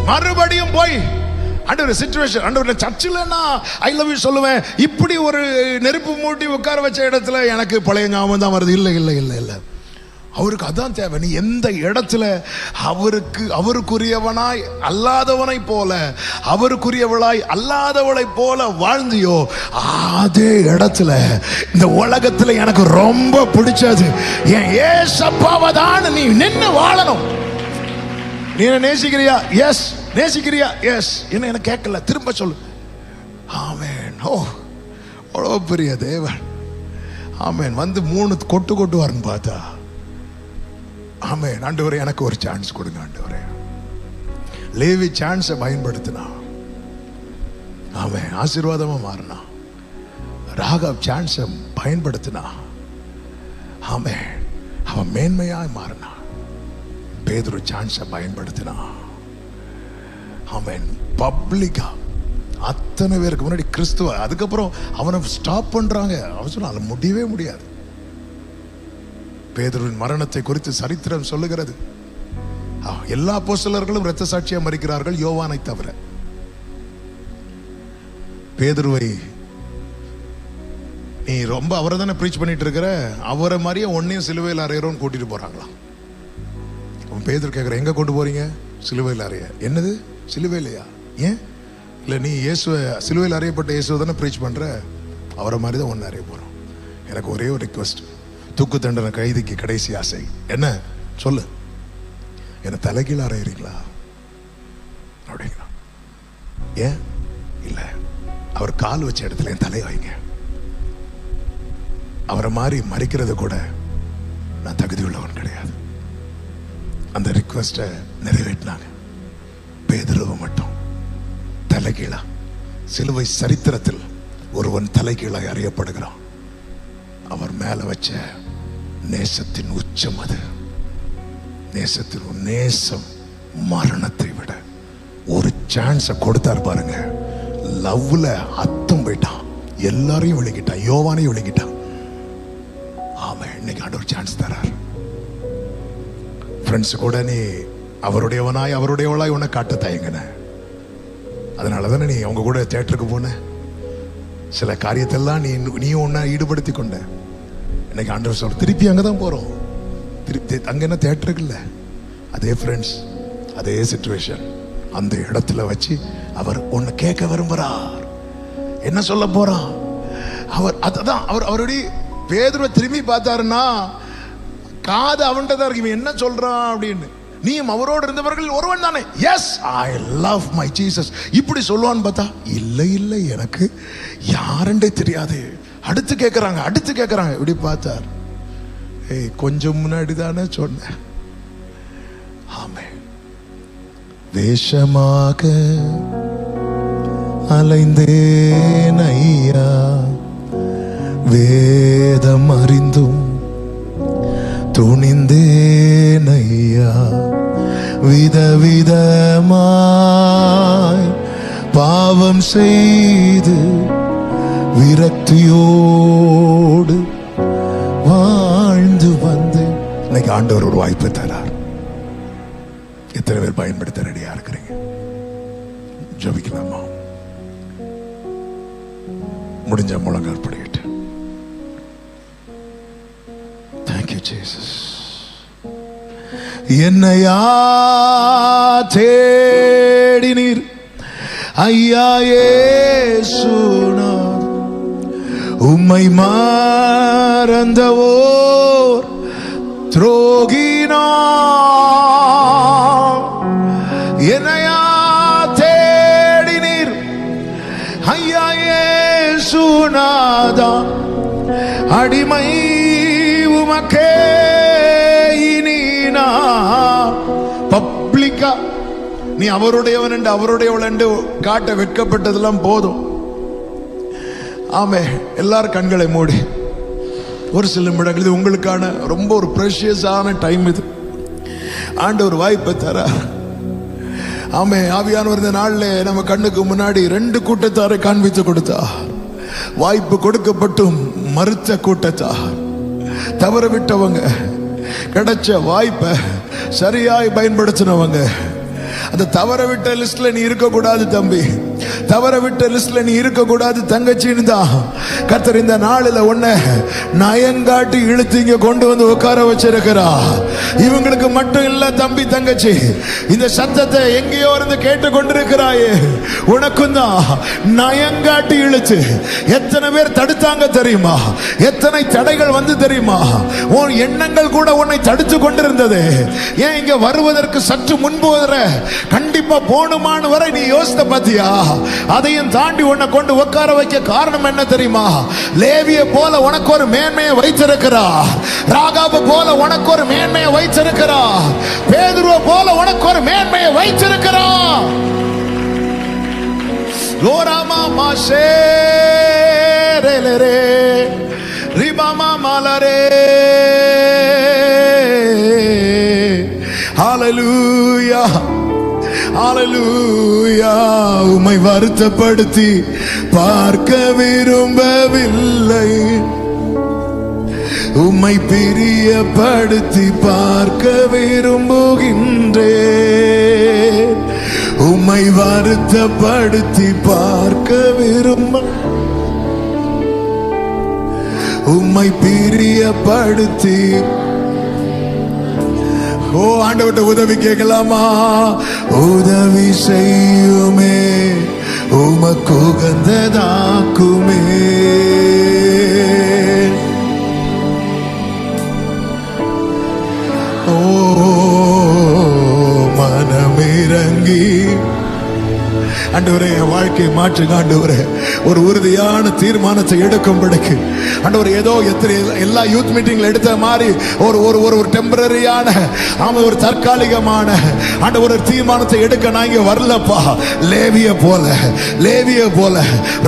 மறுபடியும் போய் ஆண்டவர் சிச்சுவேஷன், ஆண்டவர் சர்ச்சில் நான் ஐ லவ் யூ சொல்லுவேன். இப்படி ஒரு நெருப்பு மூட்டி உட்கார வச்ச இடத்துல எனக்கு பழைய ஞாபகம் தான் வருது. இல்லை இல்லை இல்லை இல்லை, அவருக்கு அதான் தேவை. நீ எந்த இடத்துல அவருக்குரியவனாய் அல்லாதவனை போல, அவருக்குரியவளாய் அல்லாதவளை போல வாழ்ந்தியோ அதே இடத்துல இந்த உலகத்துல எனக்கு ரொம்ப பிடிச்சது என் ஏசப்பாவை தான் நீ நின்று வாழணும். நீ என்ன நேசிக்கிறியா? எஸ். நேசிக்கிறியா? எஸ். என்ன எனக்கு கேட்கல, திரும்ப சொல்லு. ஆமென். ஓ, அவ்வளோ பெரிய தேவன். ஆமென். வந்து 3 கொட்டுவார்னு பார்த்தா ஆமென். ஆண்டவரே எனக்கு ஒரு சான்ஸ் கொடுங்க ஆண்டவரே. லேவி சான்ஸை பயன்படுத்தினா ஆமென், ஆசீர்வாதமா மாறினா. ராகவ் சான்ஸை பயன்படுத்தினா ஆமென், அவன் மேன்மையாய் மாறினா. பேதுரு சான்ஸை பயன்படுத்தினா ஆமென், பப்ளிக்கா அத்தனை பேருக்கு முன்னாடி கிறிஸ்துவ. அதுக்கப்புறம் அவனை ஸ்டாப் பண்றாங்க. அவன் சொன்னா அது முடியவே முடியாது. பேதுருவின் மரணத்தை குறித்து சரித்திரம் சொல்லுகிறது. எல்லா அப்போஸ்தலர்களும் இரத்த சாட்சியா மரிக்கிறார்கள், யோவானை தவிர. பேதுருவை நீ ரொம்ப அவரை தானே ப்ரீச் பண்ணிட்டு இருக்கிற, அவரை மாதிரியே ஒன்னையும் சிலுவையில் அறையிறோன்னு கூட்டிட்டு போறாங்களாம். அவன் பேதுரு கேட்குற, எங்க கொண்டு போறீங்க? சிலுவையில் அறைய. என்னது சிலுவையிலையா? ஏன் இல்லை, நீ இயேசுவை சிலுவையில் அறையப்பட்ட இயேசுவை தானே ப்ரீச் பண்ற, அவரை மாதிரி தான் ஒன்று அறைய போறோம். எனக்கு ஒரே ஒரு ரிக்வெஸ்ட், தூக்கு தண்டனை கைதிக்கு கடைசி ஆசை என்ன சொல்லு, என்ன தலைகீழ அறையிறீங்களா அப்படிங்களா? ஏன் இல்லை, அவர் கால் வச்ச இடத்துல என் தலையை வைங்க. அவரை மாதிரி மறிக்கிறது கூட நான் தகுதி உள்ளவன் கிடையாது. அந்த ரிக்வெஸ்டை நிறைவேற்றினாங்க. பேதுருவை மட்டும் தலைகீழா, சிலுவை சரித்திரத்தில் ஒருவன் தலைகீழாய் அறியப்படுகிறான். அவர் மேல வச்ச நேசத்தின் உச்சம் அது. நேசத்தின் நேசம் மரணத்தை விட ஒரு சான்ஸை கொடுத்தார் பாருங்க. லவ்ல அத்தம் போயிட்டான், எல்லாரையும் விழுங்கிட்டான், யோவானையும் விழுங்கிட்டான். ஆமா, இன்னைக்கு ஆண்டவர் சான்ஸ் தரார். ஃப்ரெண்ட்ஸ் கூட நீ அவருடையவனாய் அவருடையவளாய் உன்னை காட்ட தயங்கின. அதனால தானே நீ அவங்க கூட தியேட்டருக்கு போன. சில காரியத்தெல்லாம் நீயும் ஒன்ன ஈடுபடுத்தி கொண்ட. இன்னைக்கு ஆண்டவர் சொல்ற, திருப்பி அங்கதான் போறோம். திருப்பி அங்க என்ன தியேட்டருக்கு இல்லை, அதே ஃப்ரெண்ட்ஸ், அதே சிச்சுவேஷன், அந்த இடத்துல வச்சு அவர் உன்னை கேட்க விரும்புறார். என்ன சொல்ல போறான் அவர்? அதான் அவருடைய பேதுருவை திரும்பி பார்த்தாருன்னா காது அவன்கிட்ட தான் இருக்கு, என்ன சொல்றான் அப்படின்னு. நீயும் அவரோடு இருந்தவர்கள் ஒருவன் தானே? Yes, I love my Jesus. இப்படி சொல்லுவான்னு பார்த்தா இல்லை இல்லை, எனக்கு யாருன்றே தெரியாது. அடுத்து கேட்கறாங்க இப்படி பார்த்தார். கொஞ்சம் முன்னாடி தானே சொன்னேன். ஆமே. வேஷமாக அலைந்தேன் ஐயா, வேதம் அறிந்தும் துணிந்தேன் ஐயா, விதவிதமாய் பாவம் செய்து விரக்தியோடு வாழ்ந்து வந்து இன்னைக்கு ஆண்டவர் ஒரு வாய்ப்பு தரார். எத்தனை பேர் பயன்படுத்த ரெடியா இருக்கிறீங்க? ஜெபிக்கலாமா? முடிஞ்ச முழங்கால் படிக்கிட்டு. Thank you Jesus. என்னையா தேடினீர் ஐயா இயேசுநாதர், உம்மை மறந்தவோர் துரோகினார். என்னையா தேடினீர் ஐயா இயேசுநாதர், அடிமை உமக்கே இனி நான் பப்ளிக்கா நீ அவருடையவன் என்று அவருடையவள் என்று காட்ட வெட்கப்பட்டதெல்லாம் போதும். ஆமே. எல்லாரும் கண்களை மூடி ஒரு சில நிமிடங்கள், இது உங்களுக்கான ரொம்ப ஒரு பிரஷியஸான டைம். இது ஆண்டவர் வாய்ப்பை தரார். ஆமே. ஆவியானவர் இந்த நாள்ல நம்ம கண்ணுக்கு முன்னாடி 2 கூட்டத்தாரை காண்பித்து கொடுத்தார். வாய்ப்பு கொடுக்கப்பட்டும் மறுத்த கூட்டத்தார், தவற விட்டவங்க, கிடைச்ச வாய்ப்பை சரியாய் பயன்படுத்தினவங்க. அந்த தவற விட்ட லிஸ்ட்ல நீ இருக்க கூடாது தம்பி, தவற விட்ட லிஸ்ட்ல நீ இருக்க கூடாது தங்கச்சின்னு தான் கர்த்தர் இந்த நாளில் உன்னை நயங்காட்டி இழுத்து இங்க கொண்டு வந்து உட்கார வச்சிருக்கிறா. இவங்களுக்கு மட்டும் இல்ல தம்பி தங்கச்சி, இந்த சத்தத்தை எங்கேயோ இருந்து கேட்டு கொண்டிருக்கிறாயே, உனக்கும் தான் நயங்காட்டி இழுத்து. எத்தனை பேர் தடுத்தாங்க தெரியுமா? எத்தனை தடைகள் வந்து தெரியுமா? உன் எண்ணங்கள் கூட உன்னை தடுத்து கொண்டிருந்தது. ஏன் இங்க வருவதற்கு சற்று முன்பு வர கண்டிப்பா போணுமான்னு வரை நீ யோசித்த பாத்தியா? அதையும் தாண்டி உன்னை கொண்டு உட்கார வைக்க காரணம் என்ன தெரியுமா? லேவிய போல உனக்கு ஒரு மேன்மையை வைத்திருக்கிறா, ராகாபு போல உனக்கு ஒரு மேன்மையை வைத்திருக்கிறா, பேதுருவை போல உனக்கு ஒரு மேன்மையை வைத்திருக்கிறா. லோராமா மாஷே ரேலரே ரிபாமா மாலரே. ஹalleluya ஹalleluya. உம்மை வருத்தப்படுத்தி பார்க்க விரும்பவில்லை, உம்மை பிரியப்படுத்தி பார்க்க விரும்புகின்றேன். உம்மை வருத்தப்படுத்தி பார்க்க விரும்ப, உம்மை பிரியப்படுத்தி. ஓ ஆண்டவர்ட்ட உதவி கேட்கலாமா? உதவி செய்யுமே, உமக்கு உகந்ததாக்குமே. ஓ மனமிறங்கி ஆண்டவரே என் வாழ்க்கையை மாற்றுங்க ஆண்டவரே. ஒரு உறுதியான தீர்மானத்தை எடுக்கும்படிக்கு ஆண்டவரே, ஏதோ எல்லா யூத் மீட்டிங்ல எடுத்த மாதிரி ஒரு ஒரு ஒரு டெம்பரரியான ஒரு தற்காலிகமான ஆண்டவர் ஒரு தீர்மானத்தை எடுக்க நான் இங்க வரலப்பா. லேவிய போல, லேவிய போல,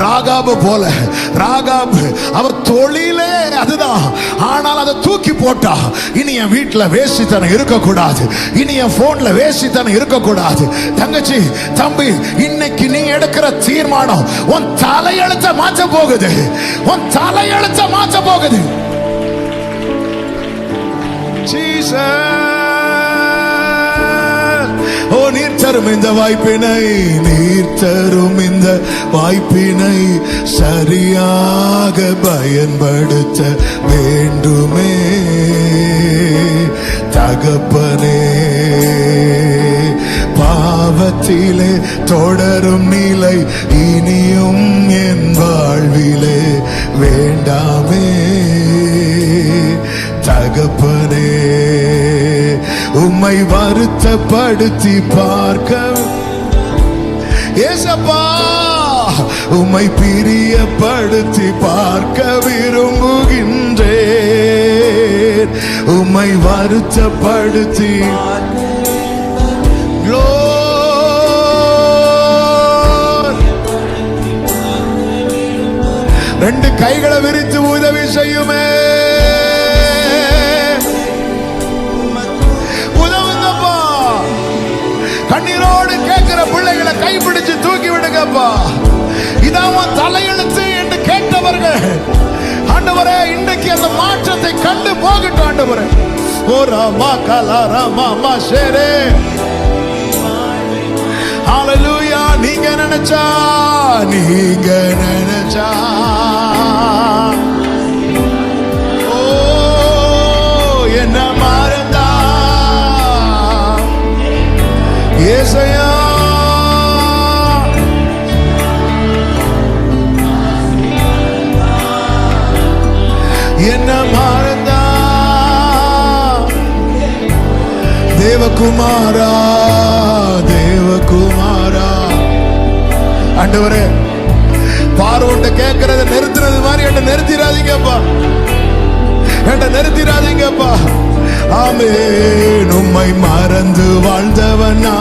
ராகாபு போல. ராகாபு அவர் தொழிலே அதுதான், ஆனால் அதை தூக்கி போட்டா. இனி என் வீட்டுல வேசித்தனம் இருக்கக்கூடாது, இனி என் போன்ல வேசித்தனம் இருக்கக்கூடாது. தங்கச்சி தம்பி, இன்னைக்கு நீ எடுக்கிற தீர்மானம் உன் தலையெழுத்த மாற்ற போகுது, உன் தலையெழுத்த மாற்ற போகுது. ஓ நீர் தரும் இந்த வாய்ப்பினை, நீர் தரும் இந்த வாய்ப்பினை சரியாக பயன்படுத்த வேண்டுமே தகப்பனே. பாவத்திலே தொடரும் நிலை இனியும் என் வாழ்விலே வேண்டாமே தகப்பனே. உம்மை வருத்தப்படுத்தி பார்க்க ஏசப்பா உம்மை பிரியப்படுத்தி பார்க்க விரும்புகின்றேன். உம்மை வருத்தப்படுத்தி ரெண்டு கைகளை விரித்து உதவி செய்யுமே. உதவுங்கப்பா. கண்ணீரோடு கேட்கிற பிள்ளைகளை கைப்பிடிச்சு தூக்கி விடுங்கப்பா. இதான் தலையெழுத்து என்று கேட்டவர்கள் ஆண்டவரே இன்றைக்கு அந்த மாற்றத்தை கண்டு போகட்டும் ஆண்டவரே. ஓ ராமா கலா ராமா ஷேரே. ஹல்லேலூயா. நீங்க நினைச்சா ஓ என்ன மறந்தா ஏசையா என்ன மறந்தா தேவகுமாரா தேவகுமாரா. ஆண்டவரே பார்வோட்ட கேட்கறத நிறுத்துறது மாதிரி என்ன நிறுத்திடாதீங்கப்பா, என்ன நிறுத்திடாதீங்கப்பா. ஆமென். உம்மை மறந்து வாழ்ந்தவனா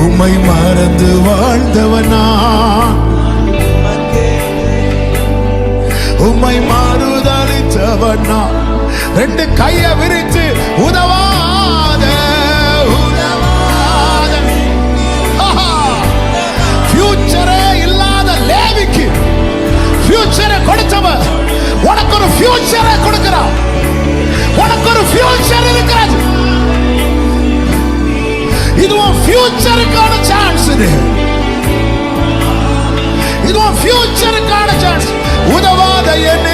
உம்மை மறந்து வாழ்ந்தவனா உம்மை மாறுதலித்தவனா. ரெண்டு கைய விரித்து உதவாத ஃபியூச்சரே இல்லாத லேவிக்கு ஃபியூச்சரை கொடுத்தவர் உனக்கு ஒரு ஃபியூச்சரை கொடுக்கிறார். உனக்கு ஒரு ஃபியூச்சர் இருக்கிறது. இதுவும் ஃபியூச்சருக்கான சான்ஸ். இதுவும் ஃபியூச்சருக்கான சான்ஸ். உதவாத என்ன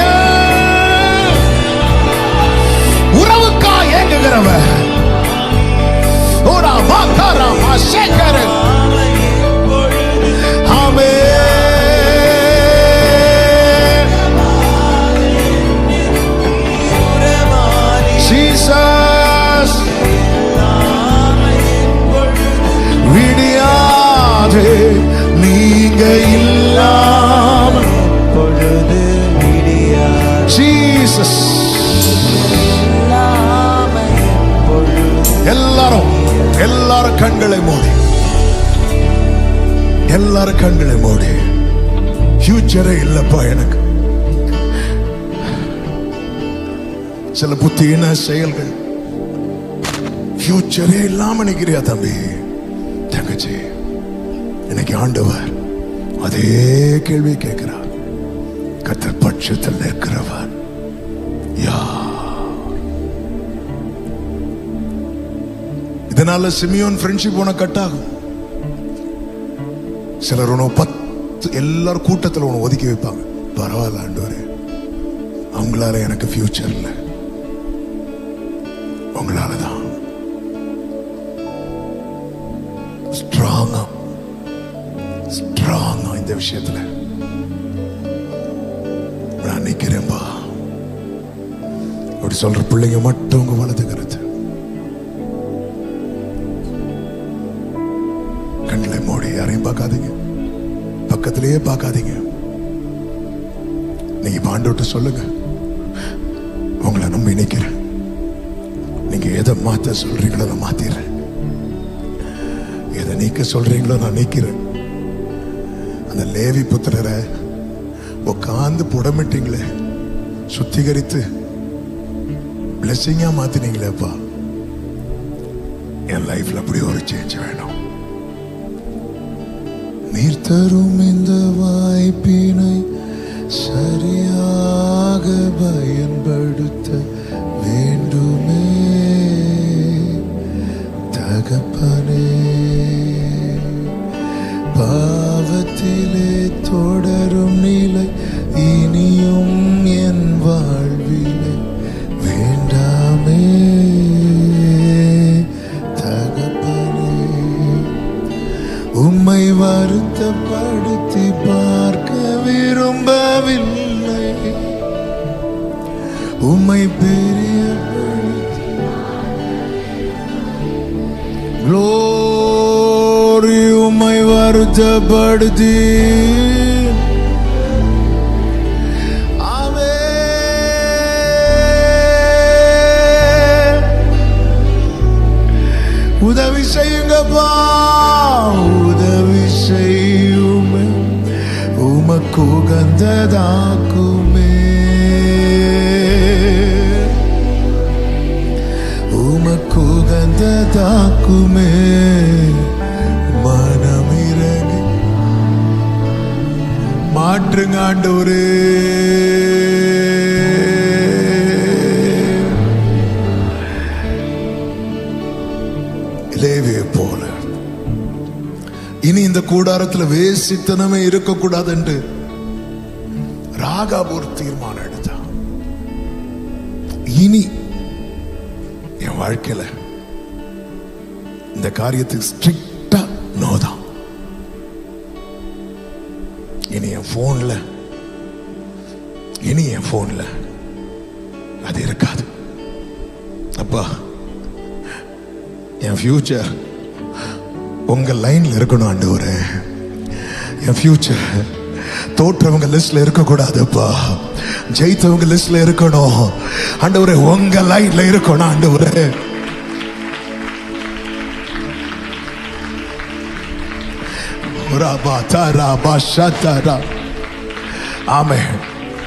உறவுக்கா ஏங்குகிறவன் ஓரா மாகாரா மாசேகர. ஜீசஸ் விடியாதே நீங்க இல்லாம பொழுது விடியா. ஜீசஸ் எல்லாரும் கண்களை மூடி, எல்லாரும் கண்களை மூடி. ஃபியூச்சரே இல்லப்பா எனக்கு. சில புத்தியின செயல்கள் ஃபியூச்சரே இல்லாம நிக்கிறியா தம்பி தங்கச்சி? இன்னைக்கு ஆண்டவர் அதே கேள்வி கேட்கிறார். கர்த்தர் பட்சத்தில் நிற்கிறவர் யார்? இதனால சிமியோன் ஃப்ரெண்ட்ஷிப் உனக்கு கட் ஆகும். சிலர் உனக்கு 10 எல்லாரும் கூட்டத்தில் உனக்கு ஒதுக்கி வைப்பாங்க. பரவாயில்ல ஆண்டவரே, அவங்களால எனக்கு ஃபியூச்சர் இல்லை, உங்களாலதான். ஸ்ட்ராங்கா இந்த விஷயத்துல நான் நிக்கிறேன்பா அப்படி சொல்ற பிள்ளைங்க மட்டும் உங்க வலதுகிறது கண்களை மூடி, யாரையும் பார்க்காதீங்க, பக்கத்திலேயே பார்க்காதீங்க. நீங்க பாண்டோட்டு சொல்லுங்க, உங்களை நம்பி நிக்கிறேன். நீங்க எதை மாத்த சொல்றீங்களோ நான் மாத்திடுறேன், எதை நீக்க சொல்றீங்களோ நான் நீக்கிறேன். அந்த லேவி புத்திரரை உட்காந்து புடமிட்டீங்களே, சுத்திகரித்து பிளெஸிங்கா மாத்தினீங்களேப்பா. என் லைஃப்ல அப்படி ஒரு சேஞ்ச் வேணும். நீர் தரும் இந்த வாய்ப்பினை சரியாக பயன்படுத்த வேண்டுமே தகப்பனே. பாவத்திலே தொடரும் நிலை இனியும் என் வாழ்விலே வேண்டாமே தகப்பனே. உம்மை வருத்தப்படுத்தி பார்க்க விரும்பவில்லை, உம்மை பெரிய glory உம்மை வருத்தப்படுத்தி உதவி செய்யுங்கப்பா, உதவி செய்யுமே, உமக்கு உகந்ததாக்குமே, உமக்கு உகந்ததாக்குமே, மனமிறங்கி மாற்றுங்க ஆண்டவரே. போல இனி இந்த கூடாரத்தில் வேசித்தனமே இருக்கக்கூடாது என்று ராகாப் ஒரு தீர்மானம் எடுத்தா. இனி என் வாழ்க்கையில இந்த காரியத்துக்கு ஸ்ட்ரிக்டா நோதான். இனி என் போன்ல அது இருக்காது. அப்பா, என் ஃபியூச்சர் உங்க லைன்ல இருக்கணும் ஆண்டவரே. என் ஃபியூச்சர் தோற்றவங்க லிஸ்ட்ல இருக்கக்கூடாதுப்பா, ஜெயித்தவங்க லிஸ்ட்ல இருக்கணும் ஆண்டவரே. உங்க லைன்ல இருக்கணும் ஆண்டவரே. ஆமென்.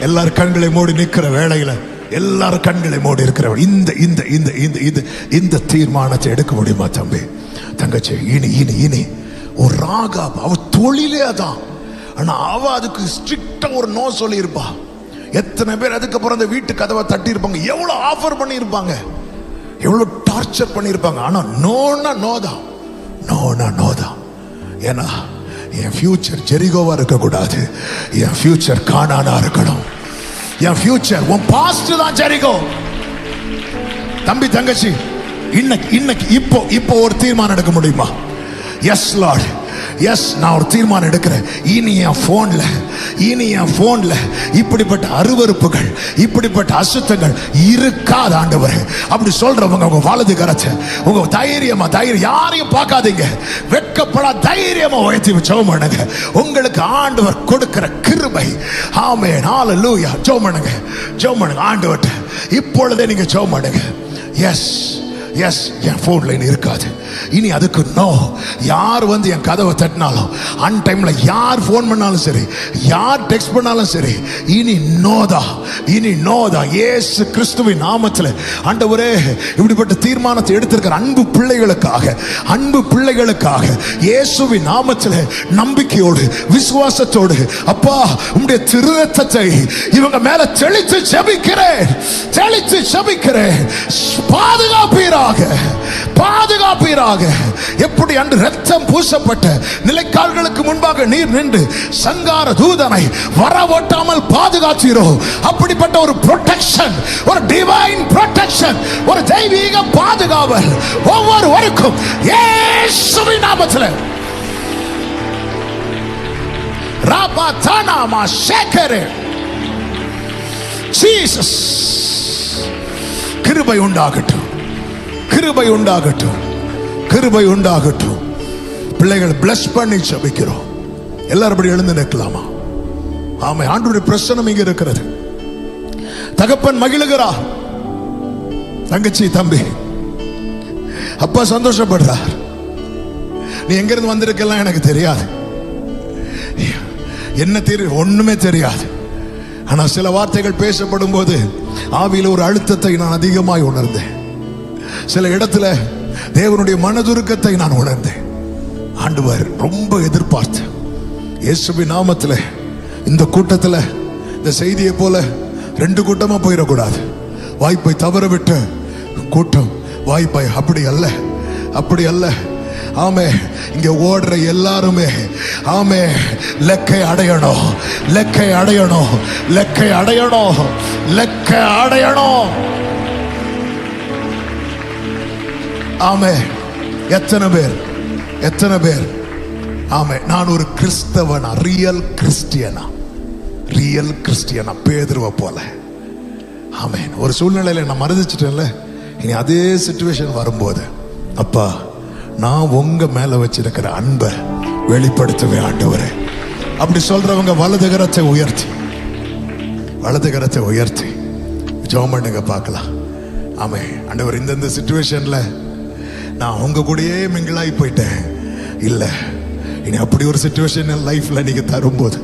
எல்லாரும் கண்களை மூடி நிற்கிற வேளையில, எல்லாரும் கண்களை மூடி இருக்கிற இந்த இந்த இந்த இந்த இந்த இந்த தீர்மானத்தை எடுக்க முடியுமா தம்பி தங்கச்சி? இனி ஒரு ராகாப் அவ தொழிலே அதான். ஆனா அவ அதுக்கு ஸ்ட்ரிக்டா ஒரு நோ சொல்லி இருப்பா. எத்தனை பேர் அதுக்கப்புறம் அந்த வீட்டு கதவை தட்டி இருப்பாங்க, எவ்வளவு ஆஃபர் பண்ணி இருப்பாங்க, எவ்வளவு டார்ச்சர் பண்ணி இருப்பாங்க. ஆனா நோனா நோதான், நோனா நோதான். ஏன்னா என் ஃபியூச்சர் ஜெரிகோவா இருக்கக்கூடாது, என் ஃபியூச்சர் கானானா இருக்கணும். என் ஃபியூச்சர், உன் பாஸ்ட் தான் ஜெரிகோ. தம்பி தங்கச்சி, இன்னைக்கு இப்போ ஒரு தீர்மானம் எடுக்க முடியுமா? எஸ் லார்ட், எஸ், நான் ஒரு தீர்மானம் எடுக்கிறேன். இனி என் போன்ல இப்படிப்பட்ட அருவருப்புகள், இப்படிப்பட்ட அசுத்தங்கள் இருக்காது ஆண்டவரே. அப்படி சொல்றவங்க உங்க வலது கரத்தை உங்க தைரியம் யாரையும் பார்க்காதீங்க, வெட்கப்படா தைரியமா உயர்த்தி ஜெபம் பண்ணுங்க. உங்களுக்கு ஆண்டவர் கொடுக்கிற கிருபை. ஆமென், ஹல்லேலூயா. ஜெபம் பண்ணுங்க. ஆண்டவர்ட்ட இப்பொழுதே நீங்க ஜெபம் பண்ணுங்க. எஸ், என் போன் லைன் இருக்காது இனி. அதுக்கு நோ. யார் வந்து என் கதவை தட்டினாலும், அன் டைம்ல யார் போன் பண்ணாலும் சரி, யார் டெக்ஸ்ட் பண்ணாலும் சரி, இனி நோதா. இயேசு கிறிஸ்துவின் நாமத்தில் ஆண்டவரே, இப்படிப்பட்ட தீர்மானத்தை எடுத்திருக்கிற அன்பு பிள்ளைகளுக்காக இயேசுவின் நாமத்தில் நம்பிக்கையோடு, விசுவாசத்தோடு, அப்பா உம்முடைய திருரத்தத்தை இவங்க மேல தெளித்து ஜெபிக்கிறேன். பாதுகாப்பீராக. எப்படி அன்று ரத்தம் பூசப்பட்ட நிலைக்கால்களுக்கு முன்பாக நீர் நின்று சங்கார தூதனை வரவொட்டாமல் பாதுகாத்தீரோ, அப்படிப்பட்ட ஒரு ப்ரொடெக்ஷன், ஒரு டிவைன் ப்ரொடெக்ஷன், ஒரு தெய்வீக பாதுகாவல் ஒவ்வொருவருக்கும் இயேசுவின் நாமத்தில். ராபாதானாமா ஷேகரே ஜீசஸ். கிருபை உண்டாகட்டும். பிள்ளைகள் பிளஸ் பண்ணி ஜெபிக்கிறோம். எல்லாரும் அப்படி எழுந்து நிற்கலாமா? ஆமென். ஆண்டவருடைய பிரசன்னம் இங்க இருக்கிறது. தகப்பன் மகிழுகிறார். தங்கச்சி, தம்பி, அப்பா சந்தோஷப்படுறார். நீ எங்க இருந்து வந்திருக்கலாம் எனக்கு தெரியாது, என்ன தெரியும், ஒண்ணுமே தெரியாது. ஆனா சில வார்த்தைகள் பேசப்படும் போது ஆவியில ஒரு அழுத்தத்தை நான் அதிகமாய் உணர்ந்தேன். சில இடத்துல தேவனுடைய மனதுருக்கத்தை நான் உணர்ந்தேன். ஆண்டவர் ரொம்ப எதிர்பார்த்தேன். இயேசுவின் நாமத்தில் இந்த கூட்டத்தில் இந்த செய்தியை போல 2 கூட்டமா போயிடக்கூடாது. வாய்ப்பை தவற விட்ட கூட்டம் வாய்ப்பை. அப்படி அல்ல. ஆமே, இங்க ஓடுற எல்லாருமே ஆமே லக்கை அடையணும். ஆமே. எத்தனை பேர் ஆமே, நான் ஒரு கிறிஸ்தவனா, ரியல் கிறிஸ்டியனா பேதுருவை போல. ஆமென். ஒரு சூழ்நிலையில நான் மறந்துச்சிட்டேன்ல, இனி அதே சிச்சுவேஷன் வரும்போது அப்பா நான் உங்க மேல வச்சிருக்கிற அன்பை வெளிப்படுத்துவேன் ஆண்டவரே. அப்படி சொல்றவங்க வலது கரத்தை உயர்த்தி ஜெபம் பண்ணுங்க பார்க்கலாம். ஆமென். ஆண்டவர் இந்த சிச்சுவேஷன்ல நான் உங்க கூடயே மிங்கிளாகி போயிட்டேன், இல்ல இனி அப்படி ஒரு சிச்சுவேஷன் என் லைஃப்ல நீங்க தரும்போது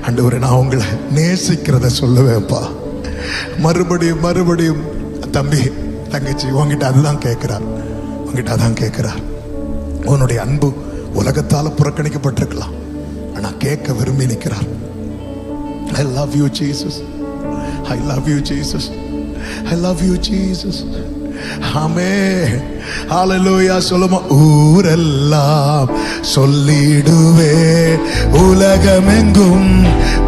ஆண்டவரே நான் உங்களை நேசிக்கிறத சொல்லுவேன்ப்பா. மறுபடியும் தம்பி தங்கச்சி உங்ககிட்ட அதான் கேட்கிறார். உன்னுடைய அன்பு உலகத்தால புறக்கணிக்கப்பட்டிருக்கலாம், ஆனா கேட்க விரும்பி நிற்கிறார். I love you Jesus, I love you Jesus, I love you Jesus. ஆமென். ஹalleluya. சொல்லுமா, ஊரெல்லாம் சொல்லிடுவேன், உலகமெங்கும்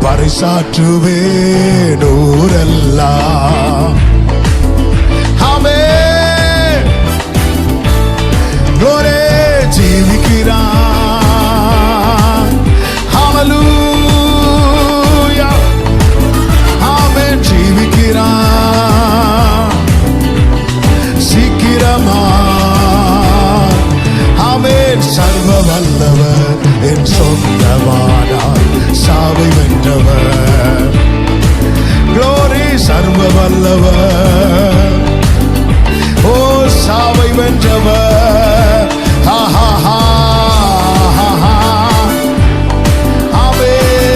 பரிசாற்றுவேன். ஊரெல்லாம் ஆமென். glory ஜீவிக்கிறான். ஹalleluya. ஆமென். ஜீவிக்கிறான் சீக்கிரமா. ஆமென். சர்வ வல்லவர் என் சொந்தமானார், சாவை வென்றவர். glory சர்வ வல்லவர், ஓ சாவை வென்றவர். ஆமென்.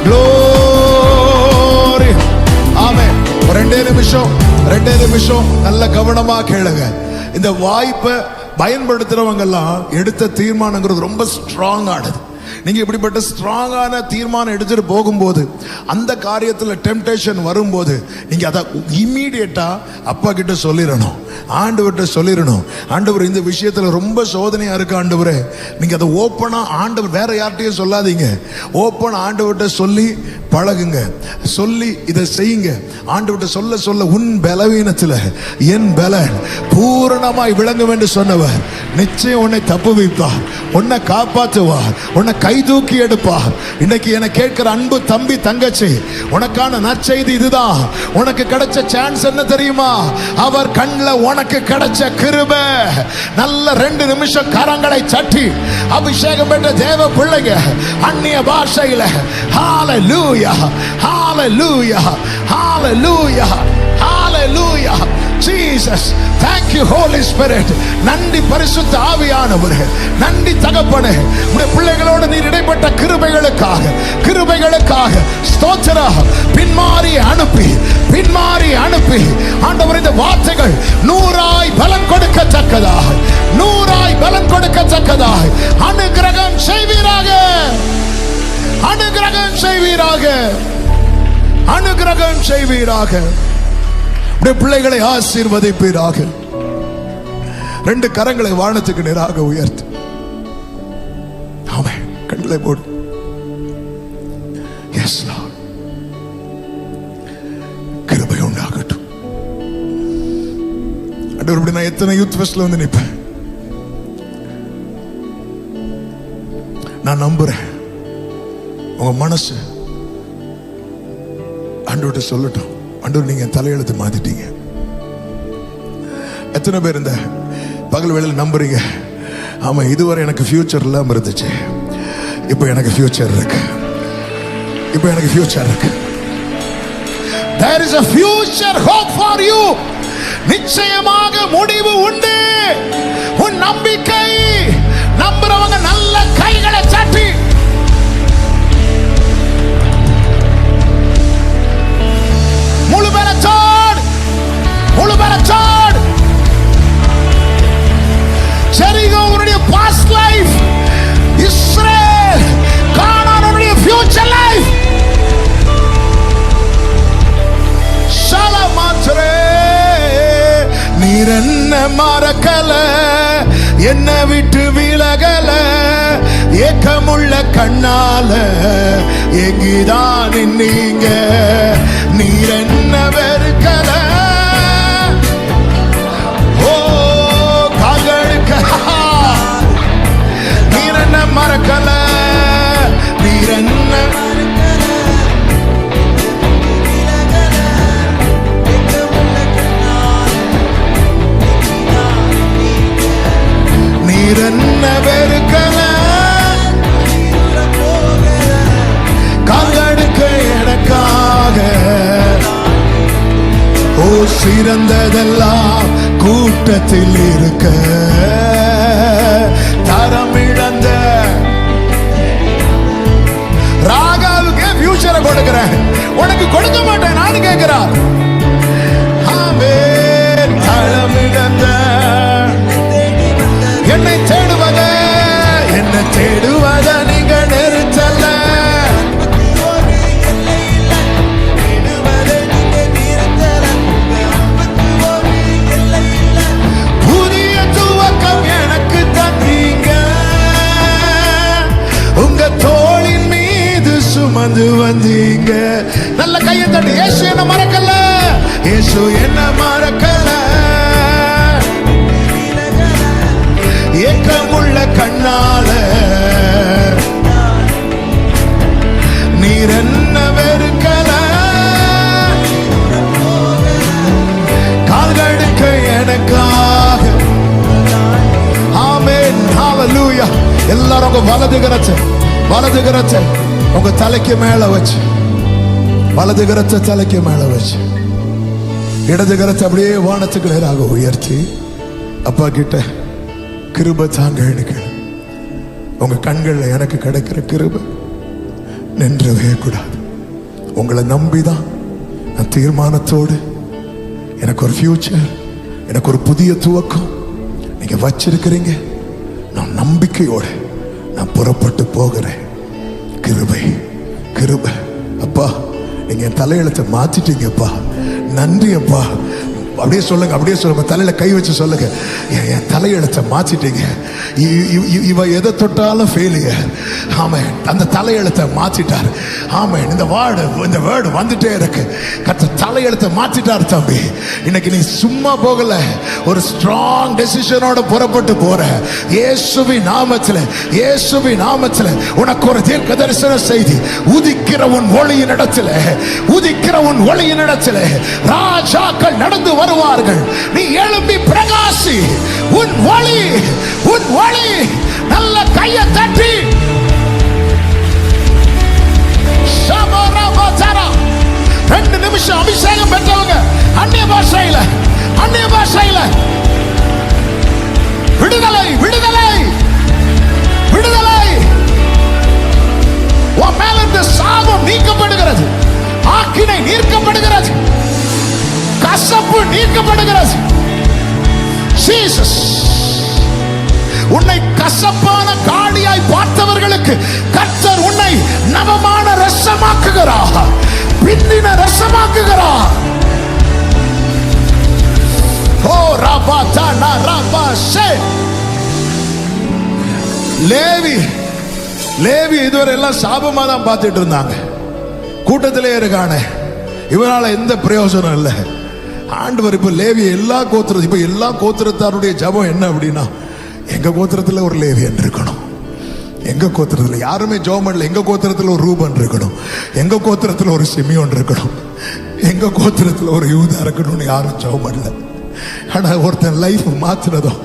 glory. ஆமென். ரெண்டே நிமிஷம் நல்ல கவனமா கேளுங்க. இந்த வாய்ப்பை பயன்படுத்துறவங்க எல்லாம் எடுத்த தீர்மானங்கிறது ரொம்ப ஸ்ட்ராங் ஆனது. நீங்க இப்படிப்பட்ட ஸ்ட்ராங்கான தீர்மானம் எடுத்துட்டு போகும்போது அந்த காரியத்தில் டெம்டேஷன் வரும்போது நீங்க அதை இம்மீடியட்டா அப்பா கிட்ட சொல்லிடணும், ஆண்டவர்கிட்ட சொல்லிடணும். ஆண்டவர் இந்த விஷயத்துல ரொம்ப சோதனையா இருக்கு ஆண்டவரே, நீங்க அதை ஓப்பனா ஆண்டவர் வேற யார்கிட்டயும் சொல்லாதீங்க, ஓப்பன் ஆண்டவர்கிட்ட சொல்லி பழகுங்க, சொல்லி இதை செய்யுங்க. ஆண்டவர்கிட்ட சொல்ல சொல்ல உன் பலவீனத்தில் என் பலன் பூரணமாய் விளங்கும் என்று சொன்னவர் நிச்சயம் உன்னை தப்பு வைப்பார், உன்னை காப்பாற்றுவார், உன்னை கை தூக்கி எடுப்பார். இன்னைக்கு என கேட்கிற அன்பு தம்பி தங்கச்சி, உனக்கான நற்செய்தி இதுதான். உனக்கு கிடைச்ச சான்ஸ் என்ன தெரியுமா? அவர் கண்ணில் உனக்கு கிடைச்ச கிருபை. நல்ல 2 நிமிஷம் கரங்களை சட்டி அபிஷேகம் பெற்ற தேவ பிள்ளைங்க அந்நிய பாஷையில ஹalleluya, hallelujah, hallelujah, hallelujah. Jesus, thank you Holy Spirit. நன்றி பரிசுத்த ஆவியானவரே, நன்றி தகப்பனே. உடைய பிள்ளைகளோடு நீர் இடைப்பட்ட கிருபைகளுக்காக ஸ்தோத்திரம். பின்மாறி அனுப்பி ஆண்டவர் இந்த வார்த்தைகள் 100 பலன் கொடுக்கத்தக்கதாக அனுக்கிரகம் செய்வீராக. உடைய பிள்ளைகளை ஆசீர்வதிப்பீராக. 2 கரங்களை வானத்துக்கு நேராக உயர்த்து. ஆமென். கண்களை மூடு. S Lord. கிருபை உண்டாகட்டும். ஆண்டவரே, நான் எத்தனை யூத் ஃபெஸ்ட்ல வந்து நிற்பேன். நான் நம்புறேன் உங்க மனசு ஆண்டவர்கிட்ட சொல்லட்டும். ஆண்டவர், நீங்க தலையெழுத்து மாத்திட்டீங்க. எத்தனை பேர் இந்த பகல் வேளையில் நம்புறீங்க? ஆமா, இதுவரை எனக்கு ஃபியூச்சர் இல்லாம இருந்துச்சு, இப்போ எனக்கு ஃபியூச்சர் இருக்கு. There is a future hope for you. நிச்சயமாக முடிவு உண்டு. உன் நம்பிக்கை நம்புறவங்க நல்ல கைகளை தட்டி முழு பலத்தோடு ஜெரிகோ உன்னுடைய பாஸ்ட் லைஃப், இஸ்ரேல் கானான் உன்னுடைய ஃபியூச்சர் லைஃப். ஷலமாத்ரே நீர் என்ன மறக்கல, என்ன விட்டு விலகல, ஏக்கமுள்ள கண்ணால எங்கிதான் நீங்க. நீர் என்ன வெறுக்கல, ஓ கால்களுக்க நீர் என்ன மறக்கல, சிறந்ததெல்லாம் கூட்டத்தில் இருக்க தரமிழந்த ராகாவுக்கு ஃபியூச்சரை கொடுக்கிறேன், உனக்கு கொடுக்க மாட்டேன் நான் கேட்கிறார். ஆமென். தரமிழந்த என்னை தேடுவத நீங்க நிறுத்தல. புதிய துவக்கம் எனக்கு தந்தீங்க, உங்க தோளின் மீது சுமந்து வந்தீங்க. நல்ல கையை தட்டி, இயேசு என்ன மறக்கல, இயேசு என்ன மறக்கல. ஏக்கமுள்ள கண்ணால நீர் என்ன வெறுக்கல, கால்கடுக்க எனக்காக. ஆமென். ஹalleluya. எல்லாரும் உங்க வலது கரத்தை உங்க தலைக்கு மேல வச்சு, வலது கரத்தை தலைக்கு மேல வச்சு, இடது கரத்தை அப்படியே வானத்துக்கு நேராக உயர்த்தி அப்பா கிட்ட கிருபை தாங்க. உங்க கண்கள்ல எனக்கு கிடைக்கிற கிருபை நின்றவே கூடாது. உங்களை நம்பிதான் நான் தீர்மானத்தோடு, எனக்கு ஒரு ஃபியூச்சர், எனக்கு ஒரு புதிய துவக்கம் நீங்க வச்சிருக்கிறீங்க. நான் நம்பிக்கையோடு நான் புறப்பட்டு போகிறேன். கிருபை அப்பா, நீங்க என் தலையெழுத்தை மாத்திட்டீங்கப்பா, நன்றி அப்பா. அப்படியே சொல்லுங்க, தலையில கை வச்சு சொல்லுங்க, என் தலையெழுத்தை மாத்திட்டீங்க. இவ எதை தொட்டாலும் ஃபெயிலியர். ஆமென். அந்த தலையெழுத்தை மாத்திட்டார். ஆமென். இந்த வேர்டு வந்துட்டே இருக்கு. கர்த்தர் தலையெழுத்தை மாத்திட்டார் தம்பி. இன்னைக்கு நீ சும்மா போகல, ஒரு ஸ்ட்ராங் டெசிஷனோட புறப்பட்டு போற. இயேசுவின் நாமத்துல உனக்கு ஒரு தீர்க்க தரிசன செய்தி. உதிக்கிற உன் ஒளியின் இடத்துல ராஜாக்கள் நடந்து வருவார்கள். நீ எழும்பி பிரகாசி. உன் ஒளி நல்ல கையை தட்டி ஷபரபதரா 2 நிமிஷம் அபிஷேகம் பெற்றவங்க அந்நிய பாஷையில விடுதலை. உன் மேல இந்த சாபம் நீக்கப்படுகிறது, ஆக்கினை நீக்கப்படுகிறது, கசப்பு நீக்கப்படுகிறது. ஜீசஸ், உன்னை கசப்பான காடியாய் பார்த்தவர்களுக்கு கர்த்தர் உன்னை நவமான ரசமாக்குகிறார், பிந்தின ரசமாக்குகிறார். ஓ ரபா தானா ரபா ஷே. லேவி இதுவரை எல்லாம் சாபமா தான் பார்த்துட்டு இருந்தாங்க. கூட்டத்திலே இருக்கானே, இவனால எந்த பிரயோஜனம் இல்லை. ஆண்டவர் இப்ப லேவிய எல்லா கோத்திரத்தாருடைய ஜபம் என்ன அப்படின்னா, எங்க கோத்திரத்துல ஒரு லேவியன் இருக்கணும், எங்க கோத்திரத்துல யாருமே ஜெபம் பண்ணல, எங்க கோத்திரத்துல ஒரு ரூபன் இருக்கணும், எங்க கோத்திரத்துல ஒரு சிமியோன் இருக்கணும், எங்க கோத்திரத்துல ஒரு யூதா இருக்கணும்னு யாரும் ஜெபம் பண்ணல. ஆனா ஒருத்தன் லைஃப் மாத்தினதும்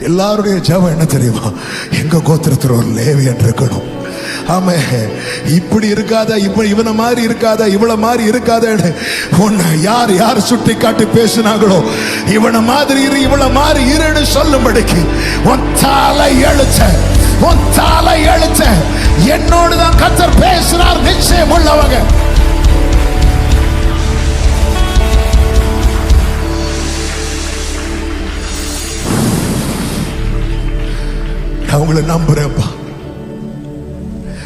எல்லாருடைய ஜெபம் என்ன தெரியுமா, எங்க கோத்திரத்துல ஒரு லேவியன் இருக்கணும். ஆமே, இப்படி இருக்காத, இவனை மாதிரி இருக்காத, இவள மாதிரி இருக்காத, உன்னை யார் சுட்டி காட்டி பேசினாங்களோ, இவனை மாதிரி இரு, இவள மாதிரி இருன்னு சொல்லும்படிக்கு உன் தலை எழுச்ச என்னோடு தான் கர்த்தர் பேசினார். நிச்சயம் உள்ளவங்க நான் உங்களை நம்புறேன்ப்பா,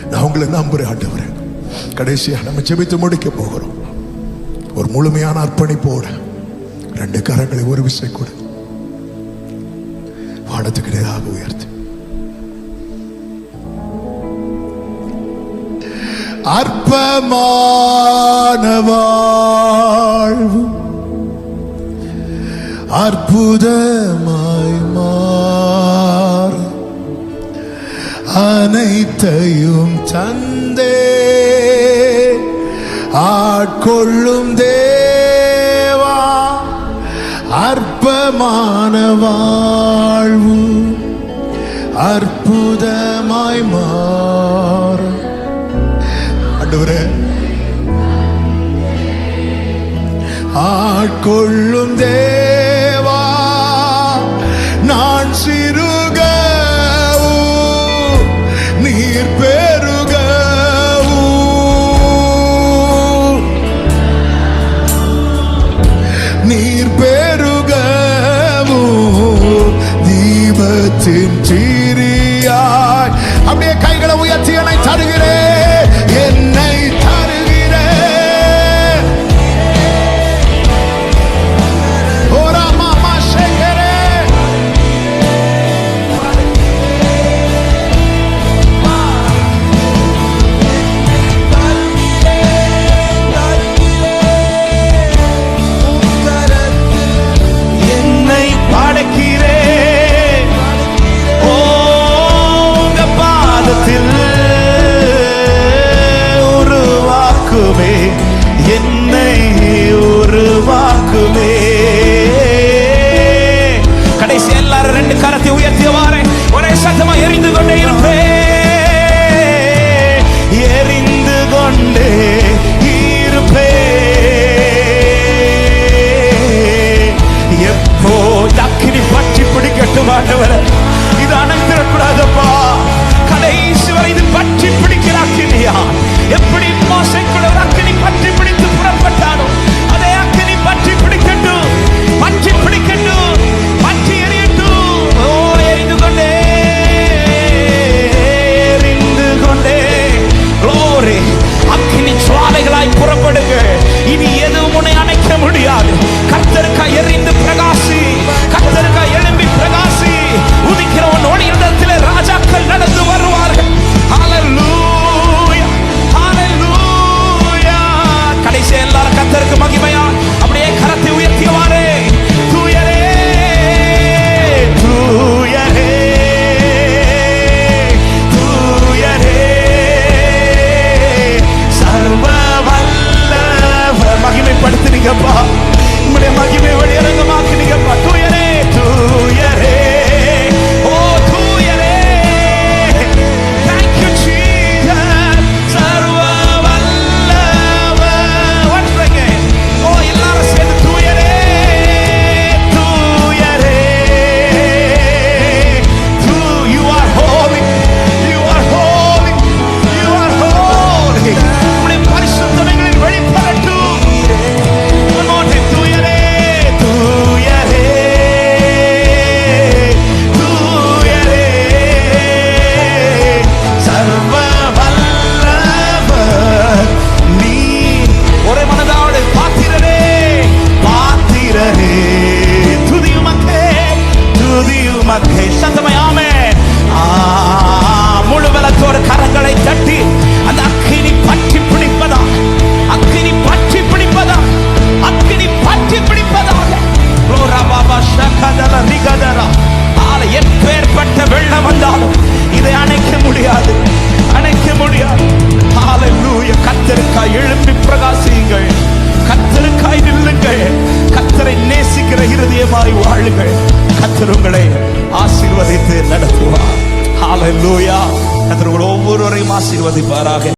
நான் உங்களை நம்புறேன் ஆண்டவரே. கடைசியா நம்ம ஜெபித்து முடிக்க போகிறோம். ஒரு முழுமையான அர்ப்பணிப்போடு 2 கரங்களை ஒரு விசை கூட வானத்துக்கு நேராக உயர்த்து. அற்பமான வாழ்வு அற்புதமாய் மாறு, அனைத்தையும் தந்தே ஆட்கொள்ளும் தேவா. அற்பமான வாழ்வு அற்புதமாய் மாறு. ஆண்டவரே, ஆட்கொள்ளும் தேவா நான் சிறுகவும் நீர் பெருகவும் நீர் பெருகவும் தீபத்தின் சிறியாய். அப்படியே கைகளை உயர்த்தி என்னை தருகிறேன், என்னை தருகிறேன். ஓரா மாமா சேகரே என்னை படைக்கிறேன் உங்க பாதத்தில் உருவாக்குமே, என்னை உருவாக்குமே. கடைசி எல்லாரும் ரெண்டு கரத்தை உயர்த்தியவாறு ஒரே சத்தமா எரிந்து கொண்டே இருப்பேன், எரிந்து கொண்டே இருப்பேன். எப்போ அக்கினி பற்றி பிடிக்கட்டும் ஆண்டவரே, இது அணைந்திடக்கூடாதப்பா. கடைசி வரை இது பற்றி பிடிக்கிற அக்கினியா. எப்படி மோசைக்குள்ள ஒரு அக்கினி பற்றி பிடித்து புறப்பட்டானோ அதே அக்கினி பற்றி பிடிக்கட்டும், பற்றி பிடிக்கட்டும், பற்றி எரியட்டும். ஓ எரிந்து கொண்டே எரிந்து கொண்டே glory. அக்கினி சுவாலைகளாய் புறப்படுங்க. இனி எதுவும் உன்னை அணைக்க முடியாது. கர்த்தருக்காய் எரிந்து பிரகாசி, கர்த்தருக்காய் எழும்பி பிரகாசி. உதிக்கிற உன் ஒளியிடத்தில் ராஜாக்கள் நடந்து வருவார்கள். ஹalleluya, ஹalleluya. கடைசி எல்லாரும் கர்த்தருக்கு மகிமையா அப்படியே கரத்தை உயர்த்தியவாறு தூயரே தூயரே தூயரே சர்வ வல்லவர். மகிமைப்படுத்தினீங்கப்பா, உங்களுடைய மகிமை வெளியரங்கமாக்குனீங்கப்பா. தூயரே தூயரே ஓ தூயரே. Thank you Jesus. சர்வ வல்லவர். Once again. ஓ எல்லாரும் சேர்ந்து தூயரே தூயரே. You are holy, you are holy, you are holy. உம்முடைய பரிசுத்தம் எங்களில் வெளிப்படட்டும். One more time. தூயரே தூயரே தூயரே சர்வ வல்லவர் நீ. ஒரே மனதோடு பாத்திரரே பாத்திரரே துதியுமக்கே துதியுமக்கே. சத்தமாய் ஆமென். முழு பலத்தோடு கரங்களை தட்டி அந்த அக்கினி பற்றி பிடிப்பதா, அக்கினி பற்றி பிடிப்பதா, அக்கினி பற்றி பிடிப்பதாக. ரோரா பாபா ஷகதல நிகதரா. எப்பேற்பட்ட வெள்ளம் வந்தாலும் இதை அணைக்க முடியாது, அணைக்க முடியாது. ஹalleluya. கர்த்தருக்காய் எழும்பி பிரகாசியுங்கள், கர்த்தருக்காய் நில்லுங்கள், கர்த்தரை நேசிக்கிற இருதயமாய் வாழுங்கள். கர்த்தர் உங்களை ஆசீர்வதித்து நடத்துவார். ஹalleluya. கர்த்தர் ஒவ்வொருவரையும் ஆசீர்வதிப்பாராக.